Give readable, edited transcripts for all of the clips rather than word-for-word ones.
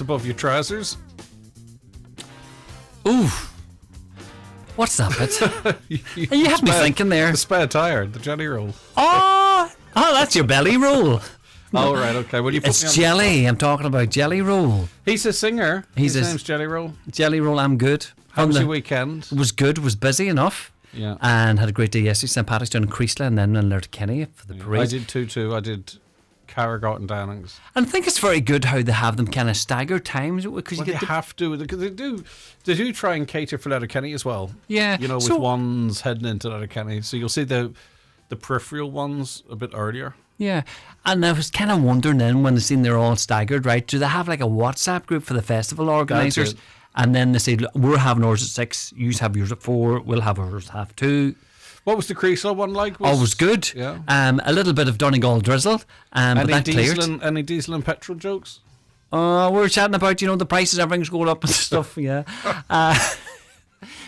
above your trousers. Ooh. What's that bit? You have me thinking there. The spare tire, the jelly roll. Oh, that's your belly roll. Oh, right, okay. Well, you put me It's on jelly. I'm talking about jelly roll. He's a singer. His name's Jelly Roll. Jelly roll, I'm good. How was your weekend? It was good. It was busy enough. Yeah. And had a great day yesterday. St. Patrick's down in Creasla and then in Letterkenny for the parade. I did too. I did Carrigot and Downings. And I think it's very good how they have them kind of staggered times. Because Well, they have to, because they do try and cater for Letterkenny as well. Yeah. You know, with ones heading into Letterkenny. So you'll see the peripheral ones a bit earlier. Yeah, and I was kind of wondering then when they seen they're all staggered, right? Do they have like a WhatsApp group for the festival organisers? And then they say, look, we're having ours at 6, you have yours at 4, we'll have ours at 2:30. What was the Creasla one like? It was good. Yeah. A little bit of Donegal drizzle. But that cleared. Any diesel and petrol jokes? We're chatting about, the prices, everything's going up and stuff, yeah.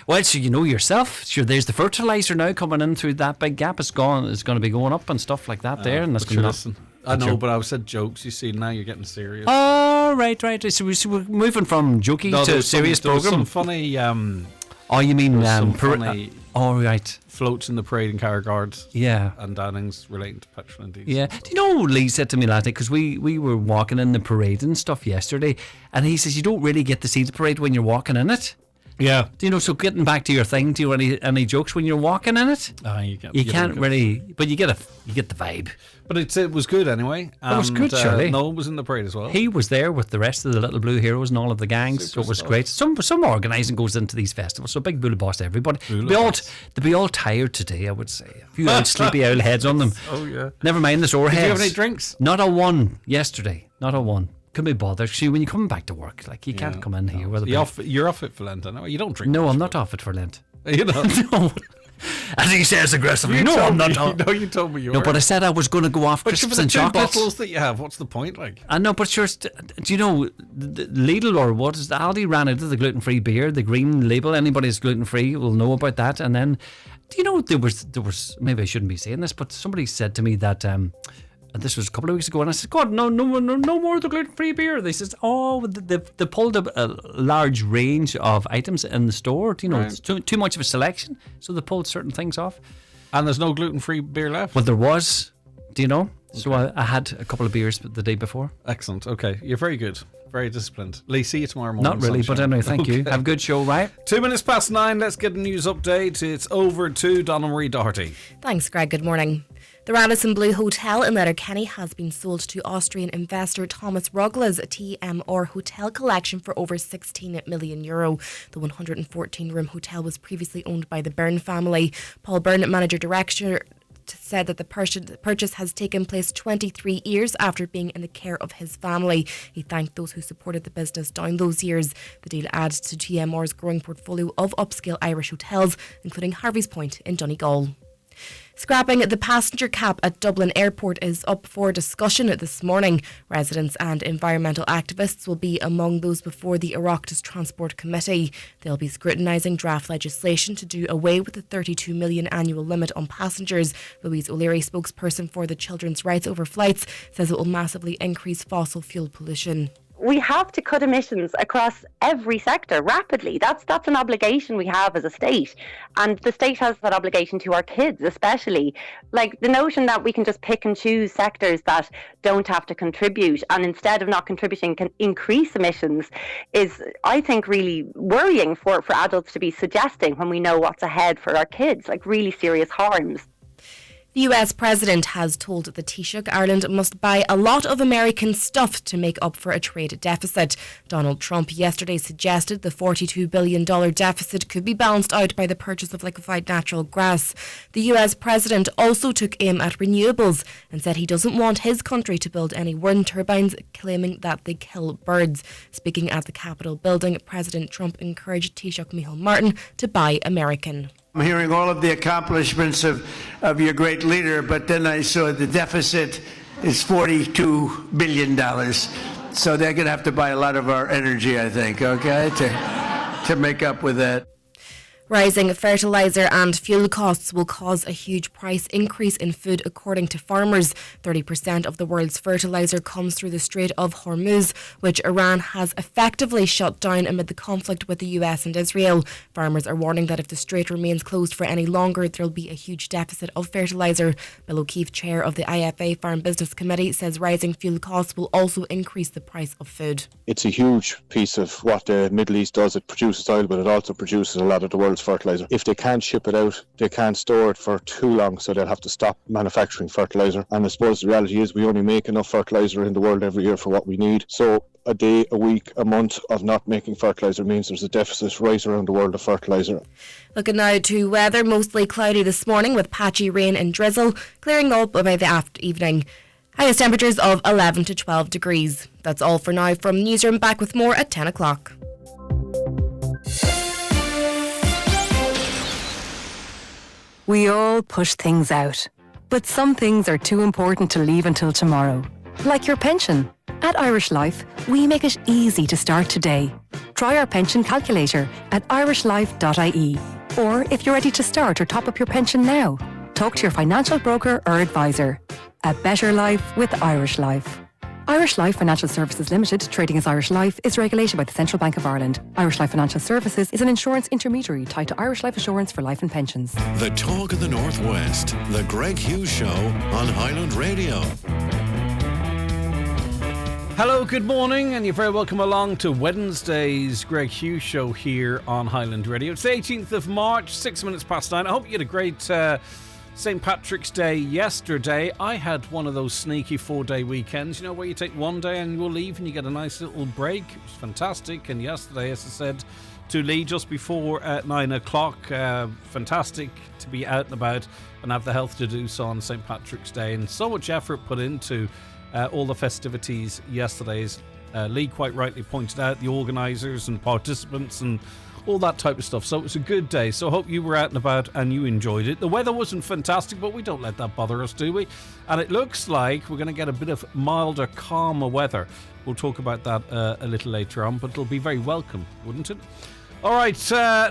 Well, so you know yourself. Sure, there's the fertiliser now coming in through that big gap. It's going to be going up and stuff like that there. And that's going to listen. I know, but I said jokes. You see, now you're getting serious. Oh, right. So we're moving from jokey to a serious program. Some funny. You mean funny? Oh, right. Floats in the parade in Carrigot. Yeah. And Downings relating to petrol and diesel. Yeah. Do you know Lee said to me last night, because we were walking in the parade and stuff yesterday, and he says you don't really get to see the parade when you're walking in it. Yeah. Do you know? So getting back to your thing, do you any jokes when you're walking in it? You can't really, but you get the vibe. But it was good anyway. It was good, Charlie. Noel was in the parade as well. He was there with the rest of the Little Blue Heroes and all of the gangs, so it was great. Some organising goes into these festivals, so big bullet boss to everybody. They'll be all tired today, I would say. A few old sleepy owl heads on them. Oh yeah. Never mind the sore heads. Did you have any drinks? Not a one yesterday. Not a one. Couldn't be bothered. See, when you come back to work, like you can't come in here with a You're off it for Lent, I know. You don't drink. No, I'm not off it for Lent. You know. No. As he says aggressively, no, I'm not. No, you told me you were. No, but I said I was going to go off crisps and chocolates. Bottles that you have, what's the point? Like, I know, but sure. Do you know the Lidl or what is the Aldi ran out of the gluten-free beer, the green label? Anybody who's gluten-free will know about that. And then, do you know there was maybe I shouldn't be saying this, but somebody said to me that. This was a couple of weeks ago, and I said, God, no more of the gluten-free beer. They said, they pulled a large range of items in the store. Do you know, it's too much of a selection, so they pulled certain things off. And there's no gluten-free beer left? Well, there was, do you know? Okay. So I had a couple of beers the day before. Excellent, okay. You're very good. Very disciplined. Lee, see you tomorrow morning. Not really, sunshine. but anyway, thank you. Have a good show, right? 9:02. Let's get a news update. It's over to Donna Marie Doherty. Thanks, Greg. Good morning. The Radisson Blu Hotel in Letterkenny has been sold to Austrian investor Thomas Rugla's TMR Hotel collection for over €16 million. The 114-room hotel was previously owned by the Byrne family. Paul Byrne, manager director, said that the purchase has taken place 23 years after being in the care of his family. He thanked those who supported the business down those years. The deal adds to TMR's growing portfolio of upscale Irish hotels, including Harvey's Point in Donegal. Scrapping the passenger cap at Dublin Airport is up for discussion this morning. Residents and environmental activists will be among those before the Oireachtas Transport Committee. They'll be scrutinising draft legislation to do away with the 32 million annual limit on passengers. Louise O'Leary, spokesperson for the Children's Rights Over Flights, says it will massively increase fossil fuel pollution. We have to cut emissions across every sector rapidly. That's an obligation we have as a state. And the state has that obligation to our kids, especially. Like the notion that we can just pick and choose sectors that don't have to contribute and instead of not contributing can increase emissions is, I think, really worrying for adults to be suggesting when we know what's ahead for our kids, like really serious harms. The US president has told the Taoiseach Ireland must buy a lot of American stuff to make up for a trade deficit. Donald Trump yesterday suggested the $42 billion deficit could be balanced out by the purchase of liquefied natural gas. The US president also took aim at renewables and said he doesn't want his country to build any wind turbines, claiming that they kill birds. Speaking at the Capitol building, President Trump encouraged Taoiseach Micheál Martin to buy American. I'm hearing all of the accomplishments of your great leader, but then I saw the deficit is $42 billion. So they're going to have to buy a lot of our energy, I think, okay, to make up with that. Rising fertiliser and fuel costs will cause a huge price increase in food, according to farmers. 30% of the world's fertiliser comes through the Strait of Hormuz, which Iran has effectively shut down amid the conflict with the US and Israel. Farmers are warning that if the strait remains closed for any longer, there will be a huge deficit of fertiliser. Bill O'Keefe, chair of the IFA Farm Business Committee, says rising fuel costs will also increase the price of food. It's a huge piece of what the Middle East does. It produces oil, but it also produces a lot of the world's fertiliser. If they can't ship it out, they can't store it for too long, so they'll have to stop manufacturing fertiliser. And I suppose the reality is we only make enough fertiliser in the world every year for what we need. So a day, a week, a month of not making fertiliser means there's a deficit right around the world of fertiliser. Looking now to weather, mostly cloudy this morning with patchy rain and drizzle, clearing up by the evening. Highest temperatures of 11 to 12 degrees. That's all for now from Newsroom. Back with more at 10 o'clock. We all push things out, but some things are too important to leave until tomorrow. Like your pension. At Irish Life, we make it easy to start today. Try our pension calculator at irishlife.ie. Or if you're ready to start or top up your pension now, talk to your financial broker or advisor. A better life with Irish Life. Irish Life Financial Services Limited, trading as Irish Life, is regulated by the Central Bank of Ireland. Irish Life Financial Services is an insurance intermediary tied to Irish Life Assurance for life and pensions. The Talk of the Northwest, the Greg Hughes Show on Highland Radio. Hello, good morning, and you're very welcome along to Wednesday's Greg Hughes Show here on Highland Radio. It's the 18th of March, 6 minutes past 9. I hope you had a great St. Patrick's Day yesterday. I had one of those sneaky 4-day weekends, you know, where you take one day annual leave and you get a nice little break. It was fantastic. And yesterday, as I said to Lee just before 9 o'clock, fantastic to be out and about and have the health to do so on St. Patrick's Day. And so much effort put into all the festivities yesterday's. Lee quite rightly pointed out the organisers and participants and all that type of stuff. So it was a good day. So I hope you were out and about and you enjoyed it. The weather wasn't fantastic, but we don't let that bother us, do we? And it looks like we're going to get a bit of milder, calmer weather. We'll talk about that a little later on, but it'll be very welcome, wouldn't it? All right,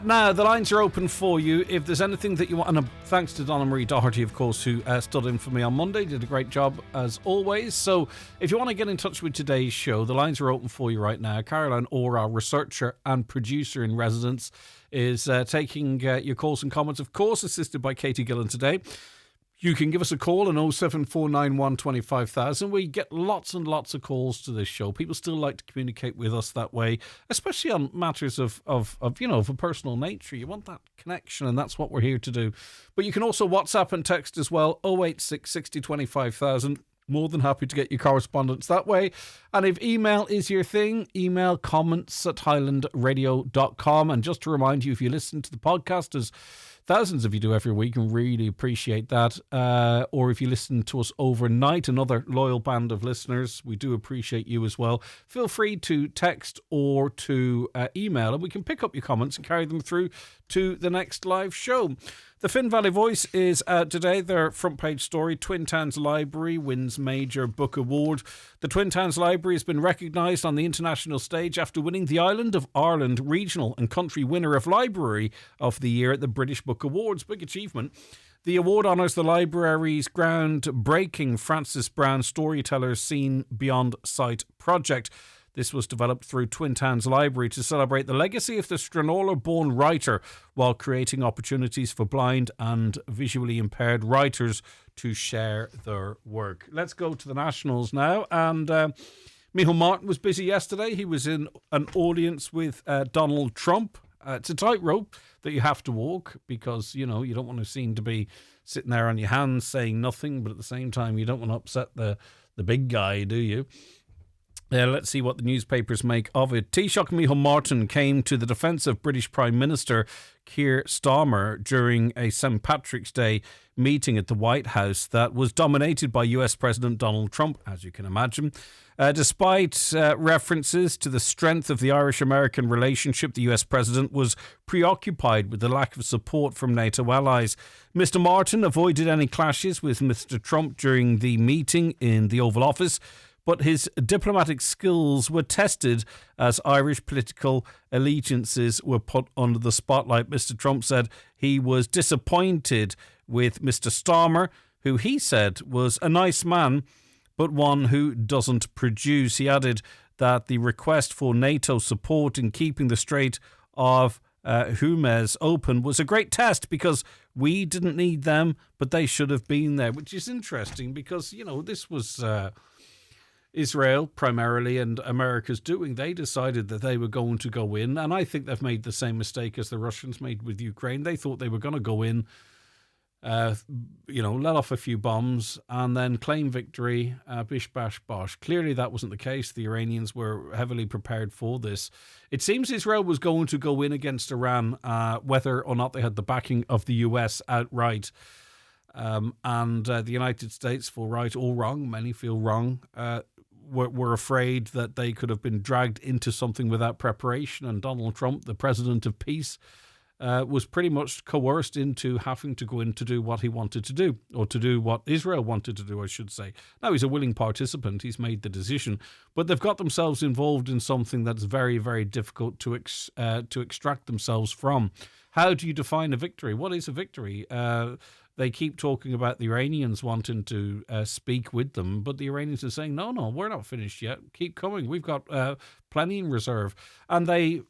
now the lines are open for you. If there's anything that you want, and thanks to Donna Marie Doherty, of course, who stood in for me on Monday, did a great job as always. So if you want to get in touch with today's show, the lines are open for you right now. Caroline Orr, our researcher and producer in residence, is taking your calls and comments, of course, assisted by Katie Gillen today. You can give us a call on 07491 25000. We get lots and lots of calls to this show. People still like to communicate with us that way, especially on matters of you know, of a personal nature. You want that connection, and that's what we're here to do. But you can also WhatsApp and text as well, 086 60 25000. More than happy to get your correspondence that way. And if email is your thing, email comments@highlandradio.com. And just to remind you, if you listen to the podcast, as thousands of you do every week, and really appreciate that. Or if you listen to us overnight, another loyal band of listeners, we do appreciate you as well. Feel free to text or to email, and we can pick up your comments and carry them through to the next live show. The Finn Valley Voice is out today. Their front page story, Twin Towns Library wins major book award. The Twin Towns Library has been recognised on the international stage after winning the Island of Ireland Regional and Country Winner of Library of the Year at the British Book Awards. Big achievement. The award honours the library's groundbreaking Francis Brown Storytellers Seen Beyond Sight project. This was developed through Twin Towns Library to celebrate the legacy of the Stranorlar-born writer while creating opportunities for blind and visually impaired writers to share their work. Let's go to the Nationals now. And Micheál Martin was busy yesterday. He was in an audience with Donald Trump. It's a tightrope that you have to walk because, you know, you don't want to seem to be sitting there on your hands saying nothing, but at the same time, you don't want to upset the big guy, do you? Let's see what the newspapers make of it. Taoiseach Micheál Martin came to the defence of British Prime Minister Keir Starmer during a St. Patrick's Day meeting at the White House that was dominated by US President Donald Trump, as you can imagine. Despite references to the strength of the Irish-American relationship, the US President was preoccupied with the lack of support from NATO allies. Mr. Martin avoided any clashes with Mr. Trump during the meeting in the Oval Office, but his diplomatic skills were tested as Irish political allegiances were put under the spotlight. Mr. Trump said he was disappointed with Mr. Starmer, who he said was a nice man, but one who doesn't produce. He added that the request for NATO support in keeping the Strait of Hughes open was a great test because we didn't need them, but they should have been there, which is interesting because, this was Israel primarily and America's doing. They decided that they were going to go in, and I think they've made the same mistake as the Russians made with Ukraine. They thought they were going to go in, let off a few bombs and then claim victory, bish, bash, bosh. Clearly that wasn't the case. The Iranians were heavily prepared for this. It seems Israel was going to go in against Iran, whether or not they had the backing of the US outright. And the United States, for right or wrong, many feel wrong, were afraid that they could have been dragged into something without preparation. And Donald Trump, the president of peace, was pretty much coerced into having to go in to do what he wanted to do, or to do what Israel wanted to do, I should say. Now, he's a willing participant. He's made the decision. But they've got themselves involved in something that's very, very difficult to extract themselves from. How do you define a victory? What is a victory? They keep talking about the Iranians wanting to speak with them, but the Iranians are saying, no, we're not finished yet. Keep coming. We've got plenty in reserve. And they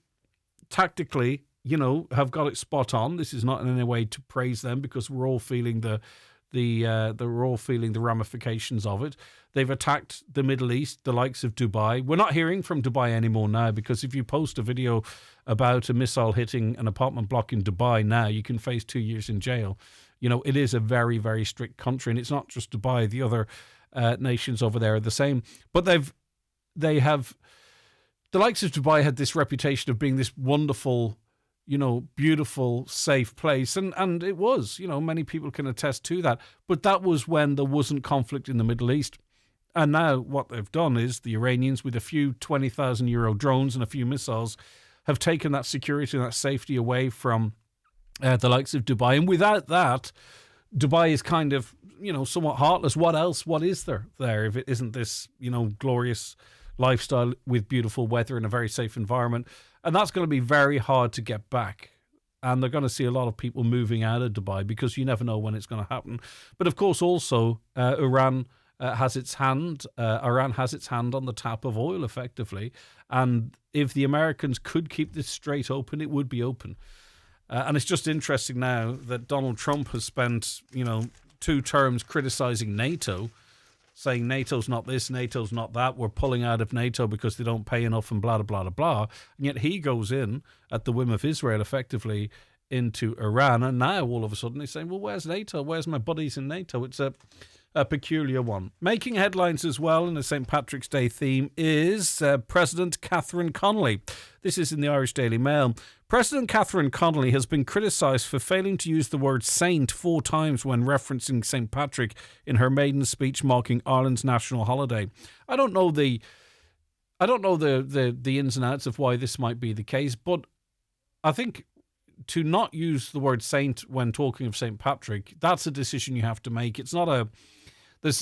tactically, have got it spot on. This is not in any way to praise them because we're all feeling the ramifications of it. They've attacked the Middle East, the likes of Dubai. We're not hearing from Dubai anymore now because if you post a video about a missile hitting an apartment block in Dubai now, you can face 2 years in jail. It is a very, very strict country, and it's not just Dubai. The other nations over there are the same. But they have the likes of Dubai had this reputation of being this wonderful, beautiful, safe place. And it was, many people can attest to that. But that was when there wasn't conflict in the Middle East. And now what they've done is the Iranians, with a few 20,000 euro drones and a few missiles, have taken that security and that safety away from the likes of Dubai. And without that, Dubai is kind of, somewhat heartless. What else? What is there if it isn't this, glorious lifestyle with beautiful weather and a very safe environment? And that's going to be very hard to get back. And they're going to see a lot of people moving out of Dubai because you never know when it's going to happen. But of course, also, Iran has its hand on the tap of oil, effectively. And if the Americans could keep this strait open, it would be open. And it's just interesting now that Donald Trump has spent, 2 terms criticizing NATO, saying NATO's not this, NATO's not that, we're pulling out of NATO because they don't pay enough and blah, blah, blah, blah. And yet he goes in at the whim of Israel, effectively, into Iran. And now all of a sudden he's saying, well, where's NATO? Where's my buddies in NATO? It's a peculiar one. Making headlines as well in the St. Patrick's Day theme is President Catherine Connolly. This is in the Irish Daily Mail. President Catherine Connolly has been criticised for failing to use the word saint 4 times when referencing St. Patrick in her maiden speech marking Ireland's national holiday. I don't know the ins and outs of why this might be the case, but I think to not use the word saint when talking of St. Patrick, that's a decision you have to make. It's not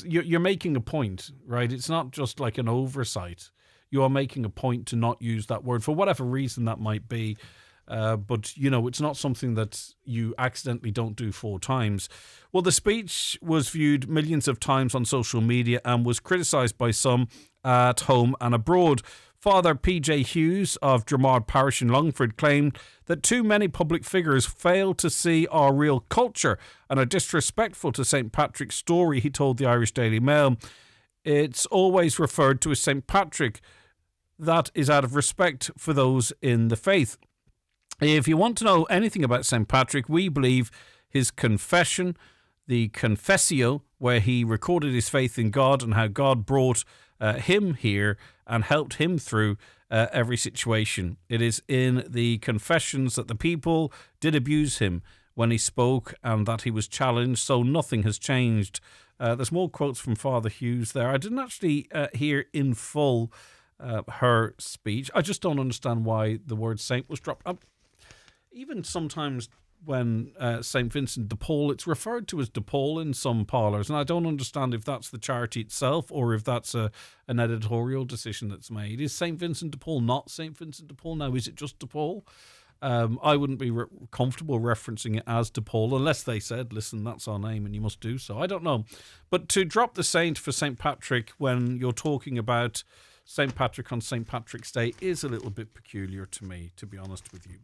you're making a point, right? It's not just like an oversight. You are making a point to not use that word for whatever reason that might be. But, it's not something that you accidentally don't do 4 times. Well, the speech was viewed millions of times on social media and was criticised by some at home and abroad. Father P.J. Hughes of Dramard Parish in Longford claimed that too many public figures fail to see our real culture and are disrespectful to St. Patrick's story, he told the Irish Daily Mail. It's always referred to as St. Patrick. That is out of respect for those in the faith. If you want to know anything about St. Patrick, we believe his confession, the Confessio, where he recorded his faith in God and how God brought him here and helped him through every situation. It is in the Confessions that the people did abuse him when he spoke and that he was challenged, so nothing has changed. There's more quotes from Father Hughes there. I didn't actually hear in full her speech. I just don't understand why the word saint was dropped. Even sometimes when St. Vincent de Paul, it's referred to as de Paul in some parlours, and I don't understand if that's the charity itself or if that's an editorial decision that's made. Is St. Vincent de Paul not St. Vincent de Paul now? Is it just de Paul? I wouldn't be comfortable referencing it as de Paul unless they said, listen, that's our name and you must do so. I don't know. But to drop the saint for St. Patrick when you're talking about St. Patrick on St. Patrick's Day is a little bit peculiar to me, to be honest with you.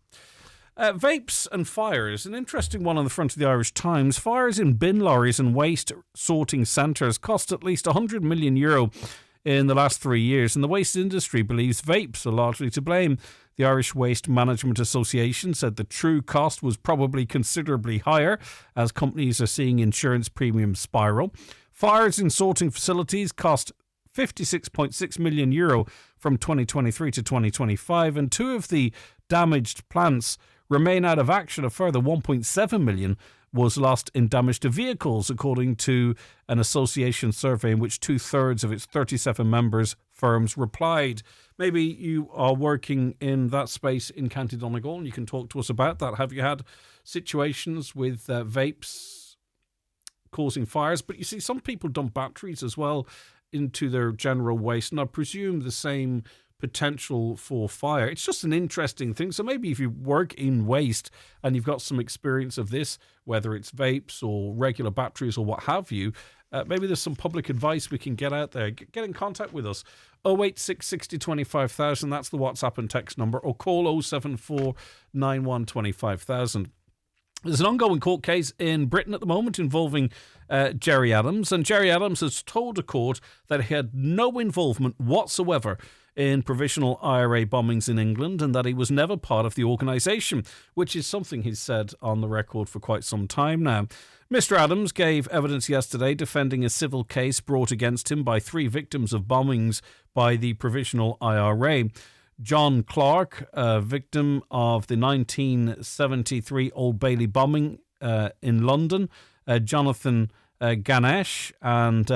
Vapes and fires, an interesting one on the front of the Irish Times. Fires in bin lorries and waste sorting centres cost at least €100 million in the last 3 years, and the waste industry believes vapes are largely to blame. The Irish Waste Management Association said the true cost was probably considerably higher as companies are seeing insurance premiums spiral. Fires in sorting facilities cost €56.6 million from 2023 to 2025, and 2 of the damaged plants remain out of action. A further $1.7 million was lost in damage to vehicles, according to an association survey in which 2/3 of its 37 members firms replied. Maybe you are working in that space in County Donegal and you can talk to us about that. Have you had situations with vapes causing fires? But you see, some people dump batteries as well into their general waste, and I presume the same potential for fire. It's just an interesting thing. So maybe if you work in waste and you've got some experience of this, whether it's vapes or regular batteries or what have you, maybe there's some public advice we can get out there. Get in contact with us. 086 60 25,000, that's the WhatsApp and text number, or call 074 91 25,000. There's an ongoing court case in Britain at the moment involving Gerry Adams, and Gerry Adams has told a court that he had no involvement whatsoever in provisional IRA bombings in England and that he was never part of the organisation, which is something he's said on the record for quite some time now. Mr. Adams gave evidence yesterday defending a civil case brought against him by 3 victims of bombings by the provisional IRA. John Clark, a victim of the 1973 Old Bailey bombing in London, Jonathan Ganesh, and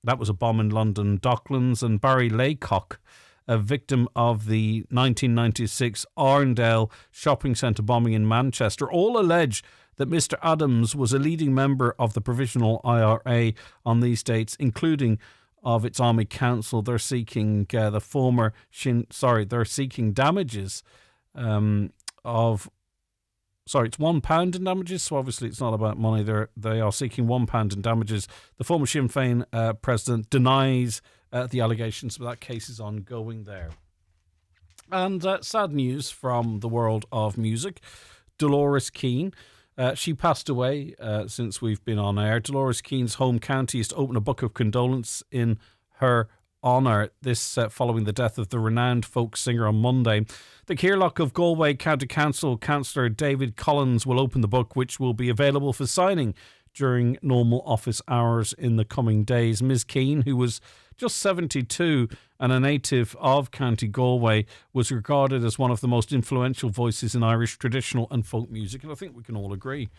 that was a bomb in London Docklands, and Barry Laycock, a victim of the 1996 Arndale shopping centre bombing in Manchester, all allege that Mr. Adams was a leading member of the provisional IRA on these dates, including of its Army Council. They're seeking they're seeking damages it's £1 in damages, so obviously it's not about money. They are seeking £1 in damages. The former Sinn Féin president denies the allegations, but that case is ongoing there. And sad news from the world of music. Dolores Keane, she passed away since we've been on air. Dolores Keane's home county is to open a book of condolence in her honour, this following the death of the renowned folk singer on Monday. The Caerloch of Galway County Council Councillor David Collins will open the book, which will be available for signing during normal office hours in the coming days. Ms. Keane, who was just 72 and a native of County Galway, was regarded as one of the most influential voices in Irish traditional and folk music, and I think we can all agree.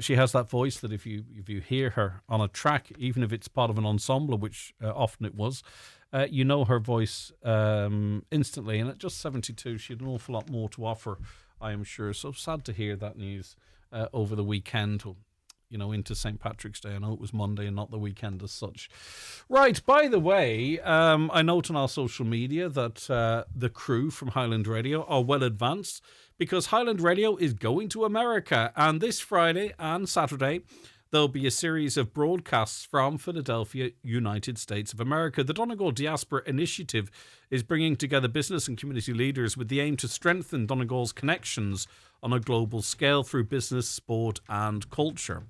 She has that voice that if you hear her on a track, even if it's part of an ensemble, which often it was, you know her voice instantly. And at just 72, she had an awful lot more to offer, I am sure. So sad to hear that news over the weekend, into St. Patrick's Day. I know it was Monday and not the weekend as such. Right, by the way, I note on our social media that the crew from Highland Radio are well advanced, because Highland Radio is going to America, and this Friday and Saturday there'll be a series of broadcasts from Philadelphia, United States of America. The Donegal Diaspora Initiative is bringing together business and community leaders with the aim to strengthen Donegal's connections on a global scale through business, sport and culture.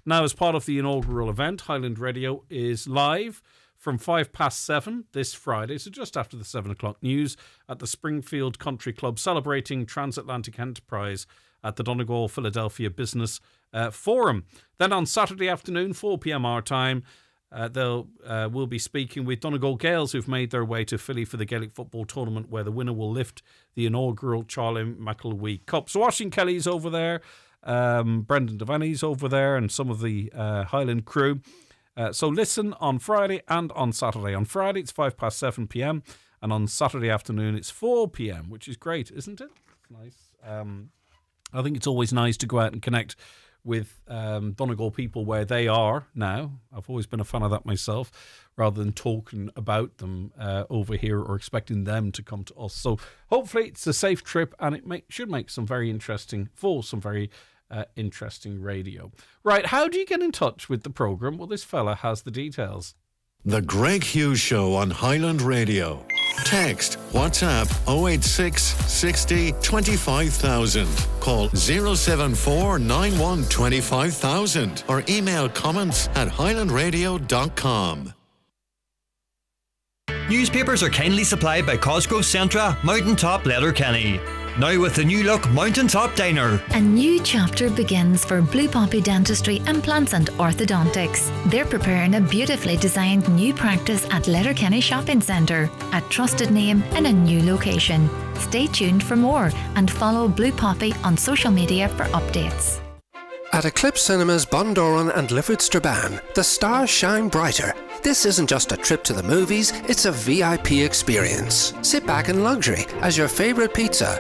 Now, as part of the inaugural event, Highland Radio is live from 7:05 this Friday, so just after the 7 o'clock news, at the Springfield Country Club, celebrating transatlantic enterprise at the Donegal Philadelphia Business Forum. Then on Saturday afternoon, 4 p.m. our time, we'll be speaking with Donegal Gaels, who've made their way to Philly for the Gaelic football tournament, where the winner will lift the inaugural Charlie McElwee Cup. So Oisin Kelly's over there, Brendan Devaney's over there, and some of the Highland crew. So listen on Friday and on Saturday. On Friday it's 7:05 p.m. and on Saturday afternoon it's 4 p.m, which is great, isn't it? Nice. I think it's always nice to go out and connect with Donegal people where they are now. I've always been a fan of that myself, rather than talking about them over here or expecting them to come to us. So hopefully it's a safe trip, and it should make some very interesting radio. Right, how do you get in touch with the programme? Well, this fella has the details. The Greg Hughes Show on Highland Radio. Text WhatsApp 086 60 25000. Call 074 91 25000 or email comments at highlandradio.com. Newspapers are kindly supplied by Cosgrove Centra, Mountaintop Letterkenny. Now with the new look Mountaintop Diner. A new chapter begins for Blue Poppy Dentistry, Implants and Orthodontics. They're preparing a beautifully designed new practice at Letterkenny Shopping Centre, a trusted name in a new location. Stay tuned for more and follow Blue Poppy on social media for updates. At Eclipse Cinemas Bundoran and Lifford Strabane, the stars shine brighter. This isn't just a trip to the movies, it's a VIP experience. Sit back in luxury as your favourite pizza,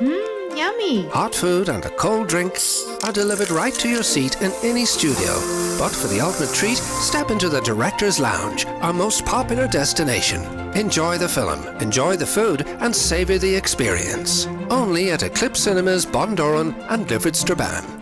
Yummy! hot food and a cold drink are delivered right to your seat in any studio. But for the ultimate treat, step into the Director's Lounge, our most popular destination. Enjoy the film, enjoy the food and savour the experience. Only at Eclipse Cinemas Bundoran and Lifford Strabane.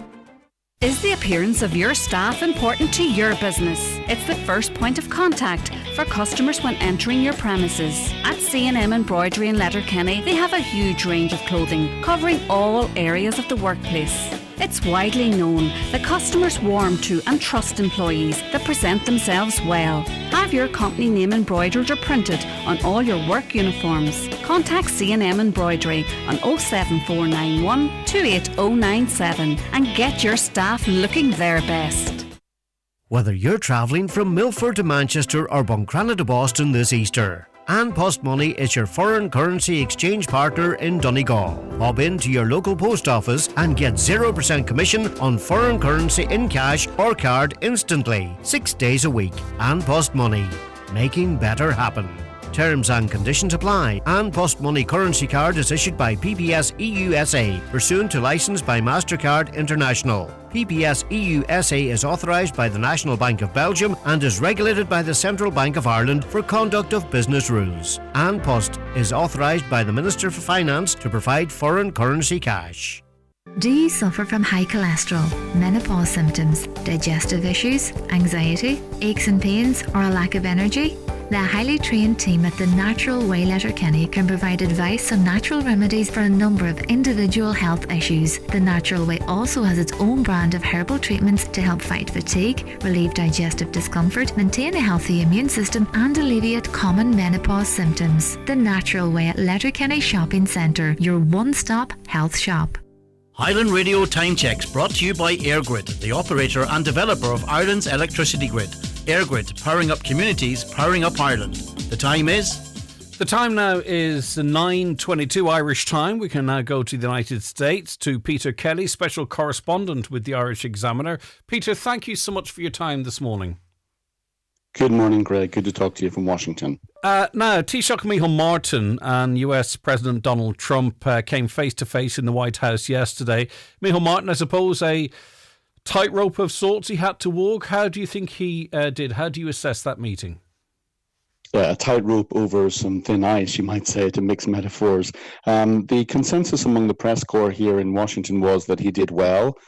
Is the appearance of your staff important to your business? It's the first point of contact for customers when entering your premises. At C&M Embroidery in Letterkenny, they have a huge range of clothing covering all areas of the workplace. It's widely known that customers warm to and trust employees that present themselves well. Have your company name embroidered or printed on all your work uniforms. Contact C&M Embroidery on 07491 28097 and get your staff looking their best. Whether you're travelling from Milford to Manchester or Buncrana to Boston this Easter, An Post Money is your foreign currency exchange partner in Donegal. Bob into your local post office and get 0% commission on foreign currency in cash or card instantly, 6 days a week. An Post Money, making better happen. Terms and conditions apply. An Post Money currency card is issued by PPS EUSA, pursuant to licence by MasterCard International. PPS EUSA is authorised by the National Bank of Belgium and is regulated by the Central Bank of Ireland for conduct of business rules. An Post is authorised by the Minister for Finance to provide foreign currency cash. Do you suffer from high cholesterol, menopause symptoms, digestive issues, anxiety, aches and pains, or a lack of energy? The highly trained team at The Natural Way Letterkenny can provide advice on natural remedies for a number of individual health issues. The Natural Way also has its own brand of herbal treatments to help fight fatigue, relieve digestive discomfort, maintain a healthy immune system and alleviate common menopause symptoms. The Natural Way at Letterkenny Shopping Centre, your one-stop health shop. Highland Radio Time Checks brought to you by EirGrid, the operator and developer of Ireland's electricity grid. EirGrid, powering up communities, powering up Ireland. The time now is 9:22 Irish time. We can now go to the United States to Peter Kelly, special correspondent with the Irish Examiner. Peter, thank you so much for your time this morning. Good morning, Greg. Good to talk to you from Washington. Now, Taoiseach Micheál Martin and US President Donald Trump came face-to-face in the White House yesterday. Micheál Martin, I suppose, a tightrope of sorts he had to walk. How do you think he did? How do you assess that meeting? Yeah, a tightrope over some thin ice, you might say, to mix metaphors. The consensus among the press corps here in Washington was that he did well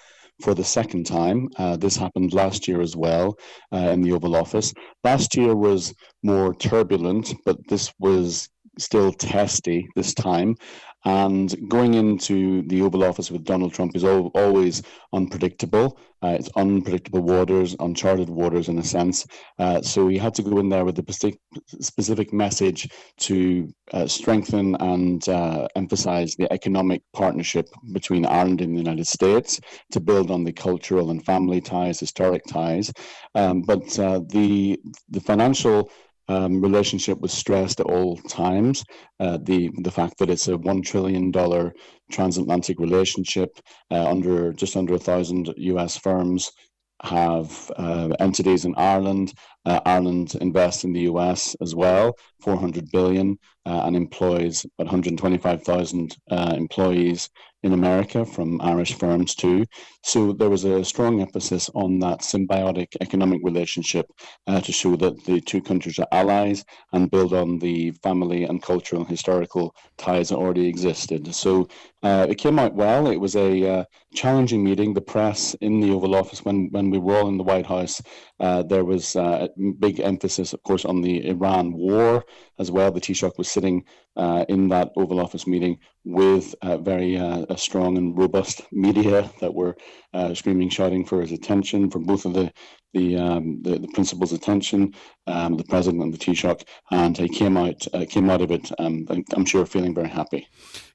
for the second time. This happened last year as well in the Oval Office. Last year was more turbulent, but this was still testy this time. And going into the Oval Office with Donald Trump is always unpredictable. It's unpredictable waters, uncharted waters in a sense. So he had to go in there with a specific message to strengthen and emphasize the economic partnership between Ireland and the United States, to build on the cultural and family ties, historic ties. But the financial relationship was stressed at all times. The fact that it's a $1 trillion transatlantic relationship, just under 1,000 US firms have entities in Ireland. Ireland invests in the US as well, 400 billion, and employs about 125,000 employees in America from Irish firms too. So there was a strong emphasis on that symbiotic economic relationship to show that the two countries are allies and build on the family and cultural and historical ties that already existed. So it came out well. It was a challenging meeting. The press in the Oval Office, when we were all in the White House, there was a big emphasis, of course, on the Iran war as well. The Taoiseach was sitting in that Oval Office meeting with very strong and robust media that were screaming, shouting for his attention, for both of the principal's attention, the president and the Taoiseach, and he came out of it, I'm sure, feeling very happy.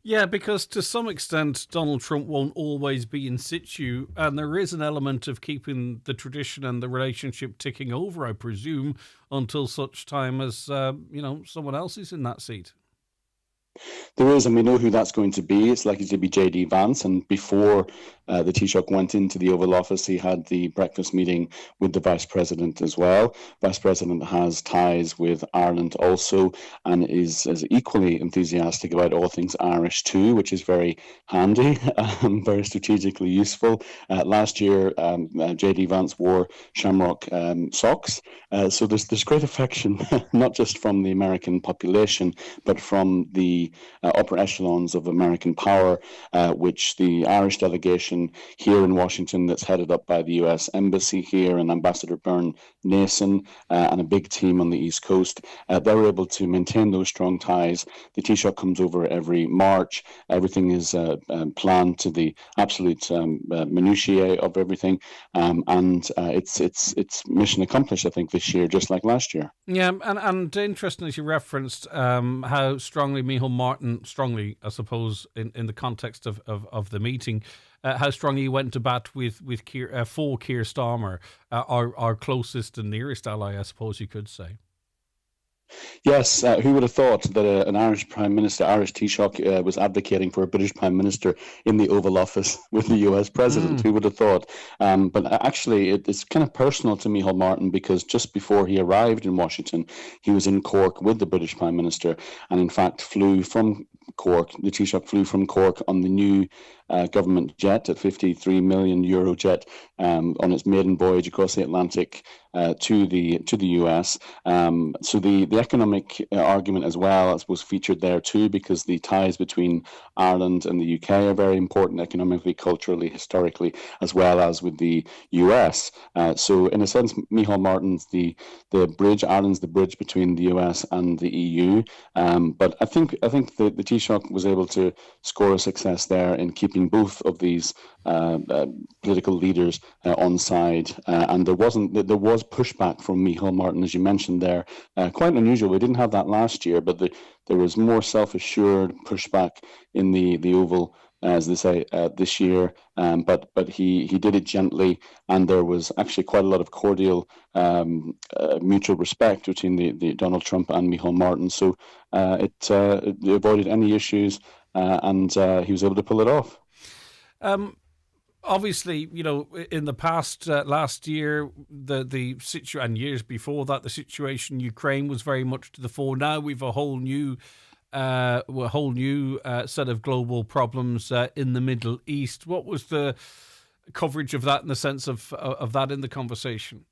Yeah, because to some extent, Donald Trump won't always be in situ, and there is an element of keeping the tradition and the relationship ticking over, I presume, until such time as someone else is in that seat. There is, and we know who that's going to be. It's likely to be J.D. Vance, and before the Taoiseach went into the Oval Office, he had the breakfast meeting with the Vice President as well. Vice President has ties with Ireland also, and is equally enthusiastic about all things Irish too, which is very handy, very strategically useful. Last year, J.D. Vance wore shamrock socks, so there's great affection, not just from the American population, but from the upper echelons of American power, which the Irish delegation here in Washington, that's headed up by the US Embassy here and Ambassador Byrne Nason and a big team on the East Coast, they were able to maintain those strong ties. The Taoiseach comes over every March. Everything is planned to the absolute minutiae of everything, and it's mission accomplished, I think, this year, just like last year. Yeah, and interesting, as you referenced, how strongly Micheál Martin, I suppose, in the context of the meeting, how strongly he went to bat with Keir, for Keir Starmer, our closest and nearest ally, I suppose you could say. Yes, who would have thought that an Irish Prime Minister, Irish Taoiseach, was advocating for a British Prime Minister in the Oval Office with the US President? Who would have thought? But actually, it's kind of personal to Micheál Martin, because just before he arrived in Washington, he was in Cork with the British Prime Minister, and in fact flew from Cork. The Taoiseach flew from Cork on the new government jet, a €53 million jet, on its maiden voyage across the Atlantic to the US. So the economic argument as well, I suppose, featured there too, because the ties between Ireland and the UK are very important economically, culturally, historically, as well as with the US. So in a sense, Micheál Martin's the bridge. Ireland's the bridge between the US and the EU. But I think the Taoiseach was able to score a success there in keeping both of these political leaders on side, and there was pushback from Micheál Martin, as you mentioned there, quite unusual. We didn't have that last year, but there was more self-assured pushback in the Oval, as they say, this year. But he did it gently, and there was actually quite a lot of cordial mutual respect between the Donald Trump and Micheál Martin. So it avoided any issues, and he was able to pull it off. Obviously, in the past, last year, the situation, and years before that, the situation in Ukraine was very much to the fore. Now we've a whole new set of global problems in the Middle East. What was the coverage of that, in the sense of that in the conversation?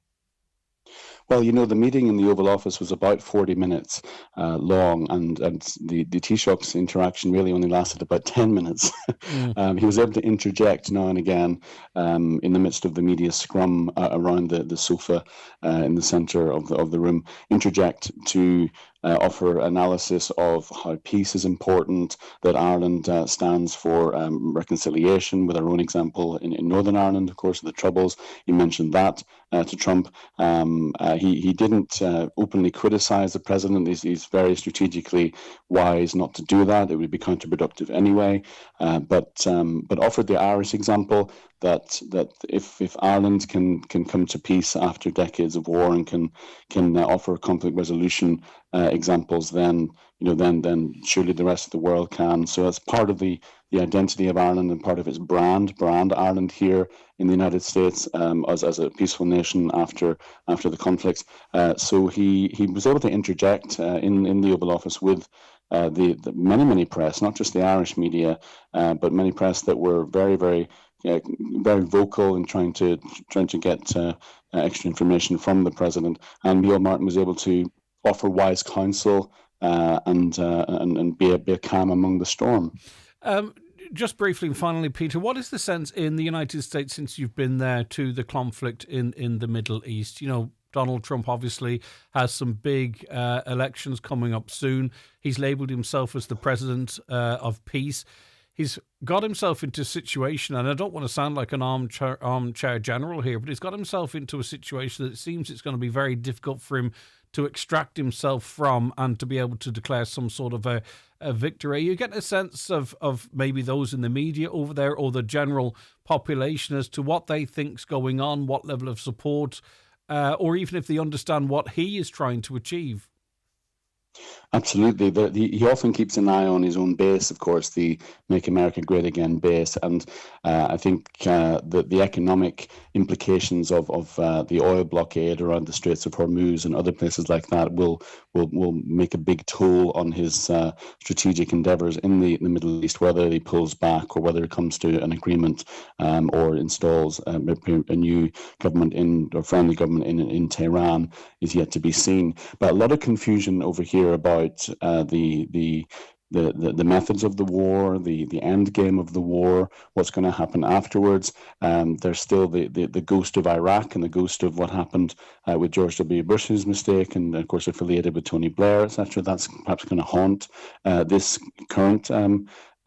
Well, the meeting in the Oval Office was about 40 minutes long, and the Taoiseach's interaction really only lasted about 10 minutes. He was able to interject now and again in the midst of the media scrum around the sofa in the centre of the room, interject to offer analysis of how peace is important, that Ireland stands for reconciliation, with our own example in Northern Ireland, of course, the Troubles. He mentioned that to Trump. He didn't openly criticise the president. He's very strategically wise not to do that. It would be counterproductive anyway. But offered the Irish example that if Ireland can come to peace after decades of war and can offer conflict resolution examples, then surely the rest of the world can. So that's part of the identity of Ireland and part of its brand Ireland here in the United States as a peaceful nation after the conflict. So he was able to interject in the Oval Office with the many press, not just the Irish media, but many press that were very, very vocal in trying to get extra information from the president. And Micheál Martin was able to offer wise counsel and be a calm among the storm. Just briefly, finally, Peter, what is the sense in the United States since you've been there to the conflict in the Middle East? You know, Donald Trump obviously has some big elections coming up soon. He's labelled himself as the president of peace. He's got himself into a situation, and I don't want to sound like an armchair general here, but he's got himself into a situation that it seems it's going to be very difficult for him to extract himself from and to be able to declare some sort of a victory. You get a sense of maybe those in the media over there or the general population as to what they think's going on, what level of support, or even if they understand what he is trying to achieve. Absolutely. He often keeps an eye on his own base, of course, the Make America Great Again base. And I think the economic implications of the oil blockade around the Straits of Hormuz and other places like that will make a big toll on his strategic endeavours in the Middle East, whether he pulls back or whether it comes to an agreement or installs a new government or friendly government in Tehran is yet to be seen. But a lot of confusion over here about the methods of the war, the end game of the war, what's going to happen afterwards. There's still the ghost of Iraq and the ghost of what happened with George W. Bush's mistake, and of course affiliated with Tony Blair, etc. That's perhaps going to haunt this current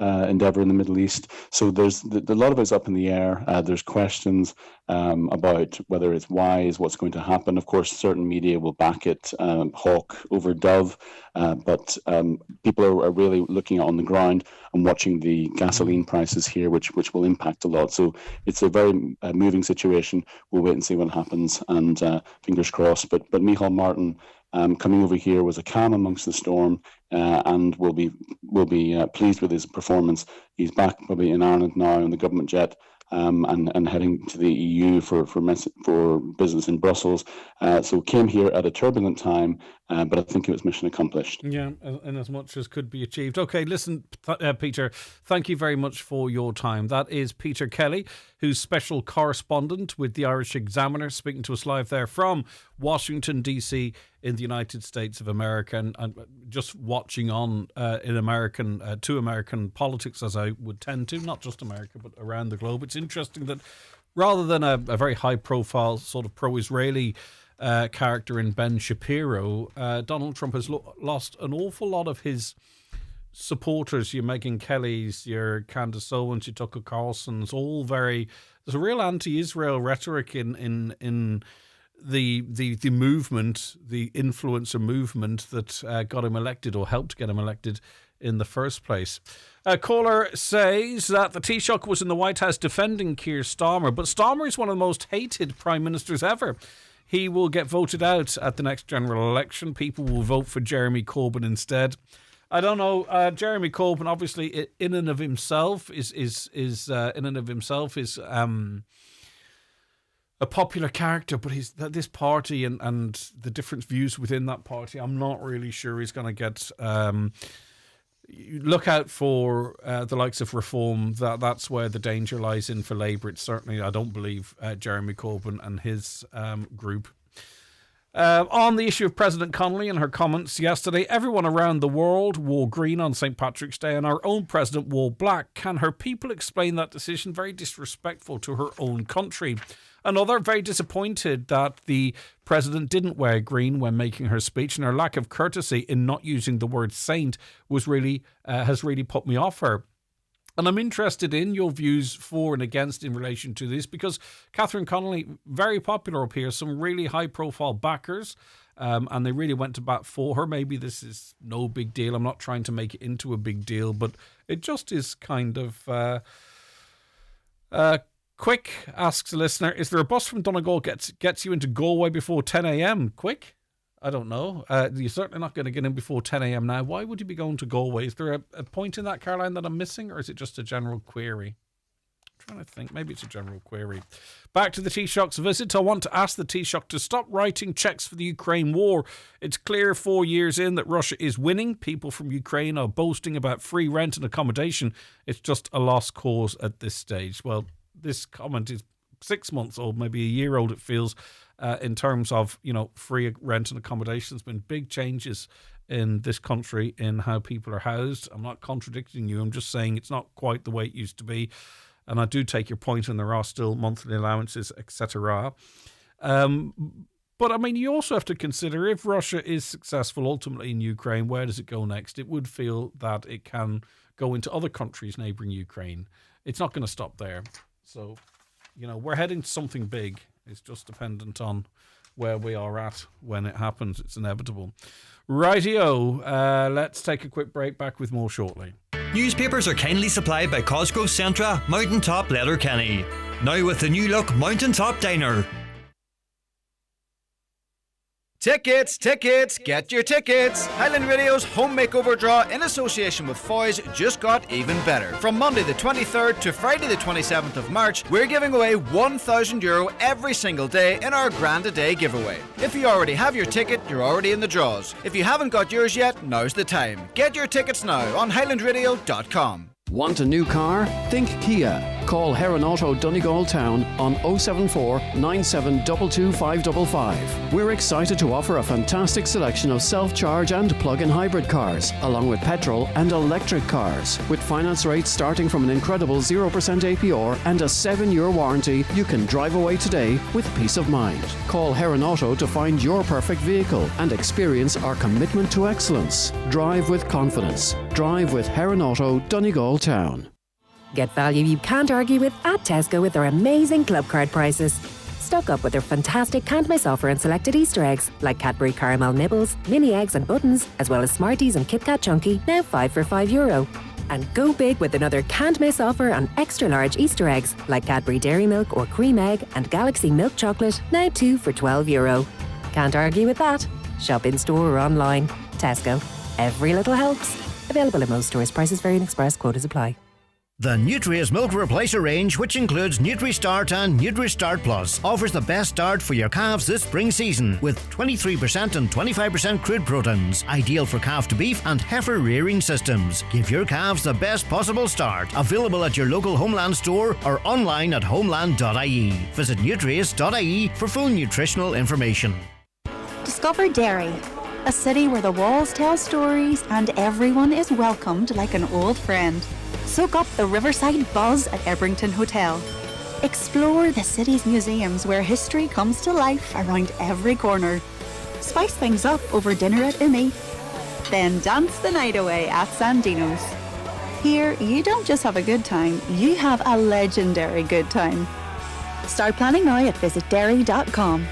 endeavour in the Middle East. So there's a lot of it's up in the air. There's questions about whether it's wise, what's going to happen. Of course, certain media will back it, hawk over dove, but people are really looking on the ground and watching the gasoline prices here, which will impact a lot. So it's a very moving situation. We'll wait and see what happens, and fingers crossed. But Micheál Martin coming over here was a calm amongst the storm, and will be pleased with his performance. He's back probably in Ireland now on the government jet, and heading to the EU for business in Brussels. So came here at a turbulent time, but I think it was mission accomplished. Yeah, and as much as could be achieved. Okay, listen, Peter, thank you very much for your time. That is Peter Kelly, who's special correspondent with the Irish Examiner, speaking to us live there from Washington, D.C. in the United States of America, and just watching on in American politics, as I would tend to, not just America, but around the globe. It's interesting that rather than a very high-profile sort of pro-Israeli character in Ben Shapiro, Donald Trump has lost an awful lot of his supporters. Your Megyn Kellys, your Candace Owens, your Tucker Carlson's, all very... There's a real anti-Israel rhetoric in the movement, the influencer movement that got him elected or helped get him elected in the first place. A caller says that the Taoiseach was in the White House defending Keir Starmer, but Starmer is one of the most hated prime ministers ever. He will get voted out at the next general election. People will vote for Jeremy Corbyn instead. I don't know. Jeremy Corbyn, obviously, in and of himself is a popular character, but he's this party and the different views within that party, I'm not really sure he's going to get. Look out for the likes of Reform. That's where the danger lies in for Labour. It's certainly, I don't believe, Jeremy Corbyn and his group. On the issue of President Connolly and her comments yesterday, everyone around the world wore green on St. Patrick's Day and our own president wore black. Can her people explain that decision? Very disrespectful to her own country. Another, very disappointed that the president didn't wear green when making her speech, and her lack of courtesy in not using the word saint has really put me off her. And I'm interested in your views for and against in relation to this, because Catherine Connolly, very popular up here, some really high-profile backers, and they really went to bat for her. Maybe this is no big deal. I'm not trying to make it into a big deal, but it just is kind of... Quick asks a listener, is there a bus from Donegal gets you into Galway before 10 a.m? Quick? I don't know. You're certainly not going to get in before 10 a.m. now. Why would you be going to Galway? Is there a point in that, Caroline, that I'm missing, or is it just a general query? Trying to think, maybe it's a general query. Back to the Taoiseach's visit. I want to ask the Taoiseach to stop writing cheques for the Ukraine war. It's clear 4 years in that Russia is winning. People from Ukraine are boasting about free rent and accommodation. It's just a lost cause at this stage. Well, this comment is 6 months old, maybe a year old, it feels, in terms of, free rent and accommodation. There's been big changes in this country in how people are housed. I'm not contradicting you. I'm just saying it's not quite the way it used to be. And I do take your point, and there are still monthly allowances, etc. But, I mean, you also have to consider if Russia is successful ultimately in Ukraine, where does it go next? It would feel that it can go into other countries neighbouring Ukraine. It's not going to stop there. So, we're heading to something big. It's just dependent on where we are at when it happens. It's inevitable. Rightio, let's take a quick break. Back with more shortly. Newspapers are kindly supplied by Costco Centra, Mountaintop Letterkenny. Now with the new look Mountaintop Diner. Tickets, get your tickets! Highland Radio's home makeover draw in association with Foy's just got even better. From Monday the 23rd to Friday the 27th of March, we're giving away €1,000 every single day in our Grand A Day giveaway. If you already have your ticket, you're already in the draws. If you haven't got yours yet, now's the time. Get your tickets now on highlandradio.com. Want a new car? Think Kia. Call Heron Auto Donegal Town on 074 9722 555. We're excited to offer a fantastic selection of self-charge and plug-in hybrid cars, along with petrol and electric cars. With finance rates starting from an incredible 0% APR and a 7-year warranty, you can drive away today with peace of mind. Call Heron Auto to find your perfect vehicle and experience our commitment to excellence. Drive with confidence. Drive with Heron Auto Donegal Town. Get value you can't argue with at Tesco with their amazing club card prices. Stock up with their fantastic can't miss offer and selected Easter eggs like Cadbury Caramel Nibbles, mini eggs and buttons, as well as Smarties and Kit Kat Chunky, now 5 for €5. And go big with another can't miss offer on extra large Easter eggs like Cadbury Dairy Milk or Cream Egg and Galaxy Milk Chocolate, now 2 for €12. Can't argue with that. Shop in store or online. Tesco. Every little helps. Available in most stores. Prices vary and express quotas apply. The Nutria's Milk Replacer range, which includes Nutri-Start and Nutri-Start Plus, offers the best start for your calves this spring season with 23% and 25% crude proteins, ideal for calf to beef and heifer rearing systems. Give your calves the best possible start. Available at your local Homeland store or online at homeland.ie. Visit nutrias.ie for full nutritional information. Discover Derry, a city where the walls tell stories and everyone is welcomed like an old friend. Soak up the riverside buzz at Ebrington Hotel. Explore the city's museums where history comes to life around every corner. Spice things up over dinner at Imi. Then dance the night away at Sandino's. Here, you don't just have a good time, you have a legendary good time. Start planning now at visitderry.com.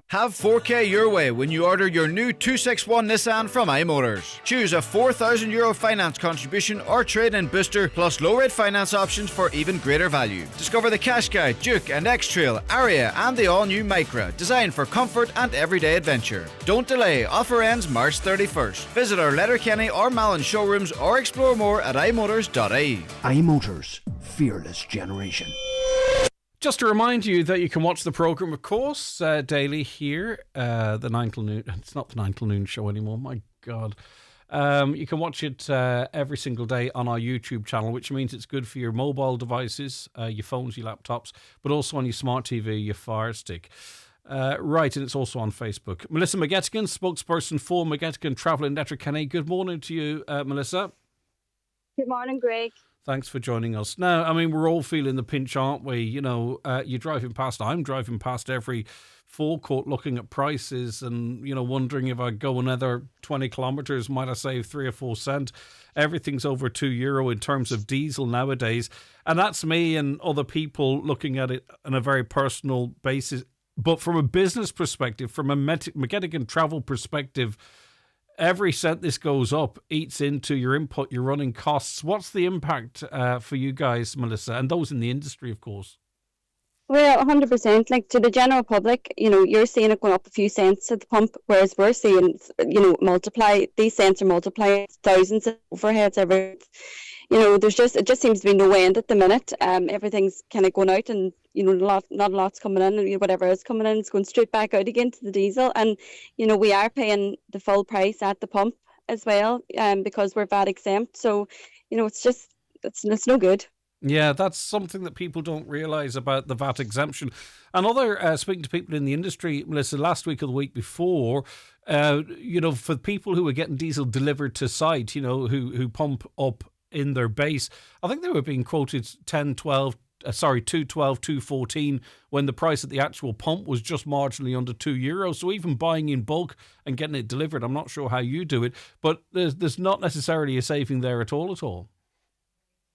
Have 4K your way when you order your new 261 Nissan from iMotors. Choose a €4,000 finance contribution or trade-in booster, plus low-rate finance options for even greater value. Discover the Qashqai, Duke and X-Trail, Aria and the all-new Micra, designed for comfort and everyday adventure. Don't delay, offer ends March 31st. Visit our Letterkenny or Malin showrooms or explore more at imotors.ie. iMotors, fearless generation. Just to remind you that you can watch the programme, of course, daily here, the 9 till noon. It's not the 9 till noon show anymore, my God. You can watch it every single day on our YouTube channel, which means it's good for your mobile devices, your phones, your laptops, but also on your smart TV, your Fire Stick. Right, and it's also on Facebook. Melissa McGettigan, spokesperson for McGettigan Travel in Letterkenny. Good morning to you, Melissa. Good morning, Greg. Thanks for joining us. Now, I mean, we're all feeling the pinch, aren't we? You know, you're driving past, I'm driving past every forecourt looking at prices and, you know, wondering if I go another 20 kilometres, might I save 3 or 4 cents? Everything's over €2 in terms of diesel nowadays. And that's me and other people looking at it on a very personal basis. But from a business perspective, from a McGettigan travel perspective, every cent this goes up eats into your input, your running costs. What's the impact for you guys, Melissa, and those in the industry, of course? Well, 100%. Like, to the general public, you know, you're seeing it going up a few cents at the pump, whereas we're seeing, you know, these cents are multiplied thousands of overheads every month. it just seems to be no end at the minute. Everything's kind of going out, and not a lot's coming in, and whatever is coming in is going straight back out again to the diesel. And we are paying the full price at the pump as well, because we're VAT exempt. So it's no good. Yeah, that's something that people don't realise about the VAT exemption. And speaking to people in the industry, Melissa, last week or the week before, for people who are getting diesel delivered to site, who pump up in their base, I think they were being quoted 212, 214, when the price at the actual pump was just marginally under €2. So even buying in bulk and getting it delivered, I'm not sure how you do it, but there's not necessarily a saving there at all.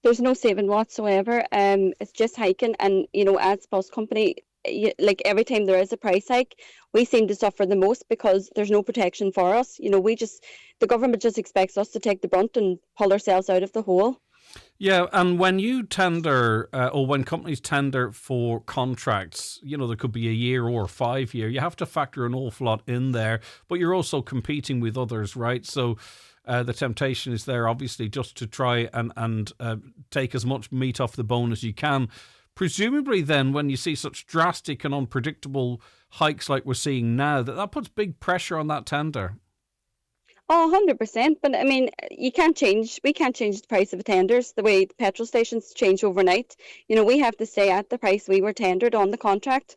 There's no saving whatsoever. It's just hiking, and as bus company, like every time there is a price hike, we seem to suffer the most because there's no protection for us. The government just expects us to take the brunt and pull ourselves out of the hole. Yeah, and when you tender, or when companies tender for contracts, there could be a year or 5 year, you have to factor an awful lot in there, but you're also competing with others, right? So the temptation is there, obviously, just to try and take as much meat off the bone as you can. Presumably then, when you see such drastic and unpredictable hikes like we're seeing now, that puts big pressure on that tender. Oh, 100%. But I mean, we can't change the price of tenders the way the petrol stations change overnight. We have to stay at the price we were tendered on the contract,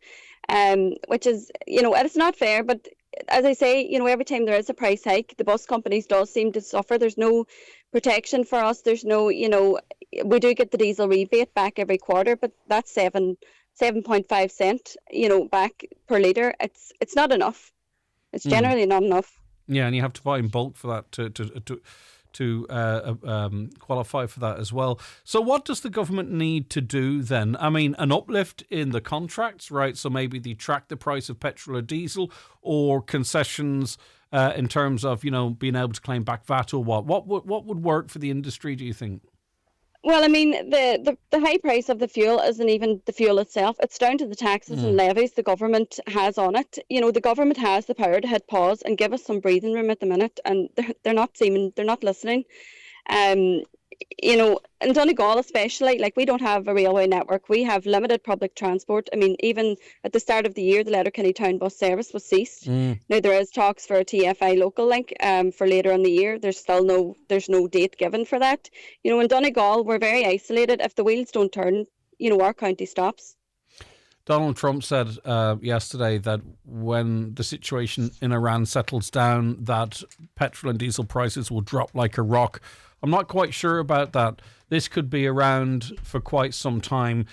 which is, it's not fair. But as I say, every time there is a price hike, the bus companies does seem to suffer. There's no protection for us. There's no, we do get the diesel rebate back every quarter, but that's 7.5 cent, back per litre. It's not enough. It's generally not enough. Yeah, and you have to buy in bulk for that to qualify for that as well. So what does the government need to do then? I mean, an uplift in the contracts, right? So maybe they track the price of petrol or diesel, or concessions in terms of, being able to claim back VAT, or what? What would work for the industry, do you think? Well, I mean, the high price of the fuel isn't even the fuel itself. It's down to the taxes and levies the government has on it. The government has the power to hit pause and give us some breathing room at the minute, and they're not listening. In Donegal especially, like, we don't have a railway network. We have limited public transport. I mean, even at the start of the year, the Letterkenny town bus service was ceased. Now there is talks for a TFI local link for later in the year. There's no date given for that. In Donegal, we're very isolated. If the wheels don't turn, our county stops. Donald Trump said yesterday that when the situation in Iran settles down, that petrol and diesel prices will drop like a rock. I'm not quite sure about that. This could be around for quite some time.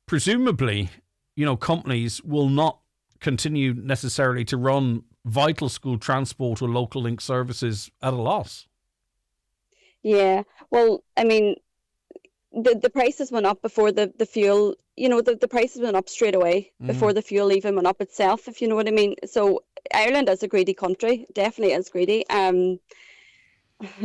Presumably, companies will not continue necessarily to run vital school transport or local link services at a loss. Yeah, well, I mean, the prices went up before the fuel, the prices went up straight away before the fuel even went up itself, if you know what I mean. So Ireland is a greedy country, definitely is greedy. I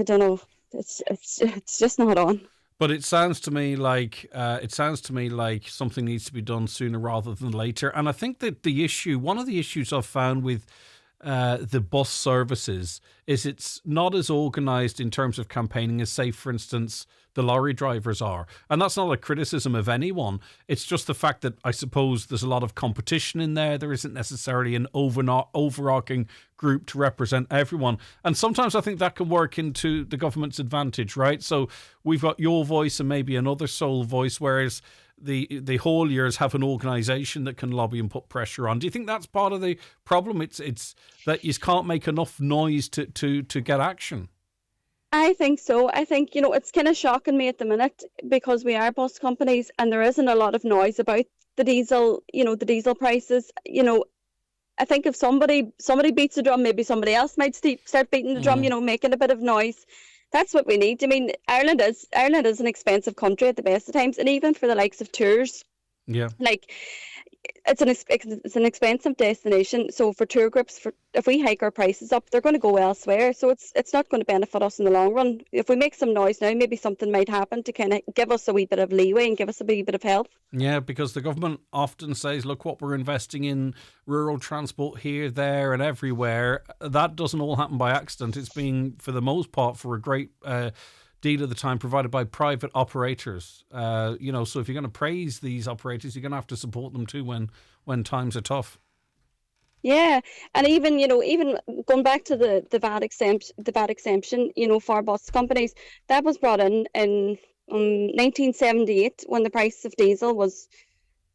don't know. It's just not on. But it sounds to me like something needs to be done sooner rather than later. And I think that one of the issues I've found with the bus services is it's not as organised in terms of campaigning as, say, for instance, the lorry drivers are. And that's not a criticism of anyone. It's just the fact that I suppose there's a lot of competition in there. There isn't necessarily an overarching group to represent everyone. And sometimes I think that can work into the government's advantage, right? So we've got your voice and maybe another sole voice, whereas the hauliers have an organisation that can lobby and put pressure on. Do you think that's part of the problem? It's that you can't make enough noise to get action? I think so. I think, it's kind of shocking me at the minute because we are bus companies and there isn't a lot of noise about the diesel, the diesel prices. I think if somebody beats the drum, maybe somebody else might start beating the drum, making a bit of noise. That's what we need. I mean, Ireland is an expensive country at the best of times, and even for the likes of tours. Yeah. Like, it's an expensive destination. So for tour groups, if we hike our prices up, they're going to go elsewhere. So it's not going to benefit us in the long run. If we make some noise now, maybe something might happen to kind of give us a wee bit of leeway and give us a wee bit of help. Yeah, because the government often says, look what we're investing in rural transport here, there and everywhere. That doesn't all happen by accident. It's been, for the most part, for a great deal at the time provided by private operators. So if you're going to praise these operators, you're going to have to support them too when times are tough. Yeah, and even going back to the VAT exemption, for bus companies, that was brought in 1978 when the price of diesel was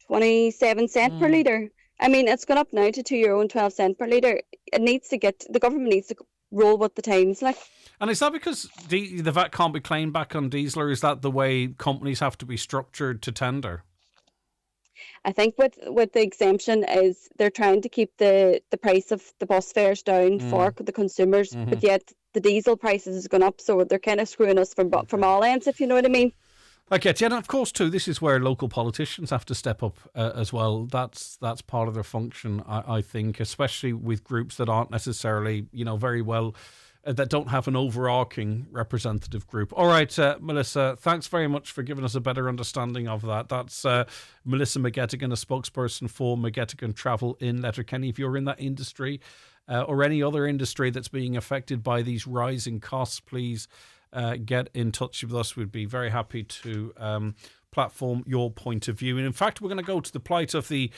27 cents per litre. I mean, it's gone up now to €2.12 per litre. The government needs to roll with the times, like. And is that because the VAT can't be claimed back on diesel, or is that the way companies have to be structured to tender? I think with the exemption is they're trying to keep the price of the bus fares down for the consumers, but yet the diesel prices has gone up, so they're kind of screwing us from all ends, if you know what I mean. I get you, and of course too, this is where local politicians have to step up as well. That's part of their function, I think, especially with groups that aren't necessarily, very well, that don't have an overarching representative group. All right, Melissa, thanks very much for giving us a better understanding of that. That's Melissa McGettigan, a spokesperson for McGettigan Travel in Letterkenny. If you're in that industry or any other industry that's being affected by these rising costs, please get in touch with us. We'd be very happy to platform your point of view. And in fact, we're going to go to the plight of the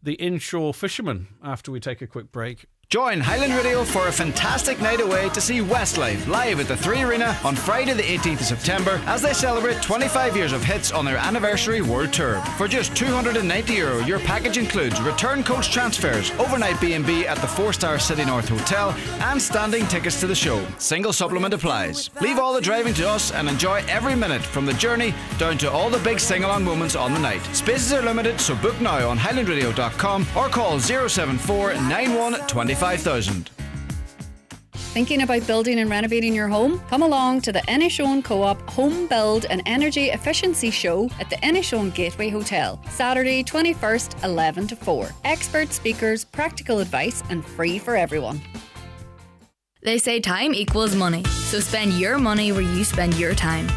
inshore fishermen after we take a quick break. Join Highland Radio for a fantastic night away to see Westlife live at the 3 Arena on Friday the 18th of September as they celebrate 25 years of hits on their anniversary world tour. For just €290, your package includes return coach transfers, overnight B&B at the 4-star City North Hotel, and standing tickets to the show. Single supplement applies. Leave all the driving to us and enjoy every minute from the journey down to all the big sing-along moments on the night. Spaces are limited, so book now on highlandradio.com or call 074 91 25 5000. Thinking about building and renovating your home? Come along to the Inishowen Co-op Home Build and Energy Efficiency Show at the Inishowen Gateway Hotel, Saturday 21st, 11 to 4. Expert speakers, practical advice, and free for everyone. They say time equals money, so spend your money where you spend your time.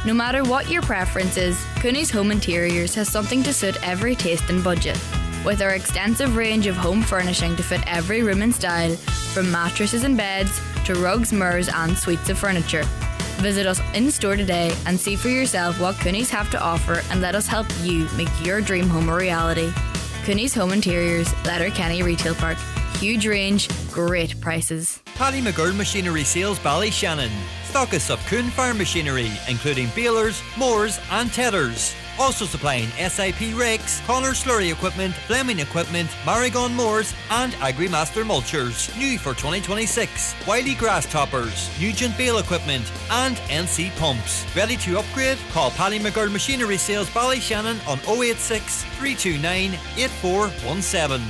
No matter what your preference is, Cooney's Home Interiors has something to suit every taste and budget. With our extensive range of home furnishing to fit every room and style, from mattresses and beds to rugs, mirrors and suites of furniture. Visit us in store today and see for yourself what Cooney's have to offer, and let us help you make your dream home a reality. Cooney's Home Interiors, Letterkenny Retail Park. Huge range, great prices. Paddy McGill Machinery Sales Ballyshannon. Stockists of Coon Farm machinery, including balers, mowers and tethers. Also supplying SIP rakes, Connor slurry equipment, Fleming equipment, Marigon mowers and Agrimaster mulchers. New for 2026. Wiley grass toppers, Nugent bale equipment and NC pumps. Ready to upgrade? Call Paddy McGill Machinery Sales Ballyshannon on 086 329 8417.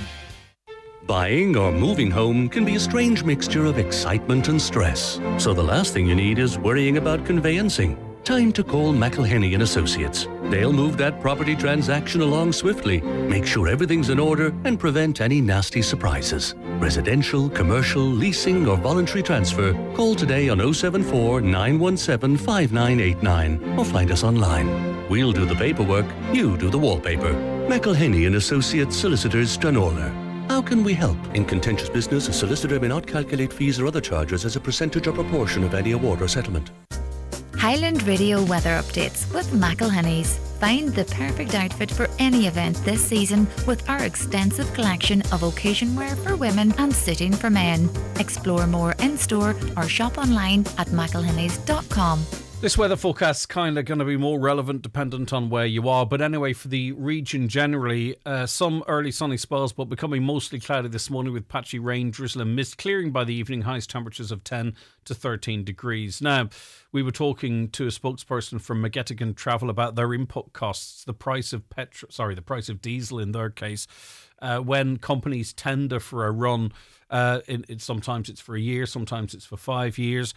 Buying or moving home can be a strange mixture of excitement and stress. So the last thing you need is worrying about conveyancing. Time to call McElhenney & Associates. They'll move that property transaction along swiftly, make sure everything's in order and prevent any nasty surprises. Residential, commercial, leasing or voluntary transfer, call today on 074 917 5989 or find us online. We'll do the paperwork, you do the wallpaper. McElhenney & Associates Solicitors, Stranorlar. How can we help? In contentious business, a solicitor may not calculate fees or other charges as a percentage or proportion of any award or settlement. Highland Radio weather updates with McElhenney's. Find the perfect outfit for any event this season with our extensive collection of occasion wear for women and suiting for men. Explore more in-store or shop online at mcelhenneys.com. This weather forecast kind of going to be more relevant dependent on where you are. But anyway, for the region generally, some early sunny spells, but becoming mostly cloudy this morning with patchy rain, drizzle and mist, clearing by the evening, highest temperatures of 10 to 13 degrees. Now, we were talking to a spokesperson from McGettigan Travel about their input costs, the price of the price of diesel in their case, when companies tender for a run. Sometimes it's for a year, sometimes it's for 5 years.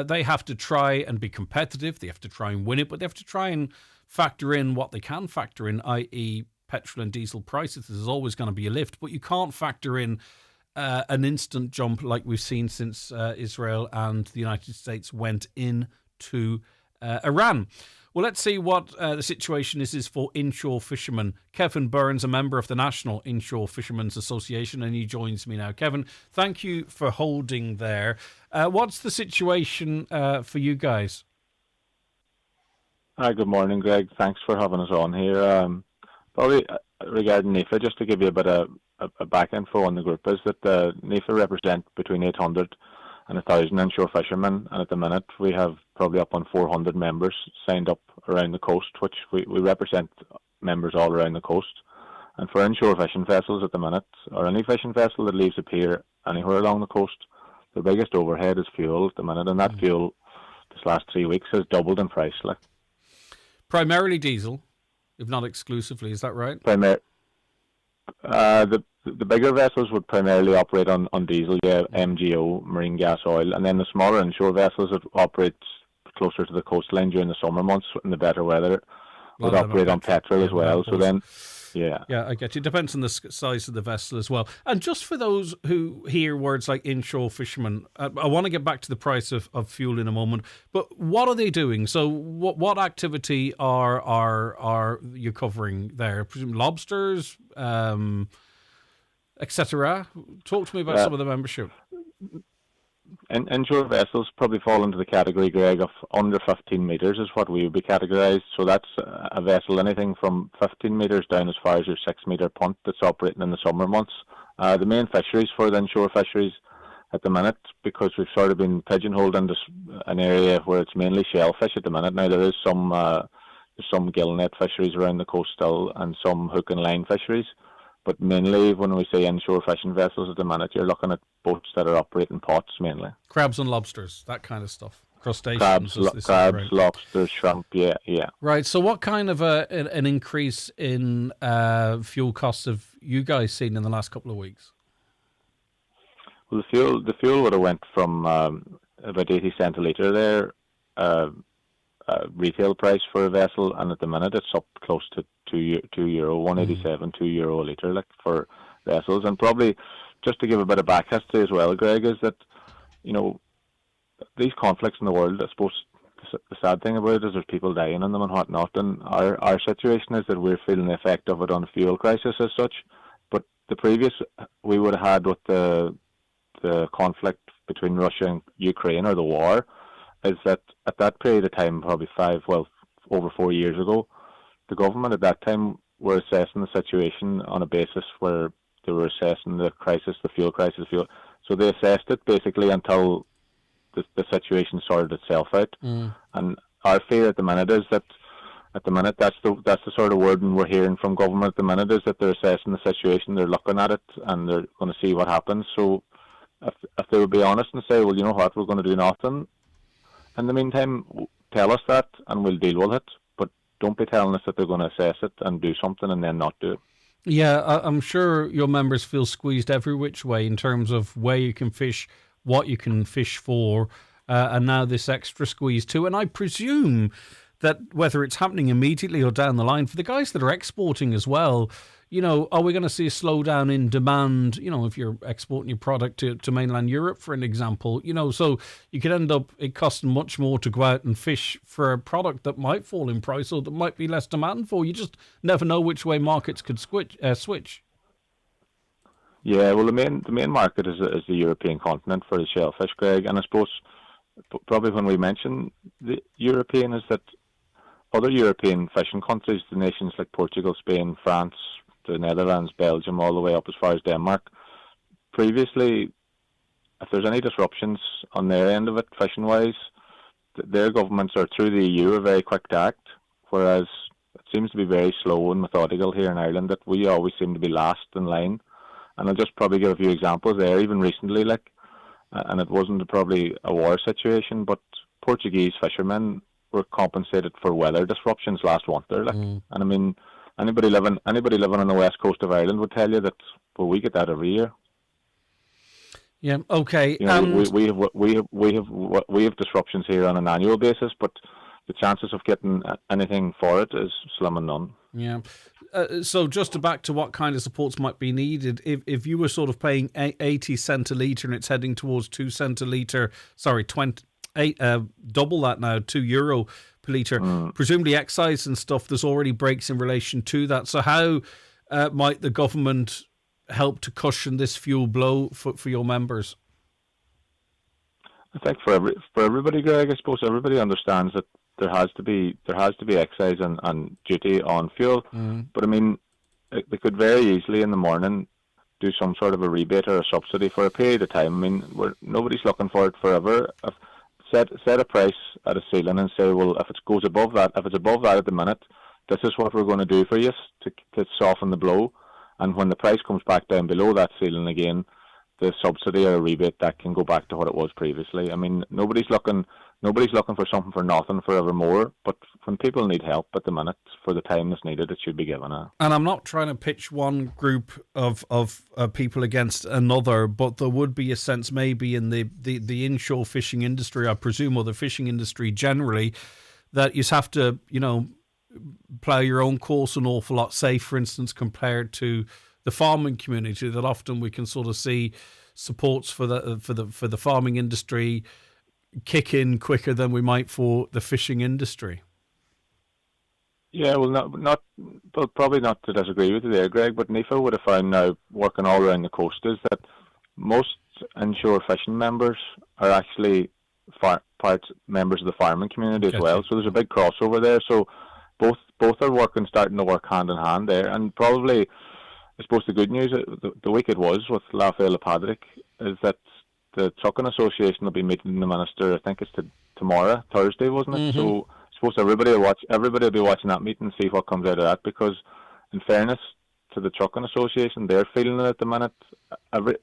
They have to try and be competitive. They have to try and win it, but they have to try and factor in what they can factor in, i.e. petrol and diesel prices. There's always going to be a lift, but you can't factor in an instant jump like we've seen since Israel and the United States went into Iran. Well, let's see what the situation is for inshore fishermen. Kevin Burns, a member of the National Inshore Fishermen's Association, and he joins me now. Kevin, thank you for holding there. What's the situation for you guys? Hi, good morning, Greg. Thanks for having us on here. Probably regarding NIFA, just to give you a bit of a back info on the group, is that NIFA represent between 800 and 1,000 inshore fishermen, and at the minute we have probably up on 400 members signed up around the coast, which we represent members all around the coast. And for inshore fishing vessels at the minute, or any fishing vessel that leaves a pier anywhere along the coast, the biggest overhead is fuel at the minute, and that fuel this last 3 weeks has doubled in price. Like Primarily diesel, if not exclusively, is that right? The bigger vessels would primarily operate on diesel, MGO, marine gas oil, and then the smaller inshore vessels that operate closer to the coastline during the summer months in the better weather would operate on petrol as well. So then, yeah, I get you. It depends on the size of the vessel as well. And just for those who hear words like inshore fishermen, I want to get back to the price of fuel in a moment. But what are they doing? So what activity are you covering there? Lobsters, etc. Talk to me about some of the membership. Inshore vessels probably fall into the category, Greg, of under 15 metres is what we would be categorised. So that's a vessel anything from 15 metres down as far as your 6 metre punt that's operating in the summer months. The main fisheries for the inshore fisheries at the minute, because we've sort of been pigeonholed into an area where it's mainly shellfish at the minute. Now there is some gillnet fisheries around the coast still and some hook and line fisheries. But mainly, when we say inshore fishing vessels at the minute, you're looking at boats that are operating pots mainly. Crabs and lobsters, that kind of stuff. Crustaceans. Crabs, lobsters, shrimp, yeah. Right, so what kind of an increase in fuel costs have you guys seen in the last couple of weeks? Well, the fuel would have went from about 80 cents a litre there, retail price for a vessel, and at the minute it's up close to €2, 187, €2 a litre, like for vessels. And probably just to give a bit of back history as well, Greg, is that these conflicts in the world, I suppose the sad thing about it is there's people dying in them and whatnot. And our situation is that we're feeling the effect of it on the fuel crisis as such. But the previous we would have had with the conflict between Russia and Ukraine, or the war, is that at that period of time, probably over 4 years ago, the government at that time were assessing the situation on a basis where they were assessing the fuel crisis. So they assessed it basically until the situation sorted itself out. And our fear at the minute is that at the minute that's the sort of wording we're hearing from government at the minute, is that they're assessing the situation, they're looking at it, and they're going to see what happens. So if they would be honest and say, well, you know what, we're going to do nothing in the meantime, tell us that and we'll deal with it. But don't be telling us that they're going to assess it and do something and then not do it. Yeah, I'm sure your members feel squeezed every which way in terms of where you can fish, what you can fish for, and now this extra squeeze too. And I presume that whether it's happening immediately or down the line, for the guys that are exporting as well, are we going to see a slowdown in demand, if you're exporting your product to mainland Europe, for an example, so you could end up it costing much more to go out and fish for a product that might fall in price or that might be less demand for. You just never know which way markets could switch. Yeah, well, the main market is the European continent for the shellfish, Greg. And I suppose probably when we mention the European, is that other European fishing countries, the nations like Portugal, Spain, France, the Netherlands, Belgium, all the way up as far as Denmark. Previously, if there's any disruptions on their end of it, fishing-wise, their governments are through the EU are very quick to act, whereas it seems to be very slow and methodical here in Ireland, that we always seem to be last in line. And I'll just probably give a few examples there, even recently, and it wasn't probably a war situation, but Portuguese fishermen were compensated for weather disruptions last winter, And I mean, anybody living on the west coast of Ireland would tell you that, well, we get that every year. Yeah. Okay. We have disruptions here on an annual basis, but the chances of getting anything for it is slim and none. Yeah. So just back to what kind of supports might be needed, if you were sort of paying 80 cents a litre and it's heading towards 2 cents a litre, double that now, €2 per litre. Presumably excise and stuff, there's already breaks in relation to that. So how might the government help to cushion this fuel blow for your members? I think for everybody, Greg, I suppose everybody understands that there has to be excise and duty on fuel. But I mean, they could very easily in the morning do some sort of a rebate or a subsidy for a period of time. I mean, nobody's looking for it forever. Set a price at a ceiling and say, well, if it's above that at the minute, this is what we're going to do for you to soften the blow. And when the price comes back down below that ceiling again, the subsidy or a rebate, that can go back to what it was previously. I mean, nobody's looking for something for nothing forevermore, but when people need help at the minute for the time that's needed, it should be given. And I'm not trying to pitch one group of people against another, but there would be a sense maybe in the inshore fishing industry, I presume, or the fishing industry generally, that you have to, plough your own course an awful lot safe, for instance, compared to the farming community, that often we can sort of see supports for the farming industry kick in quicker than we might for the fishing industry. Yeah, well, probably not to disagree with you there, Greg, but NIFA would have found now, working all around the coast, is that most inshore fishing members are actually members of the farming community as well. So there's a big crossover there. So both are starting to work hand in hand there. And probably, I suppose the good news, the week it was with Lafayette Patrick, is that the Trucking Association will be meeting the minister. I think it's tomorrow, Thursday, wasn't it? So I suppose everybody will be watching that meeting and see what comes out of that. Because, in fairness to the Trucking Association, they're feeling it at the minute.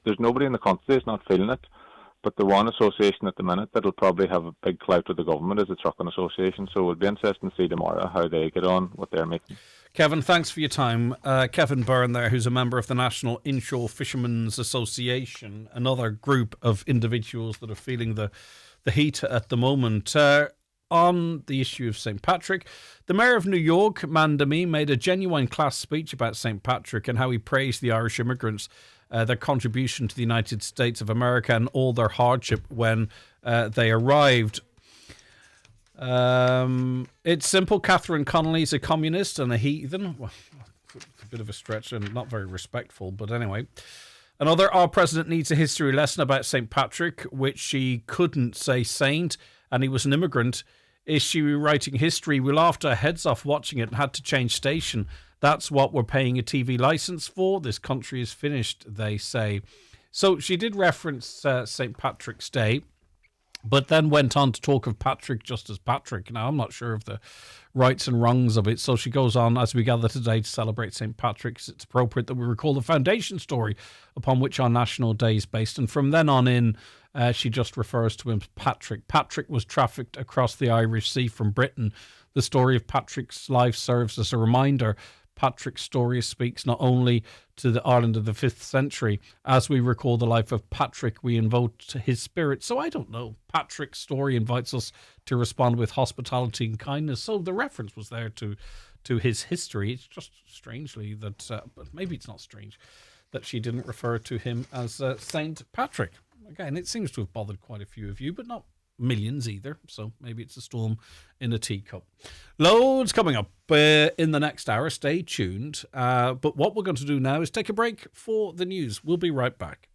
There's nobody in the country that's not feeling it. But the one association at the minute that'll probably have a big clout with the government is the Trucking Association. So it'll be interesting to see tomorrow how they get on, what they're making. Kevin, thanks for your time. Kevin Byrne there, who's a member of the National Inshore Fishermen's Association, another group of individuals that are feeling the heat at the moment. On the issue of St. Patrick, the Mayor of New York, Mandami, made a genuine class speech about St. Patrick and how he praised the Irish immigrants, their contribution to the United States of America and all their hardship when they arrived. It's simple. Catherine Connolly's a communist and a heathen. Well, a bit of a stretch and not very respectful, but anyway. Our president needs a history lesson about St. Patrick, which she couldn't say saint, and he was an immigrant. Is she rewriting history? We laughed our heads off watching it and had to change station. That's what we're paying a TV license for. This country is finished, they say. So she did reference St. Patrick's Day, but then went on to talk of Patrick just as Patrick. Now, I'm not sure of the rights and wrongs of it. So she goes on, as we gather today to celebrate St. Patrick's, it's appropriate that we recall the foundation story upon which our national day is based. And from then on in, she just refers to him as Patrick. Patrick was trafficked across the Irish Sea from Britain. The story of Patrick's life serves as a reminder. Patrick's story speaks not only to the Ireland of the 5th century. As we recall the life of Patrick, we invoke his spirit. So I don't know. Patrick's story invites us to respond with hospitality and kindness. So the reference was there to his history. It's just strangely that, but maybe it's not strange, that she didn't refer to him as Saint Patrick. Again, it seems to have bothered quite a few of you, but not millions either. So maybe it's a storm in a teacup. Loads coming up in the next hour. Stay tuned. But what we're going to do now is take a break for the news. We'll be right back.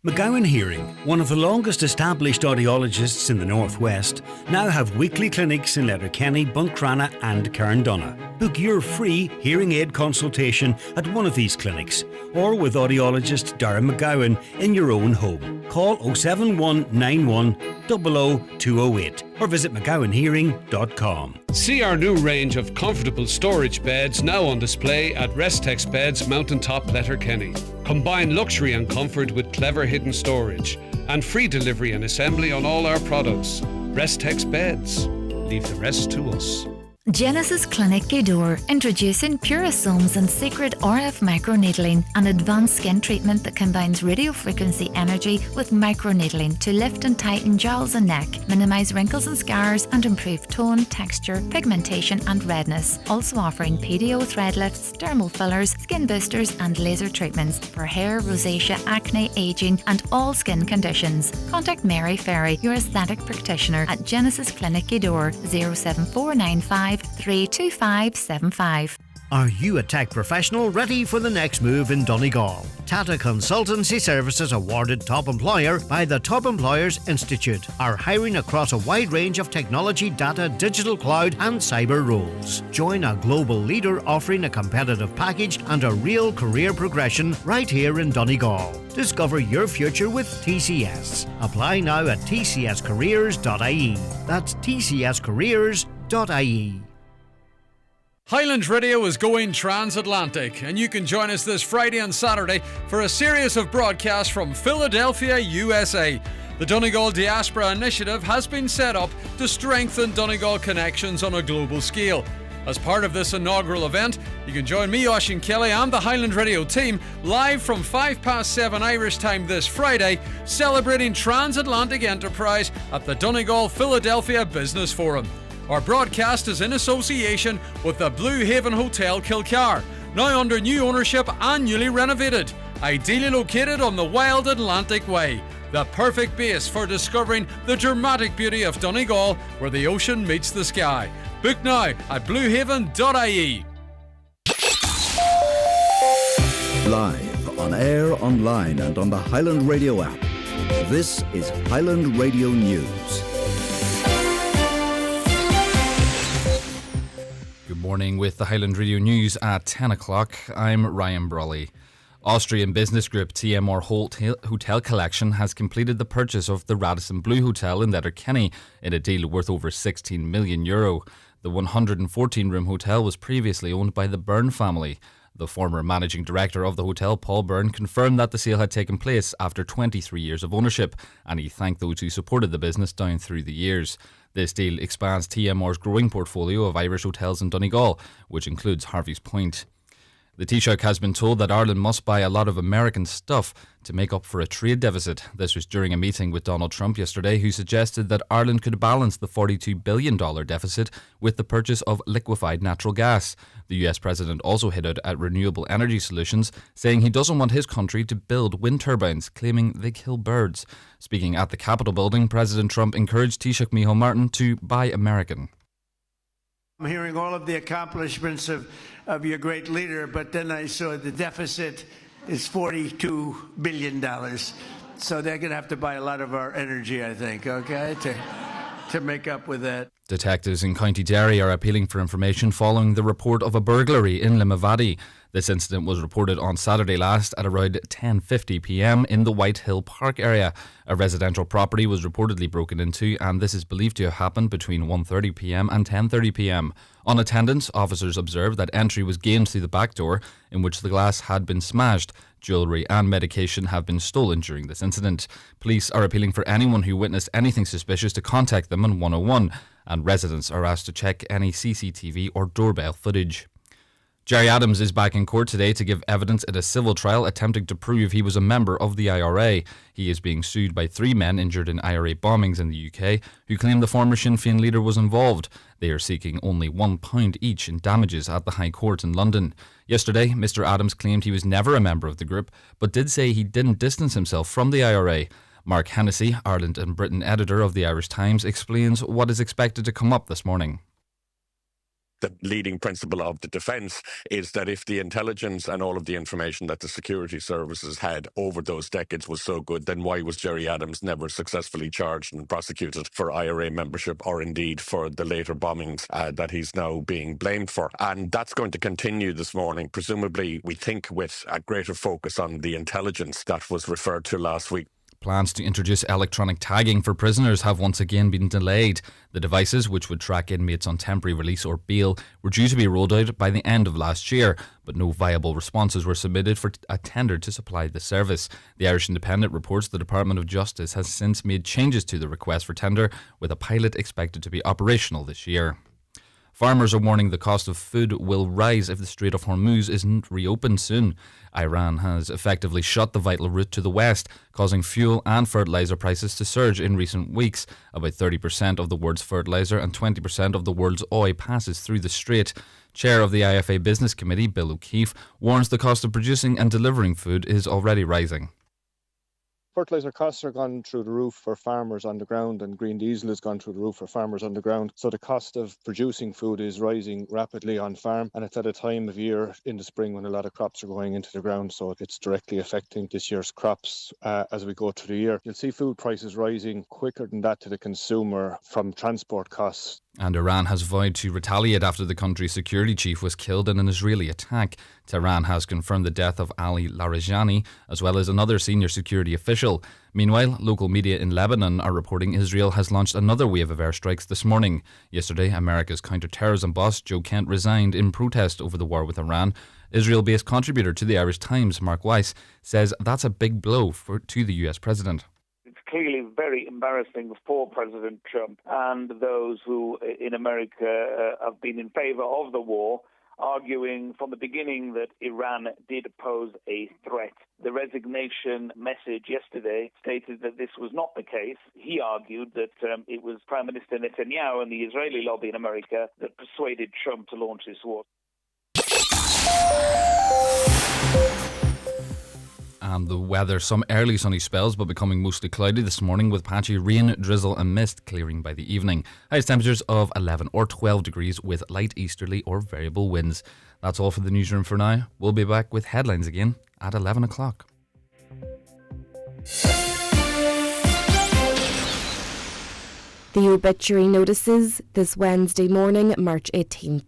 McGowan Hearing, one of the longest established audiologists in the Northwest, now have weekly clinics in Letterkenny, Buncrana and Carndonagh. Book your free hearing aid consultation at one of these clinics or with audiologist Darren McGowan in your own home. Call 07191 00208 or visit McGowanHearing.com. See our new range of comfortable storage beds now on display at Restex Beds Mountaintop Letterkenny. Combine luxury and comfort with clever hidden storage and free delivery and assembly on all our products. Restex Beds. Leave the rest to us. Genesis Clinic Gidor, introducing Purasomes and Secret RF Microneedling, an advanced skin treatment that combines radiofrequency energy with microneedling to lift and tighten jowls and neck, minimise wrinkles and scars, and improve tone, texture, pigmentation and redness. Also offering PDO thread lifts, dermal fillers, skin boosters and laser treatments for hair, rosacea, acne, ageing and all skin conditions. Contact Mary Ferry, your aesthetic practitioner at Genesis Clinic Gidor, 07495 32575. Are you a tech professional ready for the next move in Donegal? Tata Consultancy Services, awarded Top Employer by the Top Employers Institute, are hiring across a wide range of technology, data, digital cloud and cyber roles. Join a global leader offering a competitive package and a real career progression right here in Donegal. Discover your future with TCS. Apply now at tcscareers.ie. That's tcscareers.ie. Highland Radio is going transatlantic, and you can join us this Friday and Saturday for a series of broadcasts from Philadelphia, USA. The Donegal Diaspora Initiative has been set up to strengthen Donegal connections on a global scale. As part of this inaugural event, you can join me, Oisín Kelly, and the Highland Radio team live from 7:05 Irish time this Friday, celebrating transatlantic enterprise at the Donegal Philadelphia Business Forum. Our broadcast is in association with the Blue Haven Hotel Kilcar, now under new ownership and newly renovated, ideally located on the Wild Atlantic Way, the perfect base for discovering the dramatic beauty of Donegal, where the ocean meets the sky. Book now at bluehaven.ie. Live, on air, online and on the Highland Radio app. This is Highland Radio News. Good morning with the Highland Radio News at 10 o'clock. I'm Ryan Brawley. Austrian business group TMR Hotel Collection has completed the purchase of the Radisson Blu Hotel in Letterkenny in a deal worth over €16 million. The 114-room hotel was previously owned by the Byrne family. The former managing director of the hotel, Paul Byrne, confirmed that the sale had taken place after 23 years of ownership, and he thanked those who supported the business down through the years. This deal expands TMR's growing portfolio of Irish hotels in Donegal, which includes Harvey's Point. The Taoiseach has been told that Ireland must buy a lot of American stuff to make up for a trade deficit. This was during a meeting with Donald Trump yesterday, who suggested that Ireland could balance the $42 billion deficit with the purchase of liquefied natural gas. The US president also hit out at renewable energy solutions, saying he doesn't want his country to build wind turbines, claiming they kill birds. Speaking at the Capitol building, President Trump encouraged Taoiseach Micheál Martin to buy American. I'm hearing all of the accomplishments of your great leader, but then I saw the deficit is $42 billion. So they're going to have to buy a lot of our energy, I think, okay, to make up with that. Detectives in County Derry are appealing for information following the report of a burglary in Limavady. This incident was reported on Saturday last at around 10:50 p.m. in the White Hill Park area. A residential property was reportedly broken into, and this is believed to have happened between 1:30 p.m. and 10:30 p.m. On attendance, officers observed that entry was gained through the back door, in which the glass had been smashed. Jewellery and medication have been stolen during this incident. Police are appealing for anyone who witnessed anything suspicious to contact them on 101, and residents are asked to check any CCTV or doorbell footage. Gerry Adams is back in court today to give evidence at a civil trial attempting to prove he was a member of the IRA. He is being sued by 3 men injured in IRA bombings in the UK who claim the former Sinn Féin leader was involved. They are seeking only £1 each in damages at the High Court in London. Yesterday, Mr Adams claimed he was never a member of the group, but did say he didn't distance himself from the IRA. Mark Hennessy, Ireland and Britain editor of the Irish Times, explains what is expected to come up this morning. The leading principle of the defence is that if the intelligence and all of the information that the security services had over those decades was so good, then why was Gerry Adams never successfully charged and prosecuted for IRA membership, or indeed for the later bombings that he's now being blamed for? And that's going to continue this morning, presumably, we think, with a greater focus on the intelligence that was referred to last week. Plans to introduce electronic tagging for prisoners have once again been delayed. The devices, which would track inmates on temporary release or bail, were due to be rolled out by the end of last year, but no viable responses were submitted for a tender to supply the service. The Irish Independent reports the Department of Justice has since made changes to the request for tender, with a pilot expected to be operational this year. Farmers are warning the cost of food will rise if the Strait of Hormuz isn't reopened soon. Iran has effectively shut the vital route to the west, causing fuel and fertiliser prices to surge in recent weeks. About 30% of the world's fertiliser and 20% of the world's oil passes through the strait. Chair of the IFA Business Committee, Bill O'Keefe, warns the cost of producing and delivering food is already rising. Fertiliser costs are gone through the roof for farmers on the ground, and green diesel has gone through the roof for farmers on the ground. So the cost of producing food is rising rapidly on farm, and it's at a time of year in the spring when a lot of crops are going into the ground. So it's directly affecting this year's crops as we go through the year. You'll see food prices rising quicker than that to the consumer from transport costs. And Iran has vowed to retaliate after the country's security chief was killed in an Israeli attack. Tehran has confirmed the death of Ali Larijani, as well as another senior security official. Meanwhile, local media in Lebanon are reporting Israel has launched another wave of airstrikes this morning. Yesterday, America's counter-terrorism boss Joe Kent resigned in protest over the war with Iran. Israel-based contributor to the Irish Times, Mark Weiss, says that's a big blow to the US president. Clearly very embarrassing for President Trump and those who in America have been in favor of the war, arguing from the beginning that Iran did pose a threat. The resignation message yesterday stated that this was not the case. He argued that it was Prime Minister Netanyahu and the Israeli lobby in America that persuaded Trump to launch this war. And the weather, some early sunny spells but becoming mostly cloudy this morning with patchy rain, drizzle and mist clearing by the evening. Highest temperatures of 11 or 12 degrees with light easterly or variable winds. That's all for the newsroom for now. We'll be back with headlines again at 11 o'clock. The obituary notices this Wednesday morning, March 18th.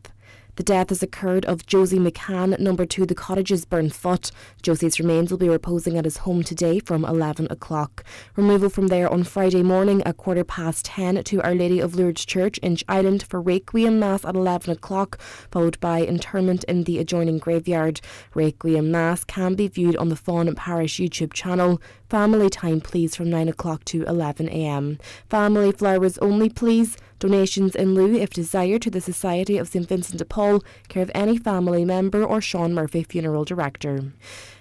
The death has occurred of Josie McCann, number 2 The Cottages, Burnfoot. Josie's remains will be reposing at his home today from 11 o'clock. Removal from there on Friday morning at 10:15 to Our Lady of Lourdes Church, Inch Island, for Requiem Mass at 11 o'clock, followed by interment in the adjoining graveyard. Requiem Mass can be viewed on the Fawn Parish YouTube channel. Family time, please, from 9 o'clock to 11 a.m. Family flowers only, please. Donations in lieu, if desired, to the Society of St Vincent de Paul, care of any family member or Sean Murphy, funeral director.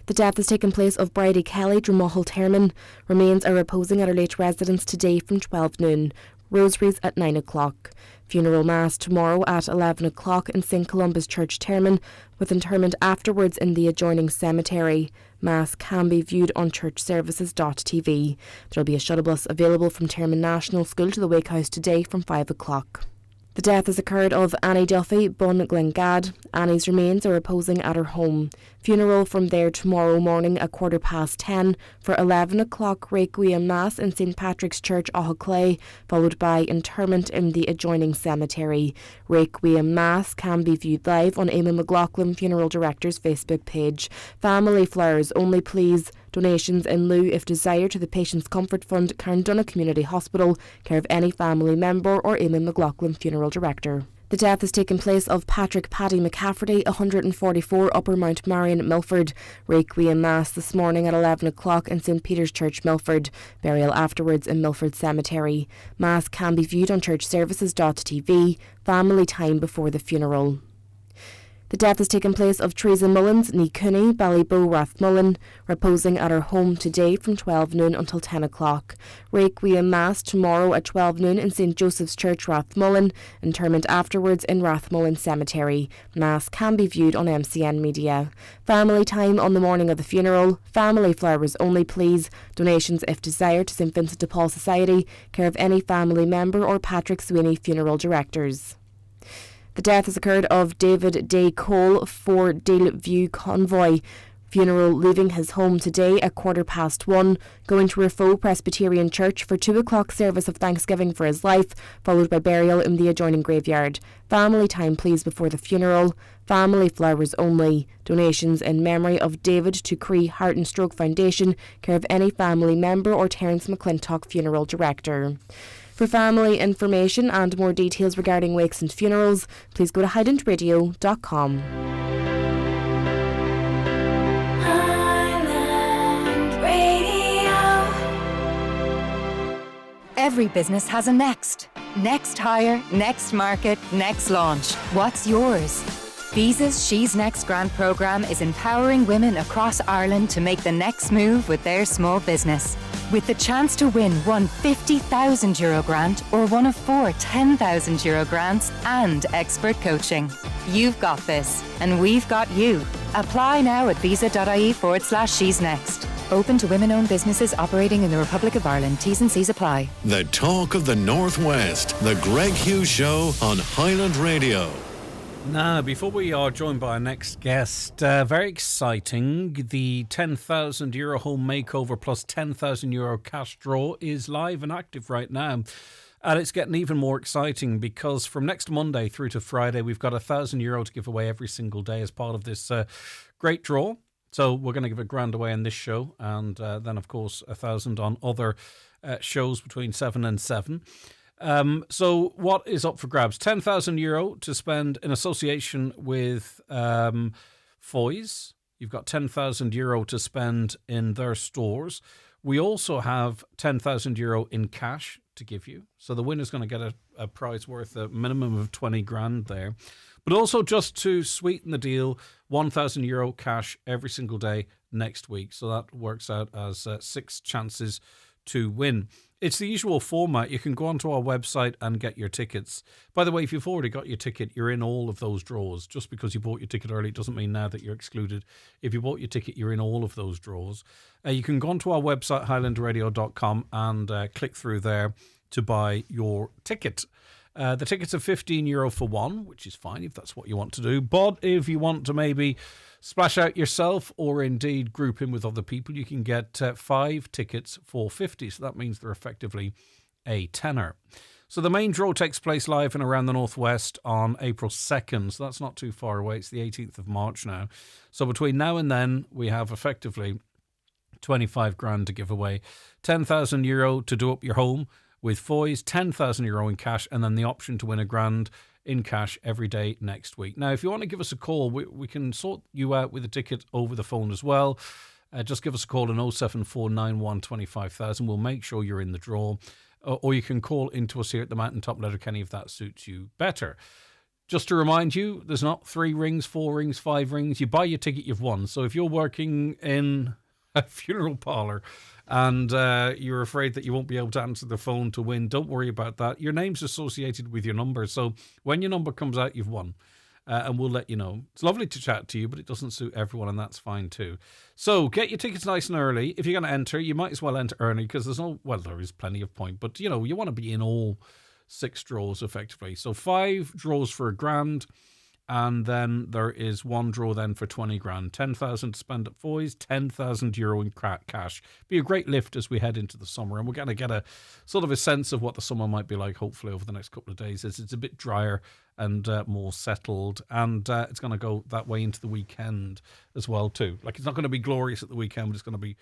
The death has taken place of Bridie Kelly, Dromahal Terman. Remains are reposing at her late residence today from 12 noon. Rosaries at 9 o'clock. Funeral Mass tomorrow at 11 o'clock in St Columba's Church, Terman, with interment afterwards in the adjoining cemetery. Mass can be viewed on churchservices.tv. There will be a shuttle bus available from Terman National School to the Wake House today from 5 o'clock. The death has occurred of Annie Duffy, Bun Glengad. Annie's remains are reposing at her home. Funeral from there tomorrow morning at 10:15 for 11 o'clock Requiem Mass in St Patrick's Church, Clay, followed by interment in the adjoining cemetery. Requiem Mass can be viewed live on Eamon McLaughlin, funeral director's Facebook page. Family flowers only, please. Donations in lieu, if desired, to the Patients Comfort Fund, Carndonagh Community Hospital, care of any family member or Eamon McLaughlin, funeral director. The death has taken place of Patrick Paddy McCafferty, 144 Upper Mount Marion, Milford. Requiem Mass this morning at 11 o'clock in St Peter's Church, Milford. Burial afterwards in Milford Cemetery. Mass can be viewed on churchservices.tv. Family time before the funeral. The death has taken place of Teresa Mullins, ní Cooney, Ballyboe, Rathmullen, reposing at her home today from 12 noon until 10 o'clock. Requiem Mass tomorrow at 12 noon in St Joseph's Church, Rathmullen, interment afterwards in Rathmullen Cemetery. Mass can be viewed on MCN Media. Family time on the morning of the funeral. Family flowers only, please. Donations, if desired, to St Vincent de Paul Society, care of any family member or Patrick Sweeney, funeral directors. The death has occurred of David Day Cole for Dale View Convoy. Funeral leaving his home today at 1:15, going to Rafo Presbyterian Church for 2 o'clock service of thanksgiving for his life, followed by burial in the adjoining graveyard. Family time, please, before the funeral. Family flowers only. Donations in memory of David to Cree Heart and Stroke Foundation, care of any family member or Terence McClintock, funeral director. For family information and more details regarding wakes and funerals, please go to highlandradio.com. Every business has a next. Next hire, next market, next launch. What's yours? Visa's She's Next grant programme is empowering women across Ireland to make the next move with their small business. With the chance to win one €50,000 grant or one of 4 €10,000 grants and expert coaching. You've got this, and we've got you. Apply now at visa.ie/She's Next Open to women-owned businesses operating in the Republic of Ireland. T's and C's apply. The talk of the Northwest. The Greg Hughes Show on Highland Radio. Now, before we are joined by our next guest, very exciting. The €10,000 home makeover plus €10,000 cash draw is live and active right now. And it's getting even more exciting because from next Monday through to Friday, we've got €1,000 to give away every single day as part of this great draw. So we're going to give £1,000 away on this show, and then, of course, 1,000 on other shows between 7 and 7. So what is up for grabs? €10,000 to spend in association with Foy's. You've got €10,000 to spend in their stores. We also have €10,000 in cash to give you. So the winner's going to get a prize worth a minimum of 20 grand there. But also, just to sweeten the deal, €1,000 cash every single day next week. So that works out as 6 chances to win. It's the usual format. You can go onto our website and get your tickets. By the way, if you've already got your ticket, you're in all of those draws. Just because you bought your ticket early doesn't mean now that you're excluded. If you bought your ticket, you're in all of those draws. You can go onto our website, highlandradio.com, and click through there to buy your ticket. The tickets are €15 for one, which is fine if that's what you want to do. But if you want to maybe splash out yourself or indeed group in with other people, you can get 5 tickets for €50. So that means they're effectively a tenner. So the main draw takes place live and around the Northwest on April 2nd. So that's not too far away. It's the 18th of March now. So between now and then, we have effectively 25 grand to give away. €10,000 to do up your home with Foy's, €10,000 in cash, and then the option to win £1,000 in cash every day next week. Now, if you want to give us a call, we can sort you out with a ticket over the phone as well. Just give us a call on 07491 25,000. We'll make sure you're in the draw. Or you can call into us here at the Mountaintop Letterkenny if that suits you better. Just to remind you, there's not 3 rings, 4 rings, 5 rings. You buy your ticket, you've won. So if you're working in a funeral parlour and you're afraid that you won't be able to answer the phone to win, don't worry about that. Your name's associated with your number, so when your number comes out, you've won, and we'll let you know. It's lovely to chat to you, but it doesn't suit everyone, and that's fine too. So get your tickets nice and early. If you're going to enter, you might as well enter early because there is plenty of point, but you want to be in all 6 draws effectively. So 5 draws for £1,000. And then there is 1 draw then for 20 grand. 10,000 to spend at Foy's, €10,000 in cash. Be a great lift as we head into the summer, and we're going to get a sort of a sense of what the summer might be like, hopefully, over the next couple of days. It's a bit drier and more settled, and it's going to go that way into the weekend as well too. Like, it's not going to be glorious at the weekend, but it's going to be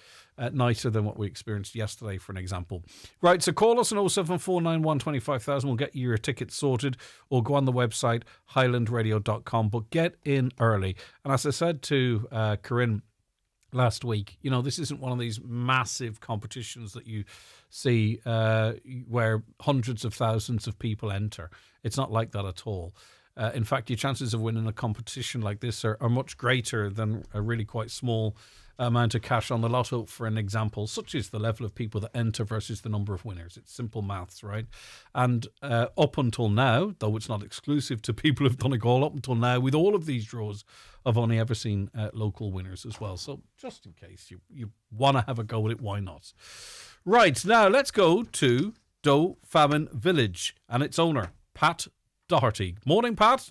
nicer than what we experienced yesterday, for an example. Right, so call us on 07491 25,000. We'll get you your tickets sorted, or go on the website highlandradio.com, but get in early. And as I said to Corinne last week, this isn't one of these massive competitions that you see where hundreds of thousands of people enter. It's not like that at all. In fact, your chances of winning a competition like this are much greater than a really quite small amount of cash on the lotto, for an example, such as the level of people that enter versus the number of winners. It's simple maths, right? And up until now, though it's not exclusive to people who've done a goal, up until now, with all of these draws, I've only ever seen local winners as well. So just in case you want to have a go at it, why not? Right, now let's go to Doe Famine Village and its owner, Pat Doherty. Morning, Pat.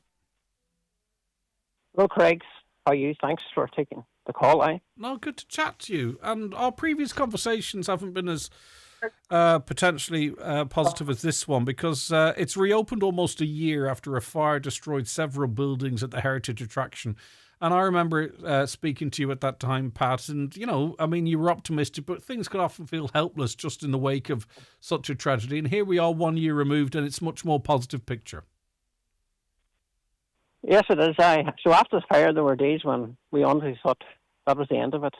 Hello, Craig. How are you? Thanks for taking the call. No, good to chat to you. And our previous conversations haven't been as potentially positive as this one, because it's reopened almost a year after a fire destroyed several buildings at the heritage attraction. And I remember speaking to you at that time, Pat, and, you were optimistic, but things can often feel helpless just in the wake of such a tragedy. And here we are 1 year removed, and it's a much more positive picture. Yes, it is. So after the fire, there were days when we honestly thought that was the end of it.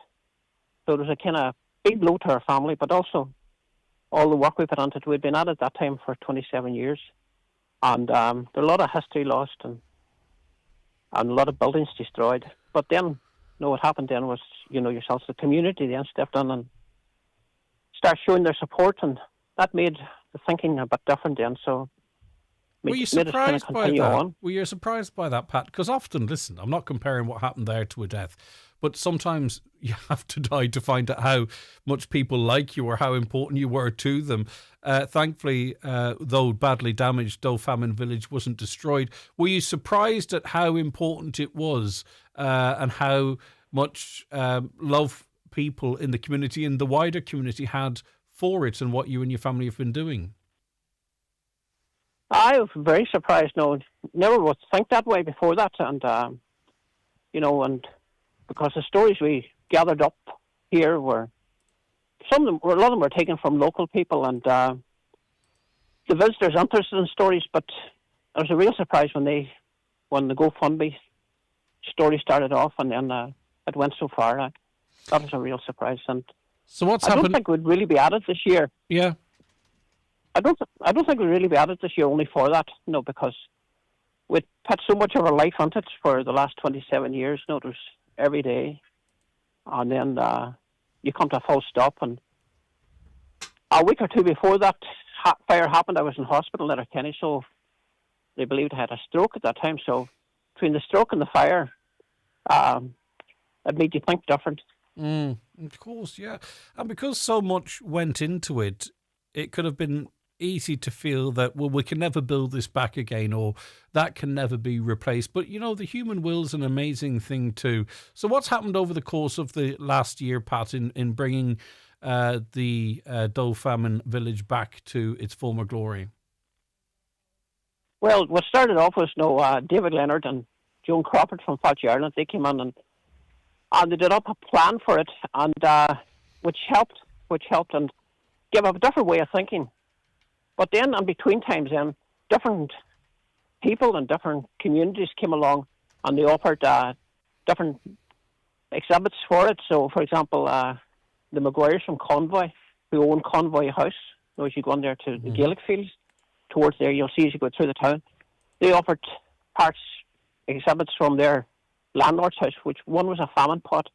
So there was a kind of big blow to our family, but also all the work we put into it. We'd been at it that time for 27 years. And there are a lot of history lost and a lot of buildings destroyed. But then, what happened then was, yourselves, the community then stepped in and started showing their support, and that made the thinking a bit different then. So were you surprised by that? Were you surprised by that, Pat? Because often, listen, I'm not comparing what happened there to a death, but sometimes you have to die to find out how much people like you or how important you were to them. Thankfully, though badly damaged, Doe Famine Village wasn't destroyed. Were you surprised at how important it was and how much love people in the community and the wider community had for it and what you and your family have been doing? I was very surprised. No, never would think that way before that. And, and because the stories we gathered up here were, a lot of them were taken from local people, and the visitors interested in stories, but it was a real surprise when the GoFundMe story started off, and then it went so far. That was a real surprise. And so what's happened? I happened? don't think we'd really be at it this year. Yeah. I don't think we'd really be at it this year only for that, because we'd put so much of our life into it for the last 27 years. It was every day. And then you come to a full stop. And a week or two before that fire happened, I was in hospital in Letterkenny, so they believed I had a stroke at that time. So between the stroke and the fire, it made you think different. Of course, yeah. And because so much went into it, it could have been easy to feel that, well, we can never build this back again, or that can never be replaced. But, the human will is an amazing thing too. So what's happened over the course of the last year, Pat, in bringing the Doe Famine Village back to its former glory? Well, what started off was David Leonard and Joan Crawford from Fauci Ireland. They came in and they did up a plan for it, and which helped and gave up a different way of thinking. But then, in between times, different people and different communities came along, and they offered different exhibits for it. So, for example, the Maguires from Convoy, who own Convoy House, as you go in there to the Gaelic Fields, towards there, you'll see as you go through the town, they offered exhibits from their landlord's house, which one was a famine pot.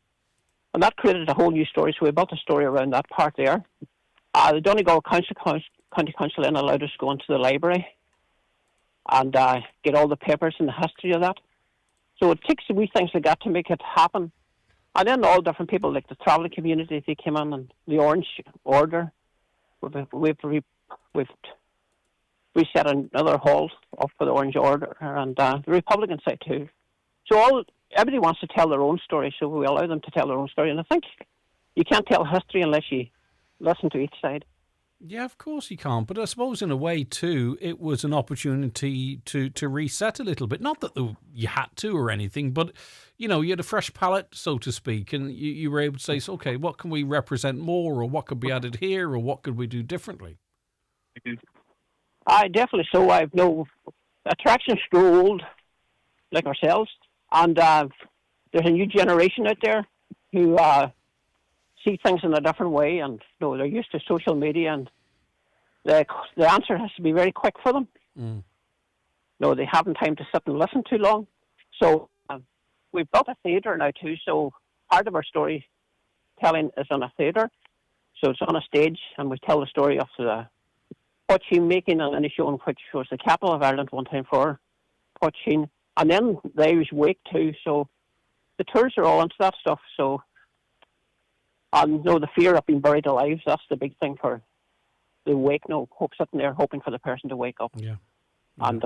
And that created a whole new story, so we built a story around that part there. The Donegal County Council then allowed us to go into the library and get all the papers and the history of that. So it takes wee things like that to make it happen. And then all different people, like the travelling community, they came in, and the Orange Order. We've reset another hall up for the Orange Order, and the Republican side too. So everybody wants to tell their own story, so we allow them to tell their own story. And I think you can't tell history unless you listen to each side. Yeah, of course you can't. But I suppose in a way too, it was an opportunity to reset a little bit. Not that you had to or anything, but you had a fresh palette, so to speak, and you were able to say, so, okay, what can we represent more, or what could be added here, or what could we do differently? I definitely so. I've no attractions grow old, like ourselves, and there's a new generation out there who see things in a different way, and they're used to social media, and the answer has to be very quick for them. They haven't time to sit and listen too long. So we've built a theatre now too, so part of our storytelling is on a theatre. So it's on a stage, and we tell the story of the poaching making and Inishowen, which was the capital of Ireland one time for poaching, and then the Irish wake too. So the tours are all into that stuff. So, and the fear of being buried alive, that's the big thing for the wake. Sitting there hoping for the person to wake up. Yeah. And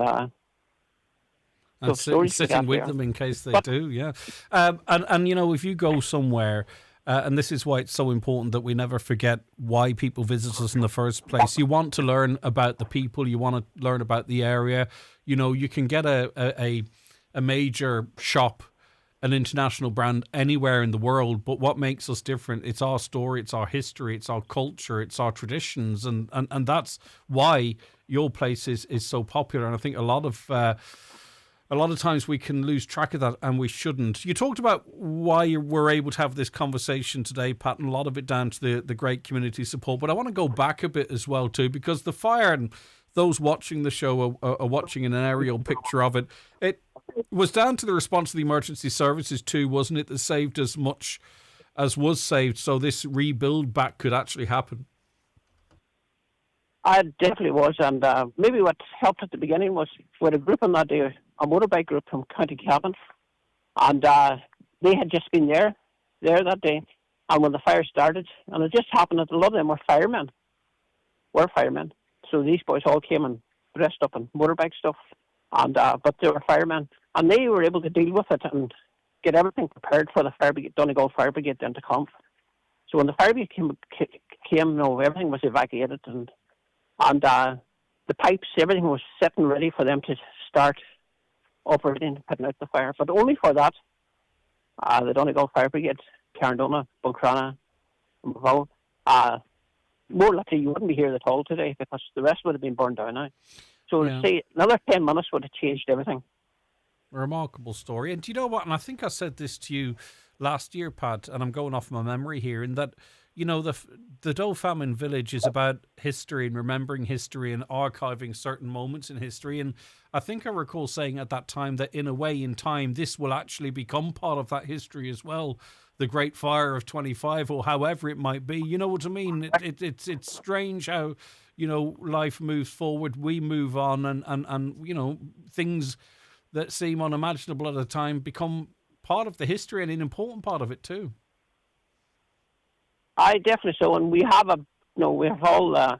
sitting with them in case they do. Yeah. And if you go somewhere. And this is why it's so important that we never forget why people visit us in the first place. You want to learn about the people. You want to learn about the area. You can get a major shop, an international brand anywhere in the world. But what makes us different? It's our story. It's our history. It's our culture. It's our traditions. And that's why your place is so popular. And I think a lot of times we can lose track of that, and we shouldn't. You talked about why we're able to have this conversation today, Pat, and a lot of it down to the great community support. But I want to go back a bit as well, too, because the fire, and those watching the show are watching an aerial picture of it. It was down to the response of the emergency services, too, wasn't it, that saved as much as was saved, so this rebuild back could actually happen? It definitely was, and maybe what helped at the beginning was we had a group on that day, a motorbike group from County Cavan, and they had just been there there that day. And when the fire started, and it just happened that a lot of them were firemen. So these boys all came and dressed up in motorbike stuff, and but they were firemen, and they were able to deal with it and get everything prepared for the fire brigade, Donegal Fire Brigade, then to come. So when the fire brigade came, everything was evacuated, and the pipes, everything was set and ready for them to start operating, putting out the fire. But only for that, the Donegal Fire Brigade, Carndona, Buncrana, and Maville, more likely you wouldn't be here at all today, because the rest would have been burned down now. So say another 10 minutes would have changed everything. A remarkable story. And do you know what? And I think I said this to you last year, Pat, and I'm going off my memory here, in that, you know, the Doe Famine Village is about history and remembering history and archiving certain moments in history. And I think I recall saying at that time that in a way, in time, this will actually become part of that history as well. The Great Fire of 25, or however it might be. You know what I mean? It's strange how, you know, life moves forward, we move on, and you know, things that seem unimaginable at a time become part of the history, and an important part of it too. I definitely so, and we have we have all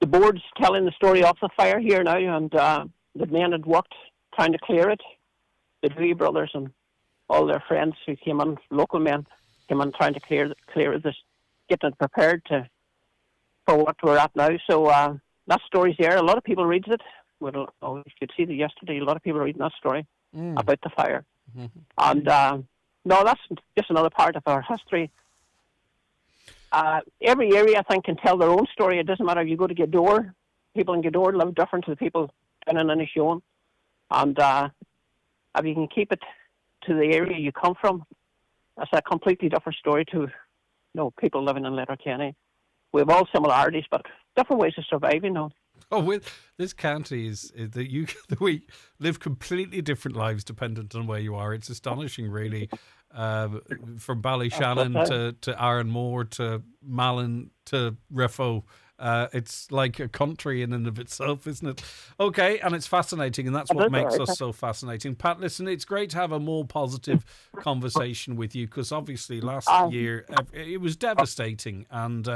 the boards telling the story of the fire here now, and the men had worked trying to clear it. The Dewey brothers and all their friends who came in, local men, came in trying to clear this, getting it prepared for what we're at now. So that story's there. A lot of people read it. You could see that yesterday. A lot of people reading that story about the fire. Mm-hmm. And no, that's just another part of our history. Every area, I think, can tell their own story. It doesn't matter if you go to Gweedore. People in Gweedore live different to the people in Inishowen. And if you can keep it to the area you come from, that's a completely different story to people living in Letterkenny. We have all similarities, but different ways of surviving, Oh, with this county is that we live completely different lives dependent on where you are. It's astonishing, really. From Ballyshannon to Aaronmore to Malin to Riffo. It's like a country in and of itself, isn't it? Okay, and it's fascinating, and that's what makes us so fascinating. Pat, listen, it's great to have a more positive conversation with you, because obviously last year it was devastating, and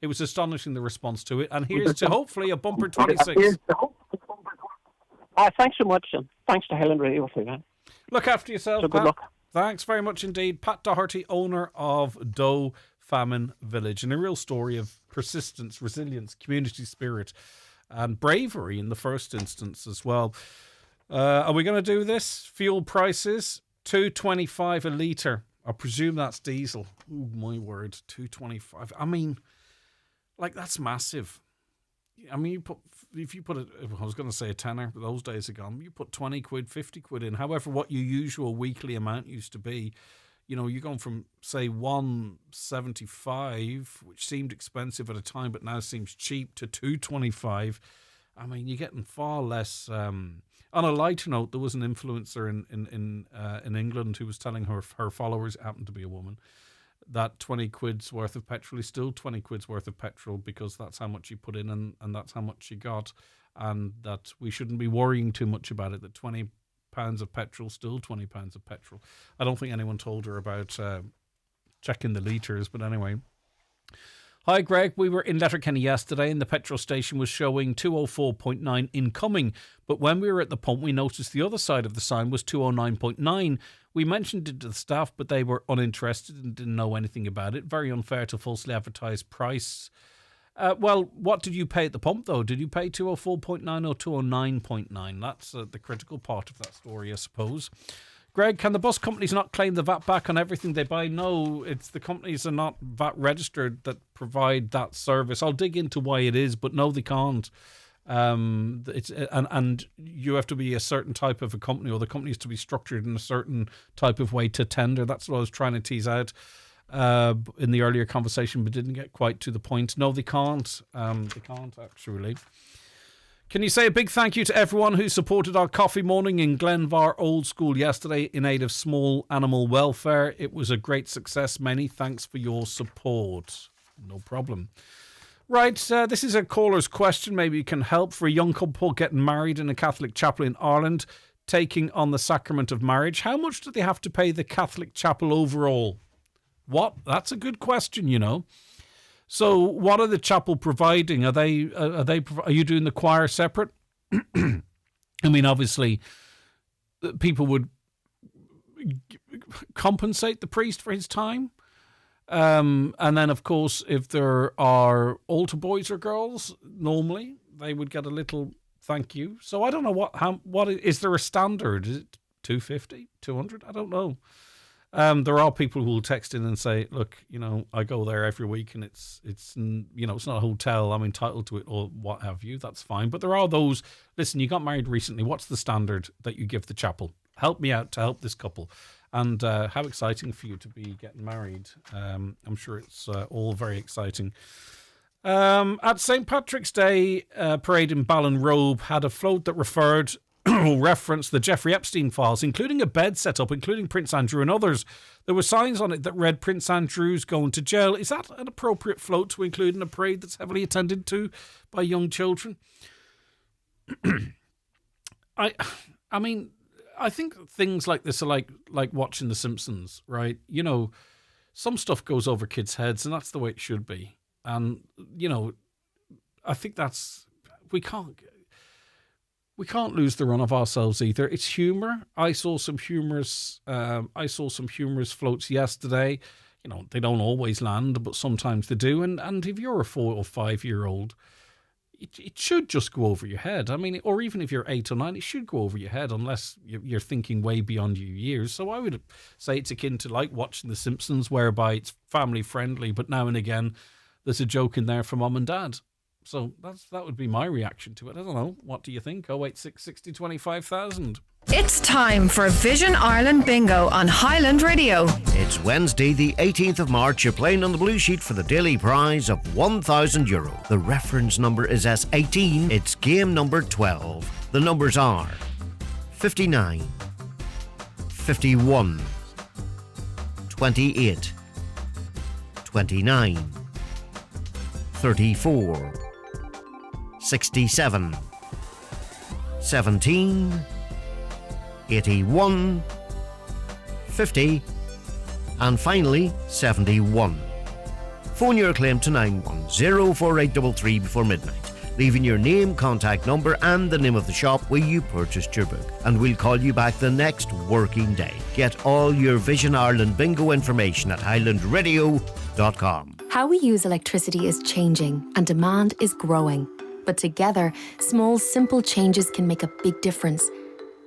it was astonishing, the response to it. And here's to hopefully a bumper 26. Thanks so much, and thanks to Highland Radio for that. Look after yourself, so Pat. Good luck. Thanks very much indeed. Pat Doherty, owner of Doe Famine Village, and a real story of persistence, resilience, community spirit, and bravery in the first instance as well. Are we going to do this? Fuel prices, $2.25 a litre. I presume that's diesel. Oh my word, $2.25. I mean, like, that's massive. I mean, if you put it, I was going to say a tenner, but those days are gone. You put 20 quid, 50 quid in, however, what your usual weekly amount used to be. You know, you're going from, say, $1.75, which seemed expensive at a time, but now seems cheap, to $2.25. I mean, you're getting far less. On a lighter note, there was an influencer in England who was telling her followers, it happened to be a woman, that 20 quid's worth of petrol is still 20 quid's worth of petrol, because that's how much you put in and that's how much you got, and that we shouldn't be worrying too much about it, that £20 of petrol, still £20 of petrol. I don't think anyone told her about checking the litres, but anyway. Hi Greg, we were in Letterkenny yesterday and the petrol station was showing 204.9 incoming, but when we were at the pump we noticed the other side of the sign was 209.9. We mentioned it to the staff, but they were uninterested and didn't know anything about it. Very unfair to falsely advertise price. Well, what did you pay at the pump, though? Did you pay 204.9 or 209.9? That's the critical part of that story, I suppose. Greg, can the bus companies not claim the VAT back on everything they buy? No, it's the companies are not VAT registered that provide that service. I'll dig into why it is, but no, they can't. It's and you have to be a certain type of a company, or the company has to be structured in a certain type of way to tender. That's what I was trying to tease out in the earlier conversation, but didn't get quite to the point. No, they can't. They can't actually. Can you say a big thank you to everyone who supported our coffee morning in Glenvar Old School yesterday in aid of small animal welfare? It was a great success. Many thanks for your support. No problem. Right, this is a caller's question. Maybe you can help. For a young couple getting married in a Catholic chapel in Ireland, taking on the sacrament of marriage, how much do they have to pay the Catholic chapel overall? What? That's a good question, you know. So what are the chapel providing? Are you doing the choir separate? I mean, obviously, people would compensate the priest for his time. And then, of course, if there are altar boys or girls, normally they would get a little thank you. So I don't know what is there a standard? Is it 250, 200? I don't know. There are people who will text in and say, look, you know, I go there every week and it's you know, it's not a hotel. I'm entitled to it or what have you. That's fine. But there are those, listen, you got married recently. What's the standard that you give the chapel? Help me out to help this couple. And how exciting for you to be getting married. I'm sure it's all very exciting. At St. Patrick's Day parade in Ballinrobe had a float that referenced the Jeffrey Epstein files, including a bed set up, including Prince Andrew and others. There were signs on it that read Prince Andrew's going to jail. Is that an appropriate float to include in a parade that's heavily attended to by young children? I mean, I think things like this are like watching The Simpsons, right? You know, some stuff goes over kids' heads, and that's the way it should be. And, you know, I think we can't lose the run of ourselves either. It's humour. I saw some humorous floats yesterday. You know, they don't always land, but sometimes they do. And if you're a 4 or 5 year old, it should just go over your head. I mean, or even if you're 8 or 9, it should go over your head unless you're thinking way beyond your years. So I would say it's akin to like watching The Simpsons, whereby it's family friendly, but now and again there's a joke in there for mum and dad. So that would be my reaction to it. I don't know. What do you think? 086 60 25,000. It's time for Vision Ireland Bingo on Highland Radio. It's Wednesday, the 18th of March. You're playing on the blue sheet for the daily prize of €1,000. The reference number is S18. It's game number 12. The numbers are 59, 51, 28, 29, 34, 67, 17, 81, 50, and finally 71. Phone your claim to 9104833 before midnight, leaving your name, contact number and the name of the shop where you purchased your book, and we'll call you back the next working day. Get all your Vision Ireland bingo information at highlandradio.com. How we use electricity is changing and demand is growing. But together, small, simple changes can make a big difference.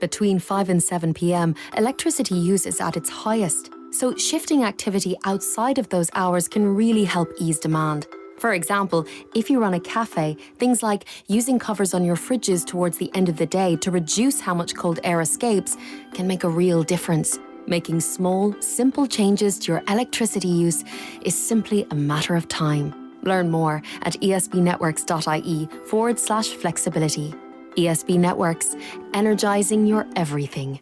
Between 5 and 7 p.m, electricity use is at its highest. So shifting activity outside of those hours can really help ease demand. For example, if you run a cafe, things like using covers on your fridges towards the end of the day to reduce how much cold air escapes can make a real difference. Making small, simple changes to your electricity use is simply a matter of time. Learn more at esbnetworks.ie/flexibility. ESB Networks, energising your everything.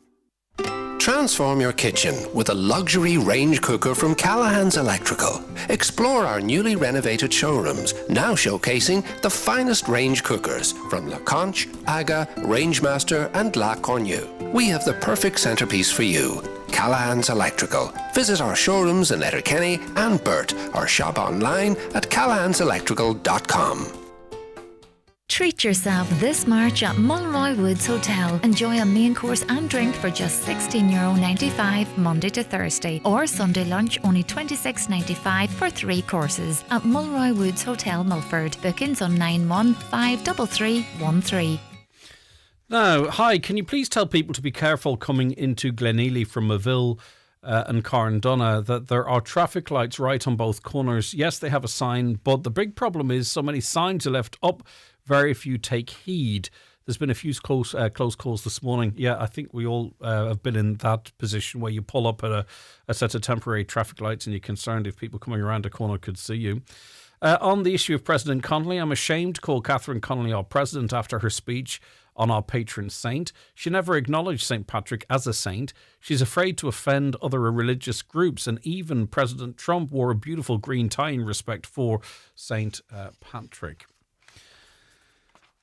Transform your kitchen with a luxury range cooker from Callahan's Electrical. Explore our newly renovated showrooms, now showcasing the finest range cookers from La Conche, Aga, Rangemaster and La Cornue. We have the perfect centerpiece for you. Callahan's Electrical. Visit our showrooms in Letterkenny and Burt or shop online at callahanselectrical.com. Treat yourself this March at Mulroy Woods Hotel. Enjoy a main course and drink for just €16.95 Monday to Thursday, or Sunday lunch only €26.95 for 3 courses at Mulroy Woods Hotel, Milford. Bookings on 9153313. Now, hi, can you please tell people to be careful coming into Glenealy from Maville and Carndonagh, that there are traffic lights right on both corners. Yes, they have a sign, but the big problem is so many signs are left up, very few take heed. There's been a few close calls this morning. Yeah, I think we all have been in that position where you pull up at a set of temporary traffic lights and you're concerned if people coming around a corner could see you. On the issue of President Connolly, I'm ashamed to call Catherine Connolly our president after her speech on our patron saint. She never acknowledged St. Patrick as a saint. She's afraid to offend other religious groups, and even President Trump wore a beautiful green tie in respect for St. Patrick.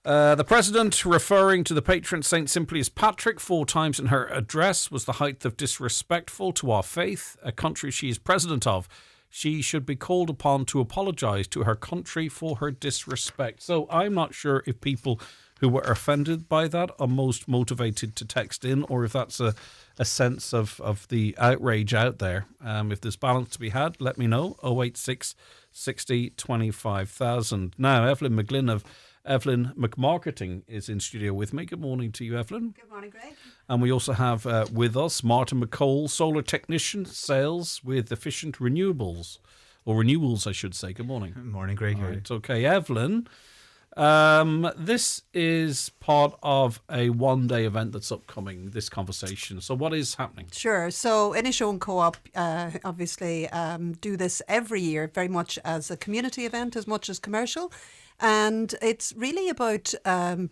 The President, referring to the patron saint simply as Patrick 4 times in her address, was the height of disrespectful to our faith, a country she is president of. She should be called upon to apologise to her country for her disrespect. So I'm not sure if people who were offended by that are most motivated to text in, or if that's a sense of the outrage out there. If there's balance to be had, let me know. 086 60 25,000. Now, Evelyn McGlynn of Evelyn McMarketing is in studio with me. Good morning to you, Evelyn. Good morning, Greg. And we also have with us Martin McCole, solar technician, sales with Efficient Renewables, or Renewals, I should say. Good morning. Good morning, Greg. All right, okay, Evelyn. This is part of a one-day event that's upcoming, this conversation. So what is happening? Sure. So Inishowen Co-op obviously do this every year, very much as a community event as much as commercial. And it's really about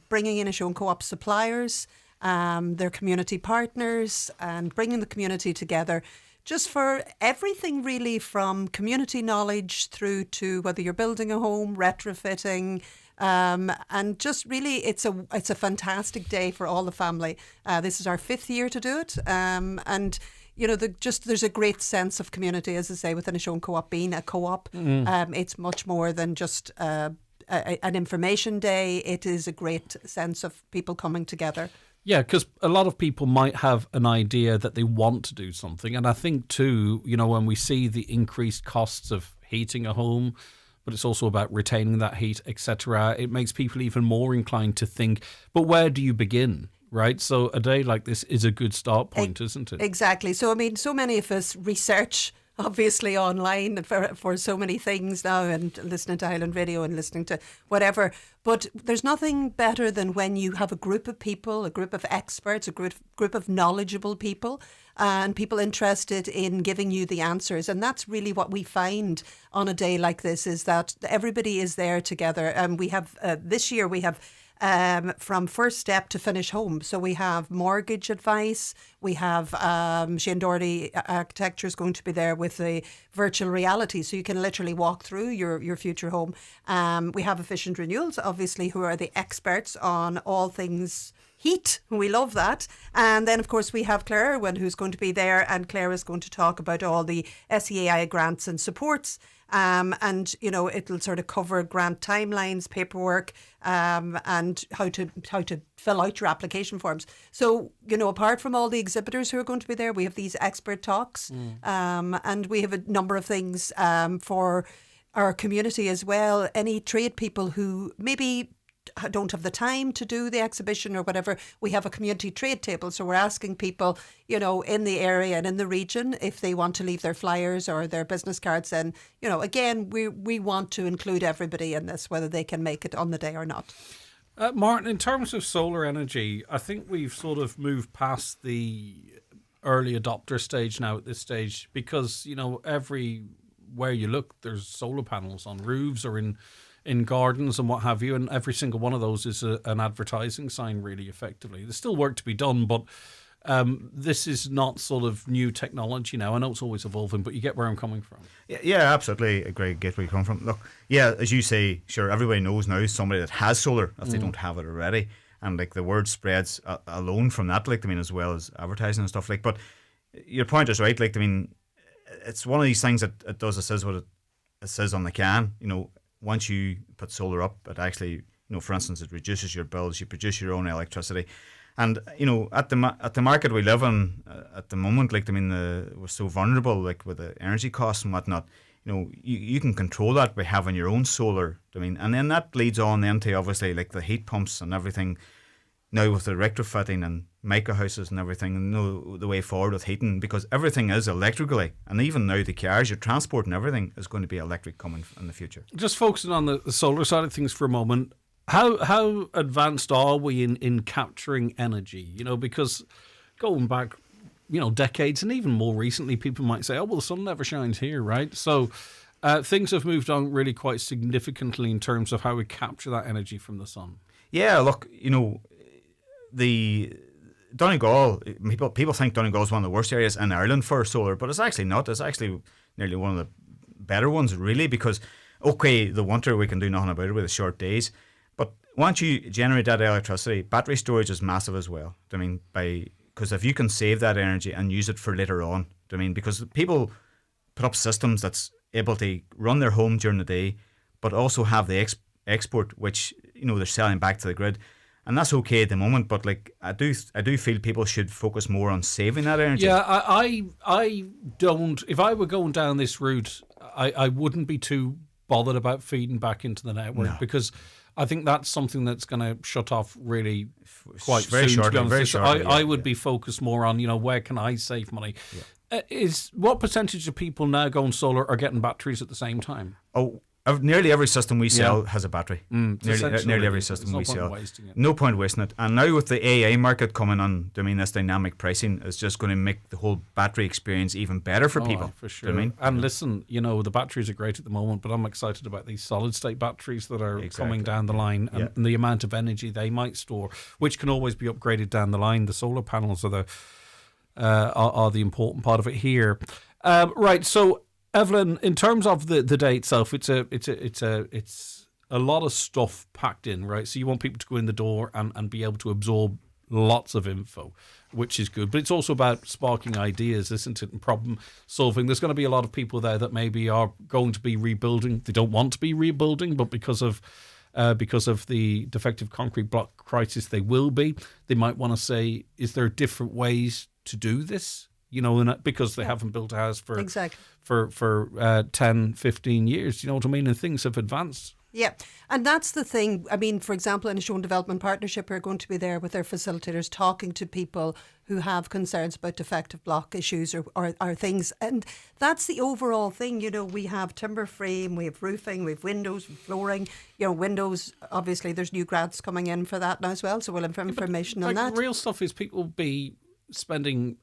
bringing Inishowen Co-op suppliers, their community partners, and bringing the community together just for everything really, from community knowledge through to whether you're building a home, retrofitting, and just really it's a fantastic day for all the family. This is our 5th year to do it, and you know, there's a great sense of community, as I say, with Inishowen Co-op being a co-op. It's much more than just an information day. It is a great sense of people coming together. Yeah, because a lot of people might have an idea that they want to do something. And I think too, you know, when we see the increased costs of heating a home, but it's also about retaining that heat, etc., it makes people even more inclined to think, but where do you begin? Right? So a day like this is a good start point, isn't it? Exactly. So, I mean, so many of us research obviously online for so many things now, and listening to Highland Radio and listening to whatever. But there's nothing better than when you have a group of people, a group of experts, a group of knowledgeable people, and people interested in giving you the answers. And that's really what we find on a day like this, is that everybody is there together. And we have this year we have from first step to finish home. So we have mortgage advice. We have Shane Doherty Architecture is going to be there with the virtual reality, so you can literally walk through your future home. We have Efficient Renewals, obviously, who are the experts on all things heat. We love that. And then, of course, we have Claire Irwin, who's going to be there, and Claire is going to talk about all the SEAI grants and supports. And, you know, it'll sort of cover grant timelines, paperwork, and how to fill out your application forms. So, you know, apart from all the exhibitors who are going to be there, we have these expert talks, and we have a number of things for our community as well. Any trade people who maybe don't have the time to do the exhibition or whatever, we have a community trade table. So we're asking people, you know, in the area and in the region, if they want to leave their flyers or their business cards. And, you know, again, we want to include everybody in this, whether they can make it on the day or not. Martin, in terms of solar energy, I think we've sort of moved past the early adopter stage now at this stage, because, you know, everywhere you look, there's solar panels on roofs or in gardens and what have you, and every single one of those is an advertising sign, really, effectively. There's still work to be done, but this is not sort of new technology now. I know it's always evolving, but you get where I'm coming from. Yeah, absolutely. I get where you come from. Look, yeah, as you say, sure, everybody knows now somebody that has solar if they don't have it already, and like the word spreads alone from that, like, I mean, as well as advertising and stuff, like. But your point is right, like, I mean, it's one of these things that it does. It says what it says on the can, you know. Once you put solar up, it actually, you know, for instance, it reduces your bills. You produce your own electricity, and you know, at the market we live in at the moment, like, I mean, we're so vulnerable, like, with the energy costs and whatnot. You know, you can control that by having your own solar. I mean, and then that leads on then to obviously like the heat pumps and everything. Now with the retrofitting and micro houses and everything, and, you know, the way forward with heating, because everything is electrically, and even now the cars, your transport and everything is going to be electric coming in the future. Just focusing on the solar side of things for a moment, how advanced are we in capturing energy? You know, because going back, you know, decades and even more recently, people might say, oh, well, the sun never shines here, right? So things have moved on really quite significantly in terms of how we capture that energy from the sun. Yeah, look, you know, the Donegal, people think Donegal is one of the worst areas in Ireland for solar, but it's actually not. It's actually nearly one of the better ones, really, because, okay, the winter we can do nothing about it with the short days, But once you generate that electricity, battery storage is massive as well. I mean, because if you can save that energy and use it for later on, I mean, because people put up systems that's able to run their home during the day, but also have the export, which they're selling back to the grid. And that's okay at the moment, but like I do feel people should focus more on saving that energy. Yeah, I don't. If I were going down this route, I wouldn't be too bothered about feeding back into the network because I think that's something that's going to shut off really quite very soon. shortly, to be honest. very shortly, I would be focused more on where can I save money. Is what percentage of people now going solar are getting batteries at the same time? Oh. Nearly every system we sell has a battery. Nearly every system we sell. No point wasting it. And now with the AI market coming on, I mean, this dynamic pricing is just going to make the whole battery experience even better for people. For sure. I mean? And listen, the batteries are great at the moment, but I'm excited about these solid state batteries that are coming down the line and the amount of energy they might store, which can always be upgraded down the line. The solar panels are the important part of it here. Right. So, Evelyn, in terms of the day itself, it's a lot of stuff packed in, right? So you want people to go in the door and be able to absorb lots of info, which is good. But it's also about sparking ideas, isn't it? And problem solving. There's going to be a lot of people there that maybe are going to be rebuilding. They don't want to be rebuilding, but because of the defective concrete block crisis, they will be. They might want to say, is there different ways to do this? Because they haven't built a house for 10, 15 years, you know what I mean? And things have advanced. Yeah, and that's the thing. I mean, for example, in a Shown Development Partnership, we're going to be there with their facilitators talking to people who have concerns about defective block issues or things. And that's the overall thing. We have timber frame, we have roofing, we have windows, flooring. Windows, obviously, there's new grants coming in for that now as well. So we'll have information on that. The real stuff is people be spending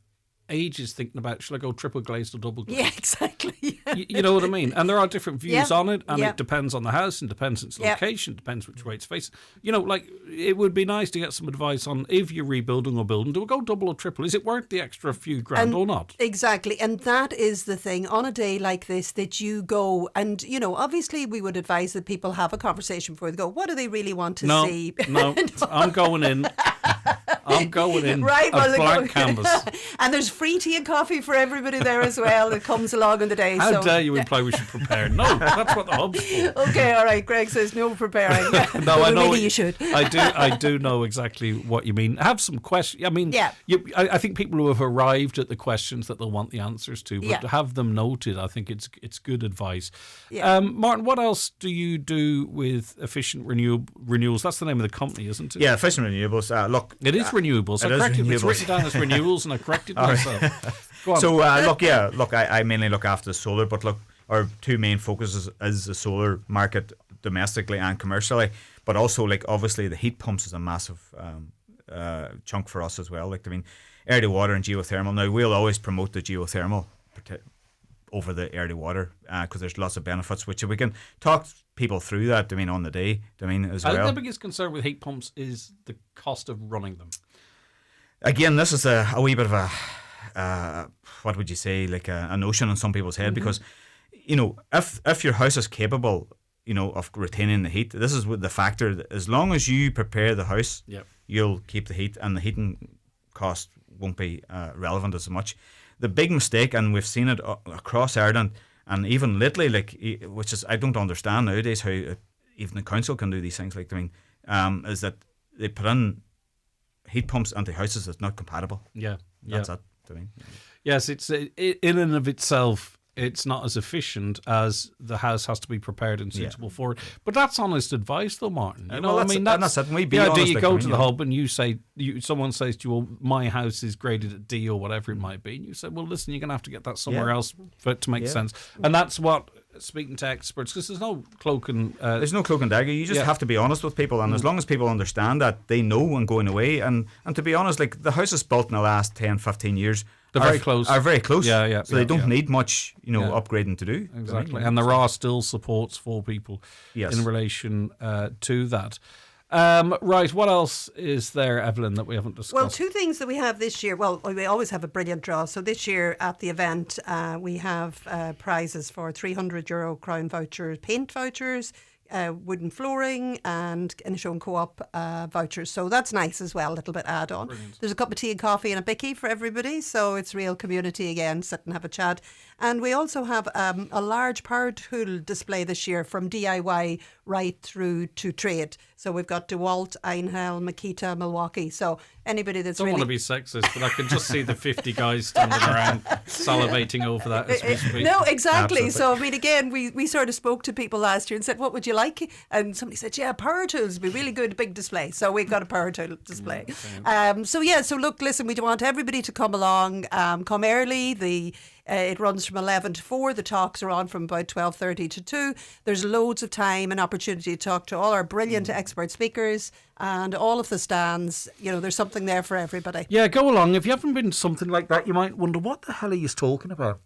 ages thinking about, shall I go triple glazed or double glazed? Yeah, exactly. You know what I mean? And there are different views on it, and it depends on the house and depends on its location, depends which way it's facing. It would be nice to get some advice on if you're rebuilding or building, do we go double or triple? Is it worth the extra few grand or not? Exactly. And that is the thing on a day like this that you go and, obviously we would advise that people have a conversation before they go, what do they really want to see? No, I'm going in. Right, a blank canvas. And there's free tea and coffee for everybody there as well that comes along on the day. How dare you imply we should prepare? No, that's what the hub's for. Okay, all right. Greg says no preparing. No, I know. Really, you should. I do know exactly what you mean. Have some questions. I mean, I think people who have arrived at the questions that they'll want the answers to, but to have them noted, I think it's good advice. Yeah. Martin, what else do you do with Efficient Renewals? That's the name of the company, isn't it? Yeah, Efficient Renewables. Look, it is renewables. It's written down as renewals, and I corrected myself. Go on. So I mainly look after the solar, but look, our two main focuses is the solar market domestically and commercially, but also obviously the heat pumps is a massive chunk for us as well. Air to water and geothermal. Now we'll always promote the geothermal over the air to water because there's lots of benefits, which we can talk people through that. On the day. As well. I think the biggest concern with heat pumps is the cost of running them. Again, this is a wee bit of a what would you say, a notion in some people's head, because if your house is capable of retaining the heat, this is what the factor that as long as you prepare the house, you'll keep the heat, and the heating cost won't be relevant as much. The big mistake, and we've seen it across Ireland and even lately, which is I don't understand nowadays how even the council can do these things. Is that they put in heat pumps into houses that's not compatible. That's it. Yes, it's in and of itself. It's not as efficient as the house has to be prepared and suitable for it. But that's honest advice, though, Martin. That's it. We be honest. You go to the hub and you say, someone says to you, well, my house is graded at D or whatever it might be. And you say, well, listen, you're going to have to get that somewhere else for it to make sense. And that's what, speaking to experts, because there's no cloak and... there's no cloak and dagger. You just have to be honest with people. And as long as people understand that, they know when going away. And to be honest, the houses built in the last 10, 15 years... They're very close. Are very close. So they don't need much, upgrading to do. Exactly. And there are still supports for people in relation to that. Right. What else is there, Evelyn, that we haven't discussed? Well, two things that we have this year. Well, we always have a brilliant draw. So this year at the event, we have prizes for €300 Crown vouchers, paint vouchers, wooden flooring and Inishowen Co-op vouchers. So that's nice as well, a little bit add-on. Brilliant. There's a cup of tea and coffee and a bicky for everybody, so it's real community again, sit and have a chat. And we also have a large power tool display this year, from DIY right through to trade. So we've got DeWalt, Einhell, Makita, Milwaukee. So anybody that's don't really... want to be sexist, but I can just see the 50 guys standing around salivating over that as we speak. No, exactly. Absolutely. So, I mean, again, we sort of spoke to people last year and said, what would you like? And somebody said, yeah, power tools would be really good, big display. So we've got a power tool display. So look, listen, we want everybody to come along, come early. It runs from 11 to 4. The talks are on from about 12:30 to 2. There's loads of time and opportunity to talk to all our brilliant expert speakers and all of the stands. You know, there's something there for everybody. Yeah, go along. If you haven't been to something like that, you might wonder, what the hell are you talking about?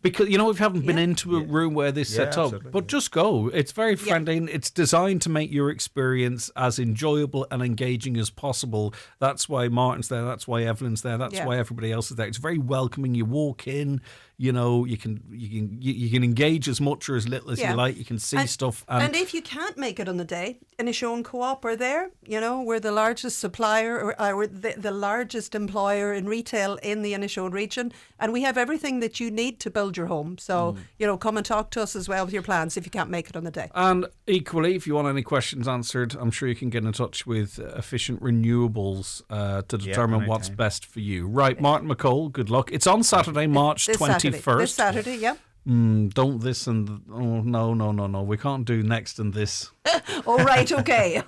Because, you know, if you haven't been into a room where this sets up, but just go. It's very friendly. And it's designed to make your experience as enjoyable and engaging as possible. That's why Martin's there. That's why Evelyn's there. That's why everybody else is there. It's very welcoming. You walk in, you know, you can engage as much or as little as you like. You can see stuff. And if you can't make it on the day, Inishowen Co-op are there. You know, we're the largest supplier, or the largest employer in retail in the Inishowen region, and we have everything that you need to build your home. So, you know, come and talk to us as well with your plans if you can't make it on the day. And equally, if you want any questions answered, I'm sure you can get in touch with Efficient Renewables to determine what's best for you. Right, Martin McCole, good luck. It's on Saturday, March 21st. This Saturday, yeah. Don't this and... Oh, no. We can't do next and this. All right, okay.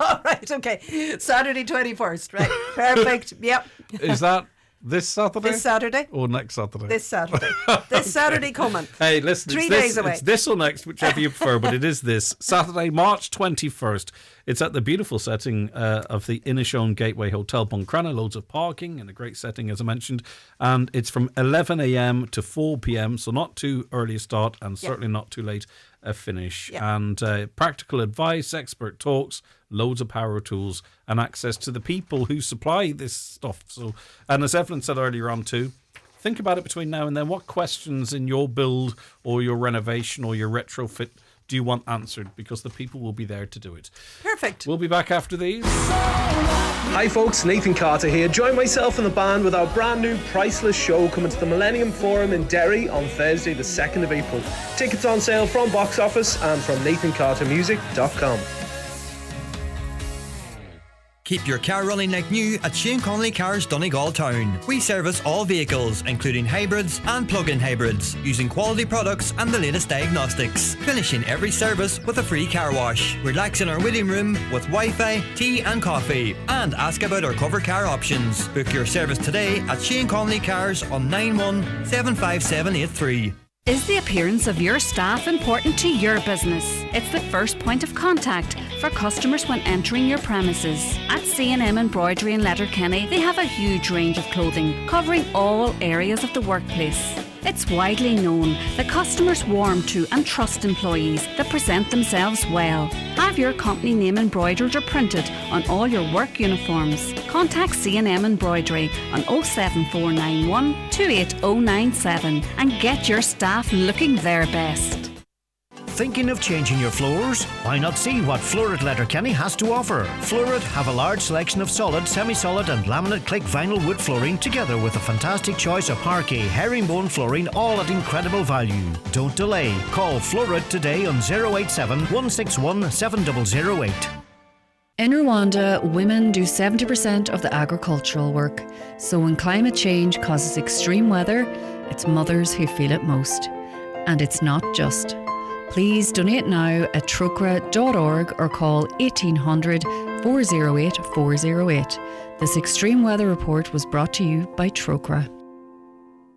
Saturday 21st, right. Perfect, yep. Is that this Saturday? This Saturday. Or next Saturday? This Saturday. This Saturday coming. Hey, listen, 3 days away. It's this or next, whichever you prefer, but it is this. Saturday, March 21st. It's at the beautiful setting of the Inishowen Gateway Hotel Buncrana. Loads of parking and a great setting, as I mentioned. And it's from 11 a.m. to 4 p.m, so not too early a start and certainly not too late a finish. And practical advice, expert talks, loads of power tools and access to the people who supply this stuff. So, and as Evelyn said earlier on too, think about it between now and then. What questions in your build or your renovation or your retrofit do you want answered? Because the people will be there to do it. Perfect. We'll be back after these. Hi folks, Nathan Carter here. Join myself and the band with our brand new priceless show coming to the Millennium Forum in Derry on Thursday the 2nd of April. Tickets on sale from Box Office and from NathanCarterMusic.com. Keep your car running like new at Shane Connolly Cars Donegal Town. We service all vehicles, including hybrids and plug-in hybrids, using quality products and the latest diagnostics. Finishing every service with a free car wash. Relax in our waiting room with Wi-Fi, tea and coffee. And ask about our cover car options. Book your service today at Shane Connolly Cars on 9175783. Is the appearance of your staff important to your business? It's the first point of contact for customers when entering your premises. At C&M Embroidery in Letterkenny, they have a huge range of clothing covering all areas of the workplace. It's widely known that customers warm to and trust employees that present themselves well. Have your company name embroidered or printed on all your work uniforms. Contact C&M Embroidery on 07491 28097 and get your staff looking their best. Thinking of changing your floors? Why not see what Florid Letterkenny has to offer? Florid have a large selection of solid, semi-solid and laminate click vinyl wood flooring together with a fantastic choice of parquet, herringbone flooring, all at incredible value. Don't delay. Call Florid today on 087 161 7008. In Rwanda, women do 70% of the agricultural work. So when climate change causes extreme weather, it's mothers who feel it most. And it's not just. Please donate now at trocra.org or call 1800 408 408. This extreme weather report was brought to you by Trocra.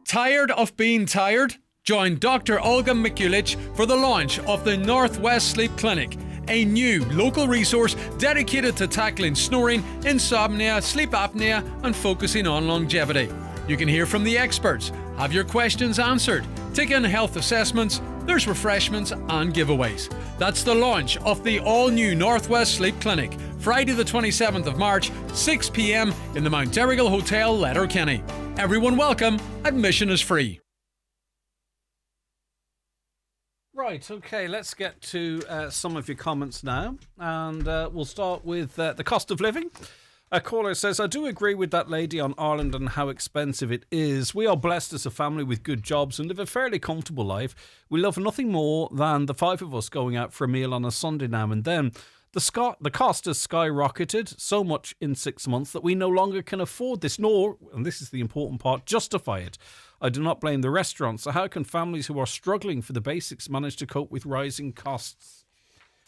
Tired of being tired? Join Dr. Olga Mikulich for the launch of the Northwest Sleep Clinic, a new local resource dedicated to tackling snoring, insomnia, sleep apnea and focusing on longevity. You can hear from the experts, have your questions answered, take in health assessments, there's refreshments and giveaways. That's the launch of the all-new Northwest Sleep Clinic, Friday the 27th of March, 6 p.m. in the Mount Derrigal Hotel, Letterkenny. Everyone welcome, admission is free. Right, okay, let's get to some of your comments now. And we'll start with the cost of living. A caller says, I do agree with that lady on Ireland and how expensive it is. We are blessed as a family with good jobs and live a fairly comfortable life. We love nothing more than the 5 of us going out for a meal on a Sunday now and then. The cost has skyrocketed so much in 6 months that we no longer can afford this, nor, and this is the important part, justify it. I do not blame the restaurants. So how can families who are struggling for the basics manage to cope with rising costs?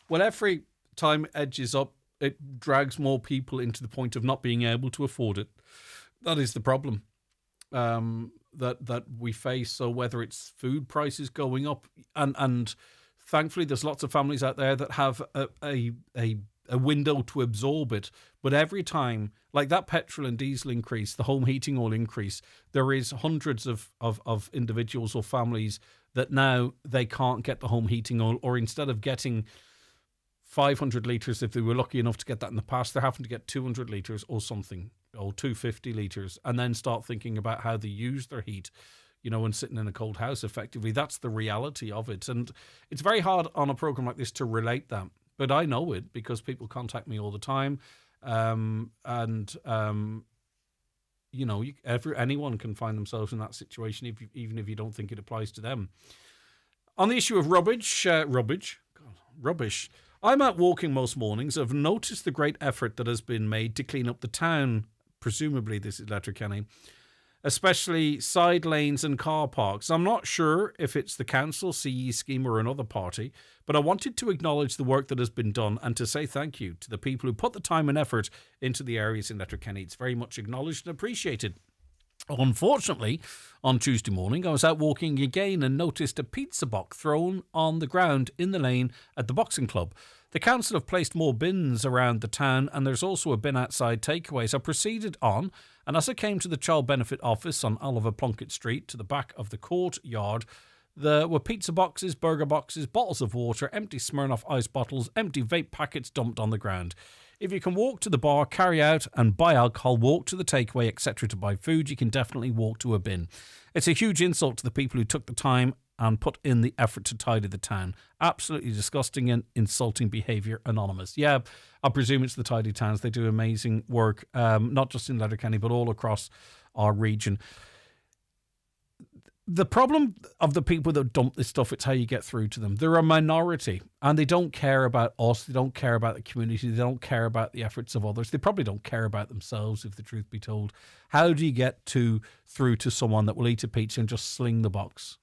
Well, every time it edges up, it drags more people into the point of not being able to afford it. That is the problem that we face. So whether it's food prices going up, and thankfully there's lots of families out there that have a window to absorb it. But every time, like that petrol and diesel increase, the home heating oil increase, there is hundreds of individuals or families that now they can't get the home heating oil, or instead of getting 500 litres, if they were lucky enough to get that in the past, they're having to get 200 litres or something, or 250 litres, and then start thinking about how they use their heat, you know, and sitting in a cold house effectively. That's the reality of it. And it's very hard on a programme like this to relate that. But I know it because people contact me all the time. You know, anyone can find themselves in that situation, even if you don't think it applies to them. On the issue of rubbish, I'm out walking most mornings. I've noticed the great effort that has been made to clean up the town. Presumably this is Letterkenny. Especially side lanes and car parks. I'm not sure if it's the council, CE scheme or another party, but I wanted to acknowledge the work that has been done and to say thank you to the people who put the time and effort into the areas in Letterkenny. It's very much acknowledged and appreciated. Unfortunately, on Tuesday morning, I was out walking again and noticed a pizza box thrown on the ground in the lane at the boxing club. The council have placed more bins around the town, and there's also a bin outside takeaways. I proceeded on, and as I came to the Child Benefit Office on Oliver Plunkett Street to the back of the courtyard, there were pizza boxes, burger boxes, bottles of water, empty Smirnoff ice bottles, empty vape packets dumped on the ground. If you can walk to the bar, carry out and buy alcohol, walk to the takeaway, etc. to buy food, you can definitely walk to a bin. It's a huge insult to the people who took the time and put in the effort to tidy the town. Absolutely disgusting and insulting behaviour. Anonymous. Yeah, I presume it's the Tidy Towns. They do amazing work, not just in Letterkenny, but all across our region. The problem of the people that dump this stuff, it's how you get through to them. They're a minority and they don't care about us. They don't care about the community. They don't care about the efforts of others. They probably don't care about themselves, if the truth be told. How do you get through to someone that will eat a pizza and just sling the box?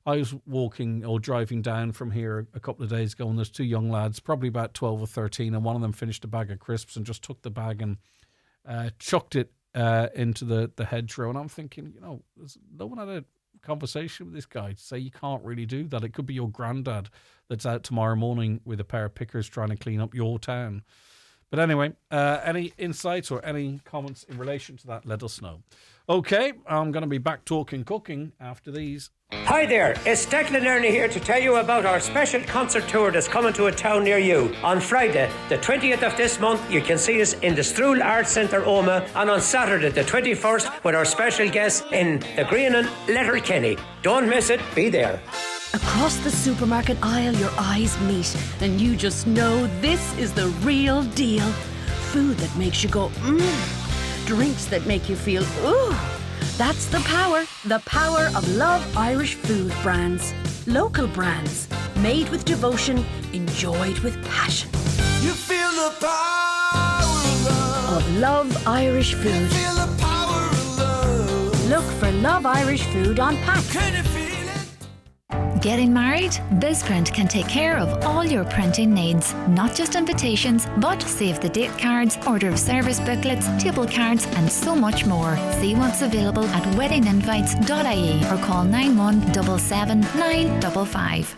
I was walking or driving down from here a couple of days ago, and there's 2 young lads, probably about 12 or 13, and one of them finished a bag of crisps and just took the bag and chucked it into the hedgerow. And I'm thinking, you know, no one had a conversation with this guy to say you can't really do that. It could be your granddad that's out tomorrow morning with a pair of pickers trying to clean up your town. But anyway, any insights or any comments in relation to that, let us know. Okay, I'm going to be back talking cooking after these. Hi there, it's Declan Ernie here to tell you about our special concert tour that's coming to a town near you. On Friday, the 20th of this month, you can see us in the Stroul Arts Centre, Omagh, and on Saturday, the 21st, with our special guests in the Greenan, Letterkenny. Don't miss it, be there. Across the supermarket aisle, your eyes meet, and you just know this is the real deal. Food that makes you go, mmm. Drinks that make you feel, ooh. That's the power of Love Irish food brands. Local brands, made with devotion, enjoyed with passion. You feel the power of love. Of Love Irish food. You feel the power of love. Look for Love Irish food on pack. Can you feel it? Getting married? BizPrint can take care of all your printing needs. Not just invitations, but save the date cards, order of service booklets, table cards, and so much more. See what's available at weddinginvites.ie or call 9177955.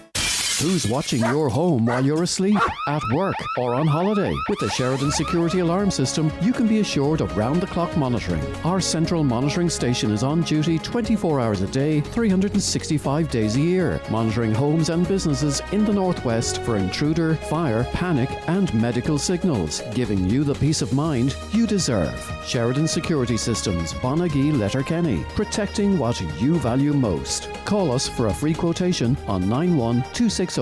Who's watching your home while you're asleep, at work, or on holiday? With the Sheridan Security Alarm System, you can be assured of round-the-clock monitoring. Our central monitoring station is on duty 24 hours a day, 365 days a year, monitoring homes and businesses in the northwest for intruder, fire, panic, and medical signals, giving you the peace of mind you deserve. Sheridan Security Systems, Bonagee, Letterkenny, protecting what you value most. Call us for a free quotation on 91-26025.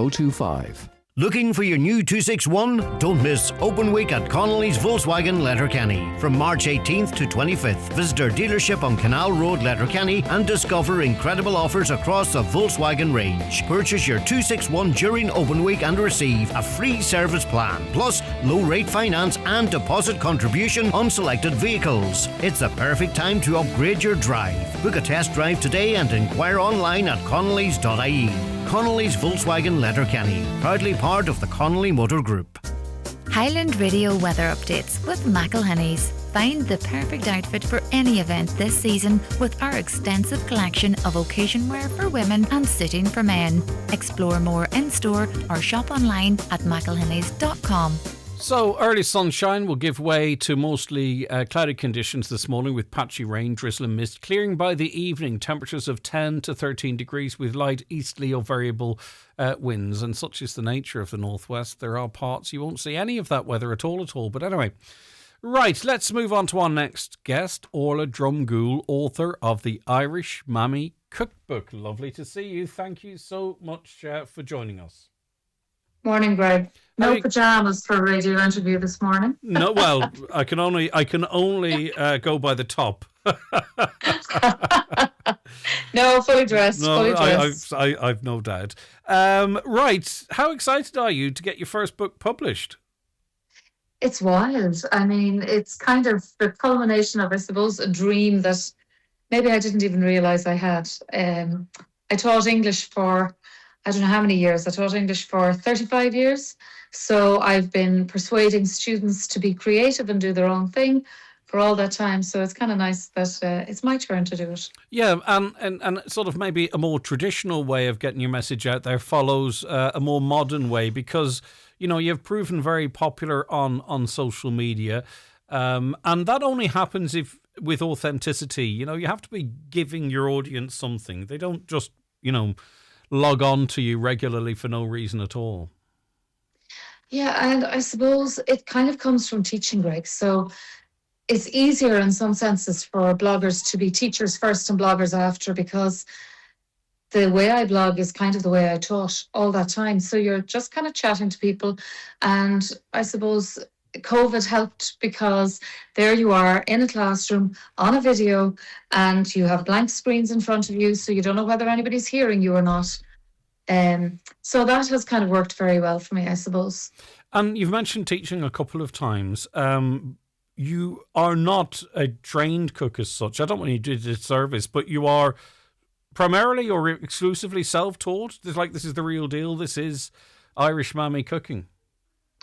Looking for your new 261? Don't miss Open Week at Connolly's Volkswagen Letterkenny from March 18th to 25th. Visit our dealership on Canal Road, Letterkenny and discover incredible offers across the Volkswagen range. Purchase your 261 during Open Week and receive a free service plan, plus low rate finance and deposit contribution on selected vehicles. It's the perfect time to upgrade your drive. Book a test drive today and inquire online at connellys.ie. Connolly's Volkswagen Letterkenny, proudly part of the Connolly Motor Group. Highland Radio weather updates with McElhinney's. Find the perfect outfit for any event this season with our extensive collection of occasion wear for women and suiting for men. Explore more in-store or shop online at mcelhinneys.com. So, early sunshine will give way to mostly cloudy conditions this morning with patchy rain, drizzle and mist, clearing by the evening. Temperatures of 10 to 13 degrees with light easterly or variable winds. And such is the nature of the northwest. There are parts you won't see any of that weather at all. But anyway, right, let's move on to our next guest, Orla Drumgoole, author of the Irish Mammy Cookbook. Lovely to see you. Thank you so much for joining us. Morning, Greg. No pajamas for a radio interview this morning. No, well, I can only go by the top. No, fully dressed. No, fully dressed. I've no doubt. Right, how excited are you to get your first book published? It's wild. I mean, it's kind of the culmination of, I suppose, a dream that maybe I didn't even realise I had. I taught English for, I don't know how many years. I taught English for 35 years. So I've been persuading students to be creative and do their own thing for all that time. So it's kind of nice that it's my turn to do it. Yeah, and sort of maybe a more traditional way of getting your message out there follows a more modern way because, you know, you've proven very popular on social media. And that only happens with authenticity. You know, you have to be giving your audience something. They don't just, you know, log on to you regularly for no reason at all. Yeah, and I suppose it kind of comes from teaching, Greg. So it's easier in some senses for bloggers to be teachers first and bloggers after because the way I blog is kind of the way I taught all that time. So you're just kind of chatting to people. And I suppose COVID helped because there you are in a classroom on a video and you have blank screens in front of you. So you don't know whether anybody's hearing you or not. So that has kind of worked very well for me, I suppose. And you've mentioned teaching a couple of times. You are not a trained cook as such. I don't want you to do disservice, but you are primarily or exclusively self-taught. It's like this is the real deal. This is Irish Mammy cooking.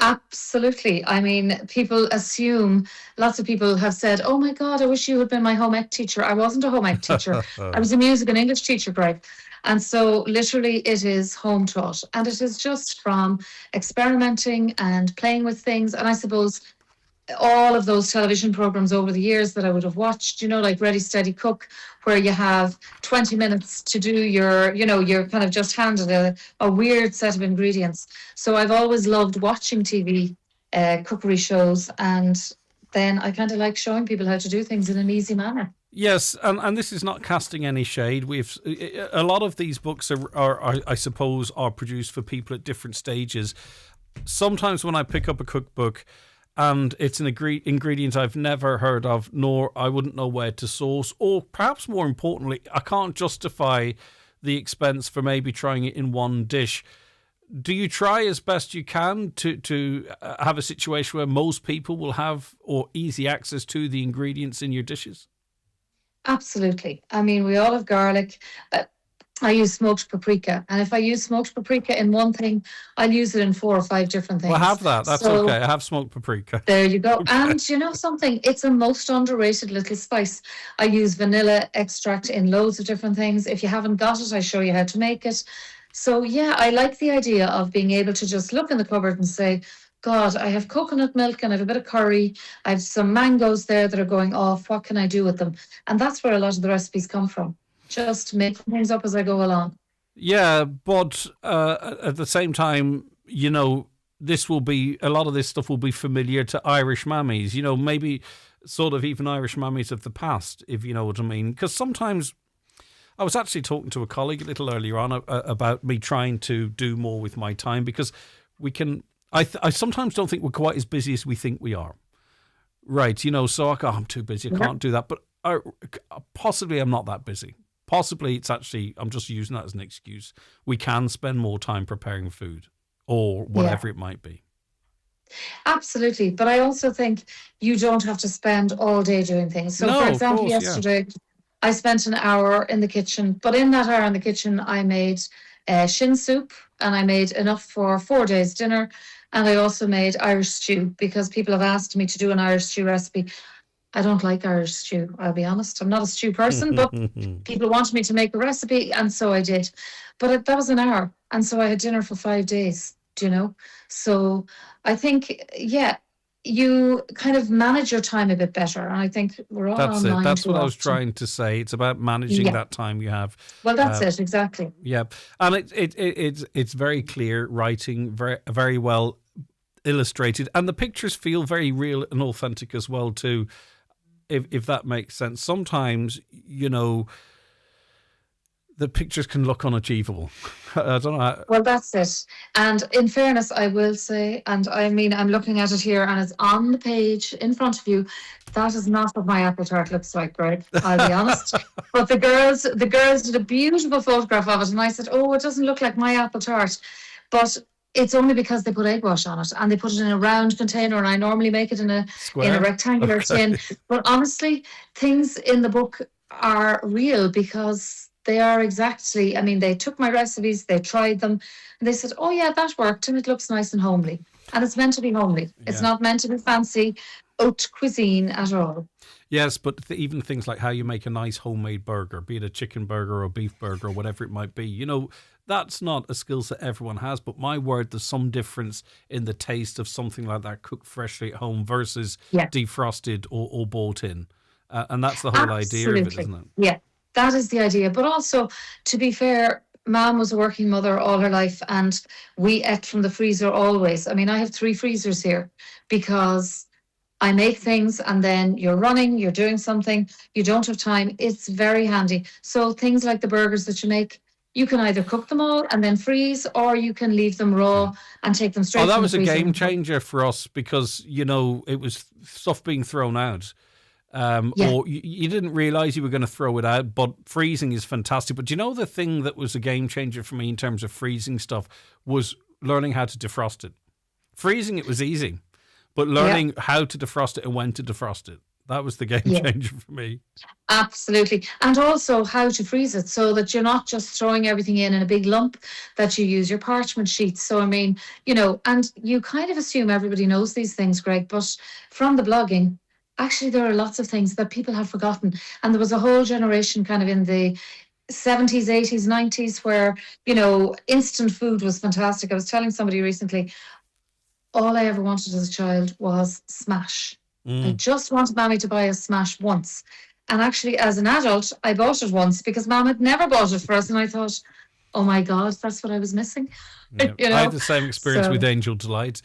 Absolutely. I mean, people assume, lots of people have said, oh my God, I wish you had been my home ec teacher. I wasn't a home ec teacher. I was a music and English teacher, Greg. And so literally it is home taught. And it is just from experimenting and playing with things. And I suppose all of those television programs over the years that I would have watched, you know, like Ready, Steady, Cook, where you have 20 minutes to do your, you know, you're kind of just handed a weird set of ingredients. So I've always loved watching TV cookery shows, and then I kind of like showing people how to do things in an easy manner. Yes, and this is not casting any shade. A lot of these books are I suppose, are produced for people at different stages. Sometimes when I pick up a cookbook and it's an ingredient I've never heard of, nor I wouldn't know where to source, or perhaps more importantly, I can't justify the expense for maybe trying it in one dish. Do you try as best you can to have a situation where most people will have or easy access to the ingredients in your dishes? Absolutely. I mean, we all have garlic. I use smoked paprika. And if I use smoked paprika in one thing, I'll use it in 4 or 5 different things. Well, I have that. That's okay. I have smoked paprika. There you go. Okay. And you know something? It's a most underrated little spice. I use vanilla extract in loads of different things. If you haven't got it, I show you how to make it. So yeah, I like the idea of being able to just look in the cupboard and say, God, I have coconut milk and I have a bit of curry. I have some mangoes there that are going off. What can I do with them? And that's where a lot of the recipes come from. Just making things up as I go along. Yeah, but at the same time, you know, a lot of this stuff will be familiar to Irish mammies, you know, maybe sort of even Irish mammies of the past, if you know what I mean. Because sometimes I was actually talking to a colleague a little earlier on about me trying to do more with my time, because I sometimes don't think we're quite as busy as we think we are. Right, you know, so I'm too busy, I can't do that. But possibly I'm not that busy. Possibly it's actually, I'm just using that as an excuse. We can spend more time preparing food or whatever it might be. Absolutely. But I also think you don't have to spend all day doing things. So, for example, yesterday, I spent an hour in the kitchen. But in that hour in the kitchen, I made shin soup, and I made enough for 4 days' dinner. And I also made Irish stew, because people have asked me to do an Irish stew recipe. I don't like Irish stew, I'll be honest. I'm not a stew person, but people wanted me to make a recipe, and so I did. But that was an hour, and so I had dinner for 5 days, do you know? So I think, you kind of manage your time a bit better, and I think we're all That's online. it. That's what I was trying to say. It's about managing that time you have. Well, that's it, exactly. Yeah, and it's very clear writing, very well illustrated, and the pictures feel very real and authentic as well too. If that makes sense. Sometimes, you know, the pictures can look unachievable. I don't know. Well, that's it. And in fairness, I will say, and I mean, I'm looking at it here and it's on the page in front of you. That is not what my apple tart looks like, Greg. I'll be honest. But the girls did a beautiful photograph of it. And I said, oh, it doesn't look like my apple tart. But it's only because they put egg wash on it, and they put it in a round container, and I normally make it in a rectangular tin. But honestly, things in the book are real, because they are exactly, I mean, they took my recipes, they tried them, and they said, oh yeah, that worked, and it looks nice and homely. And it's meant to be homely. It's not meant to be fancy haute cuisine at all. Yes, but even things like how you make a nice homemade burger, be it a chicken burger or a beef burger or whatever it might be, you know, that's not a skill set everyone has. But my word, there's some difference in the taste of something like that cooked freshly at home versus defrosted or bought in. And that's the whole idea of it, isn't it? Yeah, that is the idea. But also, to be fair, Mom was a working mother all her life, and we ate from the freezer always. I mean, I have 3 freezers here, because I make things and then you're running, you're doing something, you don't have time. It's very handy. So things like the burgers that you make, you can either cook them all and then freeze, or you can leave them raw and take them straight. Oh, that from was the a freezer. game changer for us, because, you know, it was stuff being thrown out. Or you didn't realize you were going to throw it out, but freezing is fantastic. But do you know, the thing that was a game changer for me in terms of freezing stuff was learning how to defrost it. Freezing it was easy, but learning how to defrost it and when to defrost it, that was the game changer for me. Absolutely. And also how to freeze it, so that you're not just throwing everything in a big lump, that you use your parchment sheets. So, I mean, you know, and you kind of assume everybody knows these things, Greg, but from the blogging, actually, there are lots of things that people have forgotten. And there was a whole generation kind of in the 70s, 80s, 90s where, you know, instant food was fantastic. I was telling somebody recently, all I ever wanted as a child was Smash. I just wanted Mommy to buy a Smash once. And actually, as an adult, I bought it once because Mom had never bought it for us. And I thought, oh my God, that's what I was missing. Yeah. You know? I had the same experience with Angel Delight.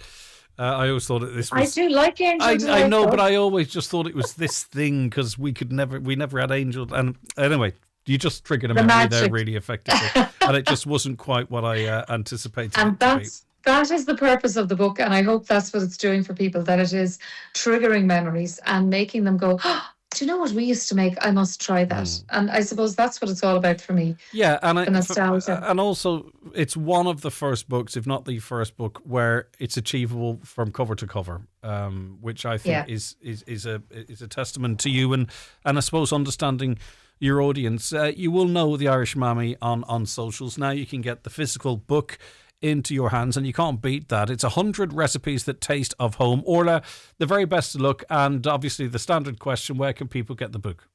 I always thought that this was... I do like Angel Delight. I know, but I always just thought it was this thing, because we never had Angel. And anyway, you just triggered a memory there really effectively. And it just wasn't quite what I anticipated. And that is the purpose of the book, and I hope that's what it's doing for people, that it is triggering memories and making them go, oh, do you know what we used to make? I must try that. And I suppose that's what it's all about for me. Yeah, and the nostalgia. And also, it's one of the first books, if not the first book, where it's achievable from cover to cover, which I think is a testament to you and I suppose understanding your audience. You will know the Irish Mammy on socials. Now you can get the physical book into your hands, and you can't beat that. It's 100 recipes that taste of home. Orla, the very best of luck, and obviously the standard question, where can people get the book?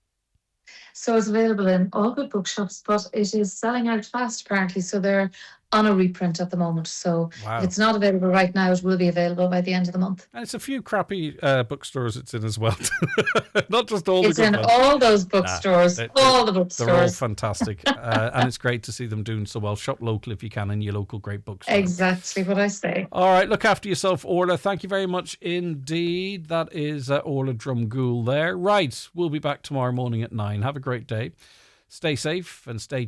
So it's available in all good bookshops, but it is selling out fast apparently, so they're on a reprint at the moment. So Wow. if it's not available right now, it will be available by the end of the month. And it's a few crappy bookstores it's in as well. Not just all It's the good in ones. all those bookstores, all the bookstores. They're all fantastic. And it's great to see them doing so well. Shop local if you can in your local great bookstore. Exactly what I say. All right, look after yourself, Orla. Thank you very much indeed. That is Orla Drumgoole there. Right, we'll be back tomorrow morning at 9. Have a great day. Stay safe and stay